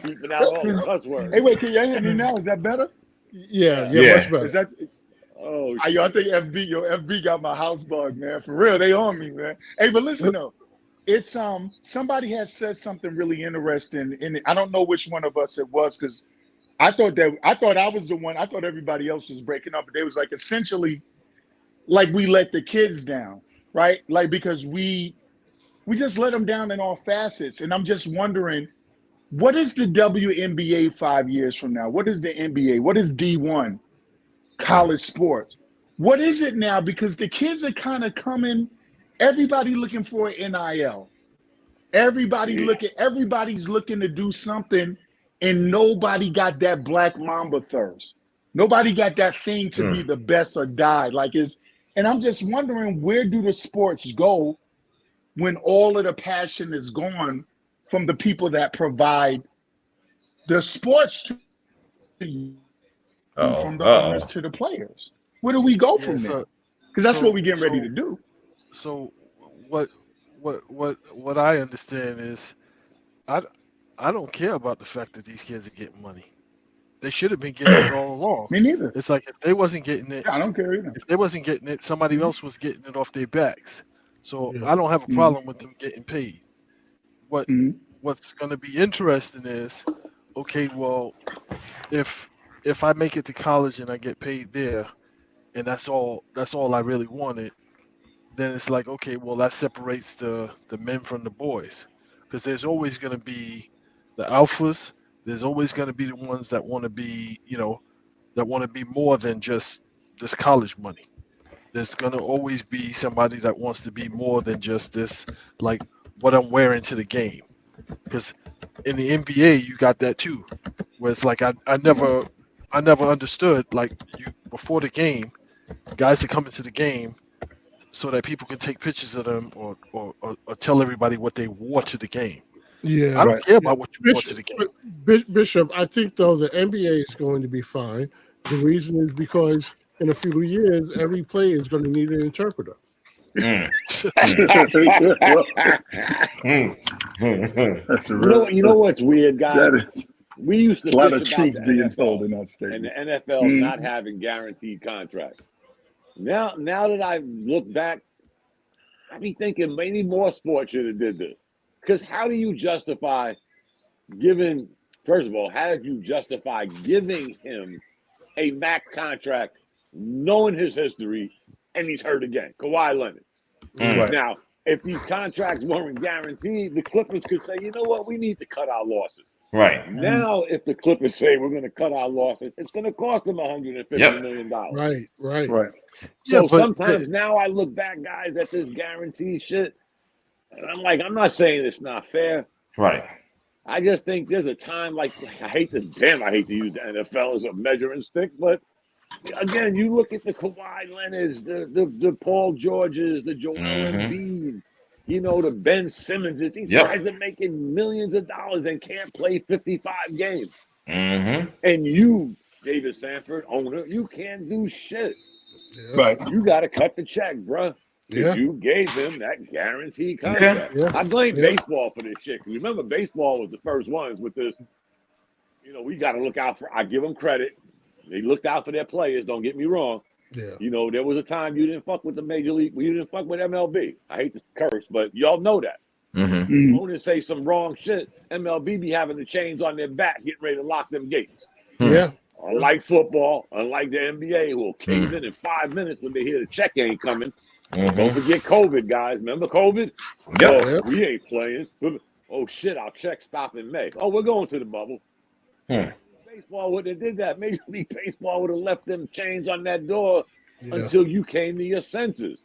Keeping out all the cuss words. Hey, wait, can y'all hear me now? Is that better? Yeah, much better. Is that? Oh, I think FB got my house bug, man. For real, they on me, man. Hey, but listen though, it's somebody has said something really interesting, and I don't know which one of us it was because I thought I was the one. I thought everybody else was breaking up, but they was like essentially like we let the kids down, right? Like because we just let them down in all facets, and I'm just wondering. What is the WNBA 5 years from now? What is the NBA? What is D1? College sports. What is it now? Because the kids are kind of coming, everybody looking for an NIL. Everybody's looking to do something, and nobody got that Black Mamba thirst. Nobody got that thing to be the best or die. And I'm just wondering, where do the sports go when all of the passion is gone from the people that provide the sports to you, from the owners to the players? Where do we go from there? Because that's what we're getting ready to do. So what I understand is I don't care about the fact that these kids are getting money. They should have been getting it all along. Me neither. It's like if they wasn't getting it, I don't care either. If they wasn't getting it, somebody else was getting it off their backs. So I don't have a problem with them getting paid. What's going to be interesting is, okay, well, if I make it to college and I get paid there, and that's all I really wanted, then it's like, okay, well, that separates the men from the boys, because there's always going to be the alphas. There's always going to be the ones that want to be, that want to be more than just this college money. There's going to always be somebody that wants to be more than just this, like what I'm wearing to the game. Because in the NBA, you got that too, where it's like I never understood, like, before the game, guys are coming to the game so that people can take pictures of them or tell everybody what they wore to the game. Yeah, I don't care about what you wore to the game. Bishop, I think though the NBA is going to be fine. The reason is because in a few years, every player is going to need an interpreter. That's a you know what's weird, guys? We used to a lot of bitch truth about the being NFL told in that statement. and the NFL not having guaranteed contracts. Now that I look back, I be thinking maybe more sports should have did this. Because how do you justify giving? First of all, how do you justify giving him a max contract, knowing his history, and he's hurt again? Kawhi Leonard. Right. Now, if these contracts weren't guaranteed, the Clippers could say, you know what, we need to cut our losses. Right. Now, if the Clippers say we're going to cut our losses, it's going to cost them $150 million. Right. So sometimes now I look back, guys, at this guarantee shit, and I'm like, I'm not saying it's not fair. Right. I just think there's a time, like, I hate to use the NFL as a measuring stick, but again, you look at the Kawhi Leonards, the Paul Georges, the Joel Embiid, the Ben Simmons. These guys are making millions of dollars and can't play 55 games. And you, David Sanford, owner, you can't do shit. Right. You got to cut the check, bruh. Because you gave him that guaranteed contract. I blame baseball for this shit. Remember, baseball was the first ones with this. We got to look out for. I give them credit. They looked out for their players. Don't get me wrong. Yeah. There was a time you didn't fuck with the major league. You didn't fuck with MLB. I hate to curse, but y'all know that. Owners say some wrong shit. MLB be having the chains on their back, getting ready to lock them gates. Yeah. Unlike football, unlike the NBA, who will cave in 5 minutes when they hear the check ain't coming. Don't forget COVID, guys. Remember COVID? We ain't playing. Oh, shit, our check stop in May. Oh, we're going to the bubble. Baseball would have did that. Major League Baseball would have left them chains on that door until you came to your senses.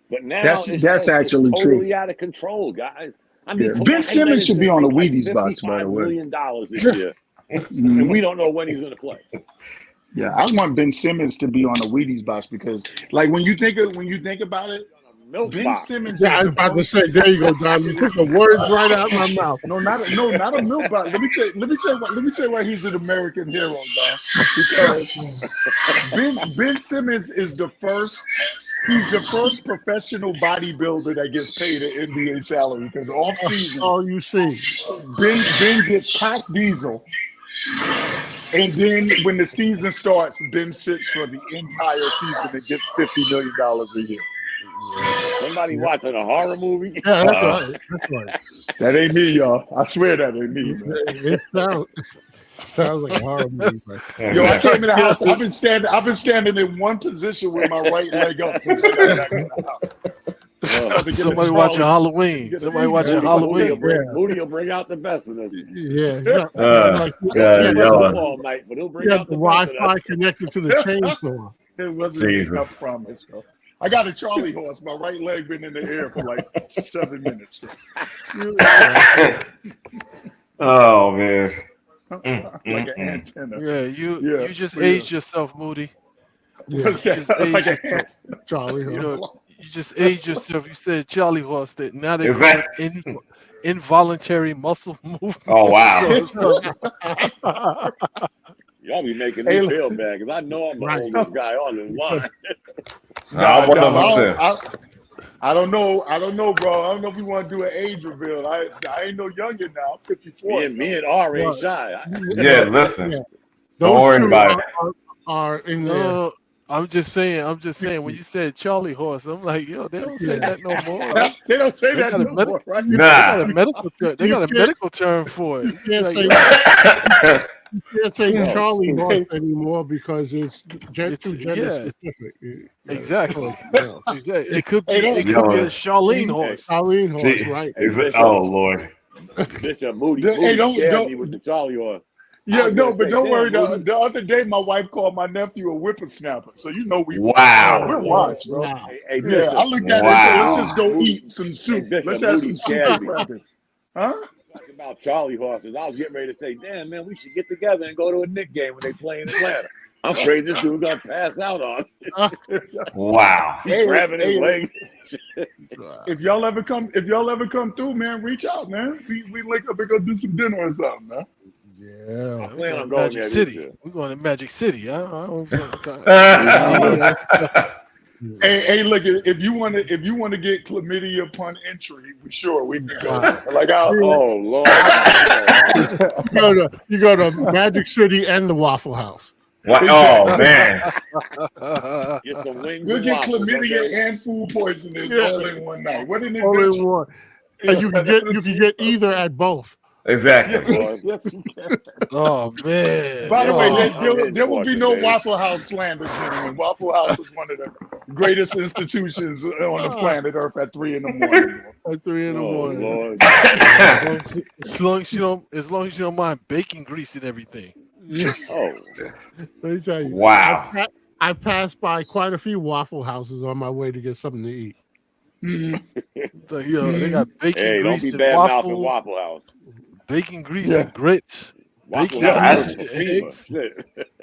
But now that's actually it's totally out of control, guys. I mean, Ben Simmons should be on the Wheaties box, by the way. $55 million this year, and we don't know when he's going to play. Yeah, I want Ben Simmons to be on the Wheaties box because, like, when you think about it, Ben Simmons. Yeah, I was about to say, there you go, Don. You took the words right out of my mouth. No, not a milk box. Let me tell you why he's an American hero, Don. Because Ben Simmons is the first. He's the first professional bodybuilder that gets paid an NBA salary because off season. Oh, you see, Ben gets packed diesel. And then when the season starts, Ben sits for the entire season and gets $50 million a year. Somebody watching a horror movie? Yeah, that's right. That's right. That ain't me, y'all. I swear that ain't me, man. It sounds like a horror movie. Yo, I came in the house. I've been standing in one position with my right leg up since I got back in the house. Somebody watching Halloween. Somebody watching Halloween. Moody will bring out the best of us. Yeah. All night, but he'll bring out the Wi-Fi connected to the chainsaw. It wasn't enough promise, bro. I got a Charlie horse. My right leg been in the air for like 7 minutes. Oh man. Like an antenna. Yeah, you just aged yourself, Moody. What's that? Like a Charlie horse. You just aged yourself. You said Charlie horse. That now they call it involuntary muscle movement. Oh wow. Y'all be making me feel bad because I know I'm the oldest guy on the line. I don't know, bro. I don't know if we want to do an age reveal. I ain't no younger now. I'm 54. Me and R ain't shy. Listen. Yeah. Don't worry about it. Are in there. I'm just saying. When you said Charlie horse, I'm like, yo, they don't say that no more. Right? They don't say that no more, right? They got a medical term for it. You can't say Charlie horse anymore because it's gender specific. Exactly. It could be a Charlene horse. Charlene horse, right? Oh Lord. Bishop Moody don't me with the Charlie horse. Yeah, no, but don't worry. The other day, my wife called my nephew a whippersnapper. So you know we're wise, bro. Wow. Hey, yeah, I looked at it and said, let's just go eat some soup. Let's have some soup for breakfast. Huh? Talking about Charlie horses, I was getting ready to say, damn, man, we should get together and go to a Knicks game when they play in Atlanta. I'm afraid this dude gonna pass out on. Wow. Grabbing his legs. If y'all ever come through, man, reach out, man. We link up and go do some dinner or something, man. Yeah. I plan on going to Magic City. We're going to Magic City. Hey, look! If you want to get chlamydia upon entry, we can go. Like, oh Lord! You go to Magic City and the Waffle House. What? Oh man! Get some wings. We'll get chlamydia and food poisoning all in one night. What an all adventure! In one. And you can get either at both. Exactly. Yes, you can. Oh man! By the way, there will be no Waffle House slander, gentlemen. Waffle House is one of the greatest institutions on the planet Earth at 3 a.m. At 3 a.m. Lord. As long as you don't mind bacon grease and everything. Oh, let me tell you. Wow. I passed by quite a few Waffle Houses on my way to get something to eat. So they got bacon grease don't be and bad waffles. Waffle House. Bacon grease and grits. Waffle House House. eggs.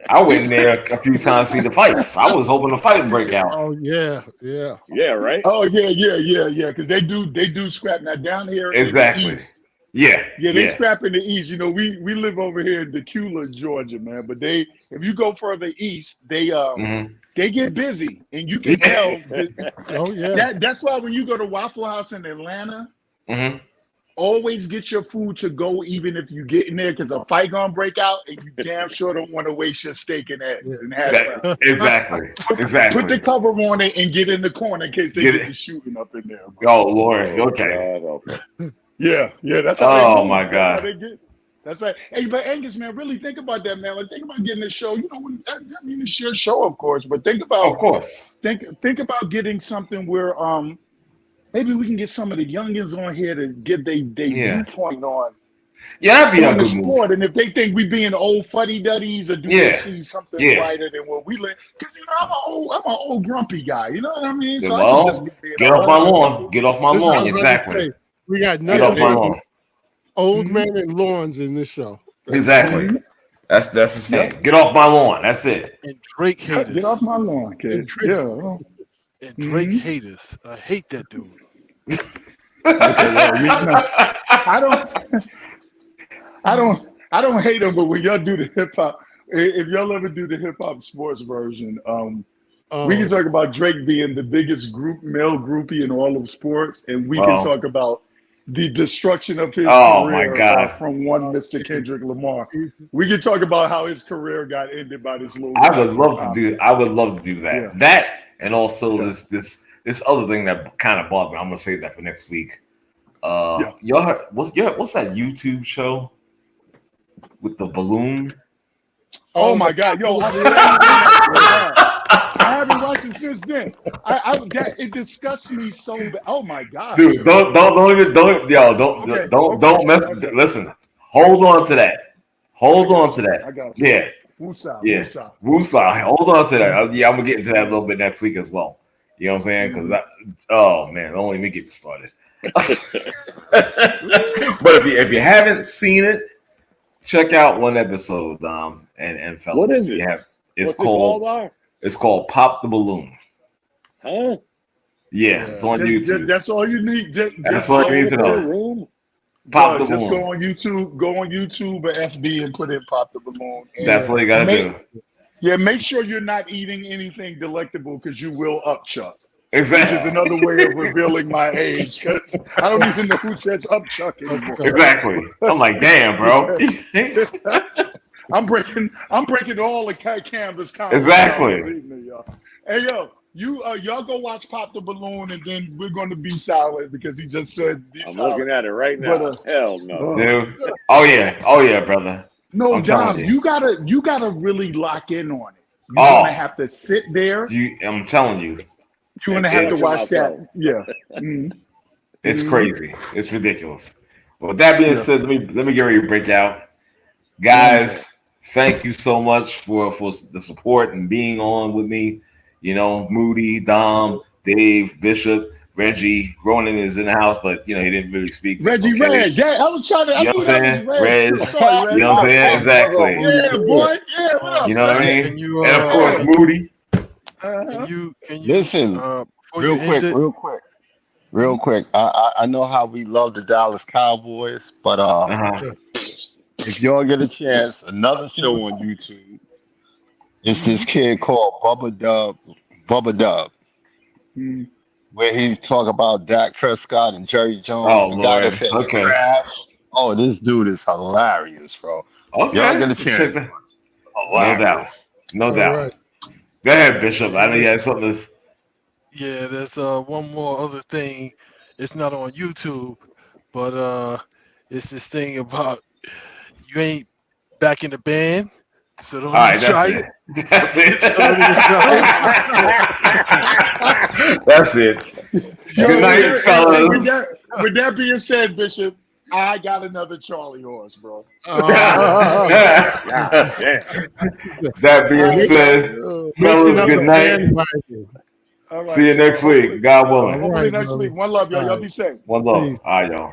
I went in there a few times to see the fights. I was hoping the fight would break out. Oh yeah. Yeah, right. Oh yeah. Because they do scrap now down here. Exactly. In the East, Yeah, they scrap in the East. You know, we live over here in Decatur, Georgia, man. But if you go further east, they get busy, and you can tell. That's why when you go to Waffle House in Atlanta, always get your food to go, even if you get in there, because a fight gonna break out, and you damn sure don't want to waste your steak and eggs and hash browns. Exactly. Put the cover on it and get in the corner in case they get the shooting up in there. Bro. Oh Lord. Okay. Yeah. That's how oh my God. That's how they get. That's like, hey, but Angus, man, really think about that, man. Like, think about getting a show. You know, I mean, it's your show, of course, but think about, of course, think about getting something where, maybe we can get some of the youngins on here to get their viewpoint on. Yeah, that'd be a good sport. And if they think we being old fuddy-duddies, or do they see something brighter than what we live? Because I'm an old grumpy guy. You know what I mean? So I can just get off my lawn. Get off my lawn. Exactly. We got nothing. Old men and lawns in this show. Exactly. That's the thing. Get off my lawn. That's it. And Drake haters. Get off my lawn, kid. And Drake haters. I hate that dude. I don't hate him, but when y'all do the hip hop, if y'all ever do the hip hop sports version, we can talk about Drake being the biggest male groupie in all of sports, and we can talk about the destruction of his Oh, career my God. from one Mr. Kendrick Lamar. We can talk about how his career got ended by this little. I would love to do that. Yeah. That and also this other thing that kind of bothered me. I'm gonna save that for next week. Y'all heard, what's that YouTube show with the balloon? Oh my God, yo! I haven't watched it since then. It disgusts me so bad. Oh my God, dude! Don't mess. Listen, hold on to that. Hold on to that. I got you. Yeah. Woosah. Hold on to that. Yeah, I'm gonna get into that a little bit next week as well. You know what I'm saying? Because oh man, don't let me get started. But if you haven't seen it, check out one episode, and fellas. What is it? It's called Pop the Balloon. Huh? Yeah, it's on YouTube. That's all you need. That's all you need to know. Pop the balloon. Just go on YouTube or FB and put in Pop the Balloon. That's what you gotta do. Yeah, make sure you're not eating anything delectable because you will upchuck. Exactly. Which is another way of revealing my age because I don't even know who says upchuck anymore. Exactly. I'm like, damn, bro. I'm breaking all the canvas. Exactly. Evening, y'all. Hey, yo. Y'all go watch Pop the Balloon, and then we're going to be silent because he just said. I'm looking at it right now. But, hell no. Dude. Oh yeah, brother. No, Dom, you gotta really lock in on it. You're gonna have to sit there. I'm telling you. You're gonna have to watch that. Yeah. Mm-hmm. It's crazy. It's ridiculous. Well, with that being said, let me get ready to break out, guys. Thank you so much for the support and being on with me. You know, Moody, Dom, Dave, Bishop, Reggie. Ronan is in the house, but he didn't really speak. Reggie Reg. Yeah, I was trying to. You know what I'm saying? Reg. You know what I'm saying? Exactly. Yeah, boy. Yeah, what up, you know what I mean? And of course, Moody. Can you listen? Real quick. I know how we love the Dallas Cowboys, but if y'all get a chance, another show on YouTube. It's this kid called Bubba Dub, where he talk about Dak Prescott and Jerry Jones. Oh, the guy that said trash. Oh, this dude is hilarious, bro. Okay. Y'all get a chance. No doubt. Right. Go ahead, Bishop. I know you had something. Yeah, there's one more other thing. It's not on YouTube, but it's this thing about you ain't back in the band. So don't try it. That's it. That's it. Good night, fellas. With that being said, Bishop, I got another Charlie horse, bro. That being said, fellas, good night. Right. See you next week. God willing. Hopefully next week. One love, y'all. Y'all be safe. One love. All right, y'all.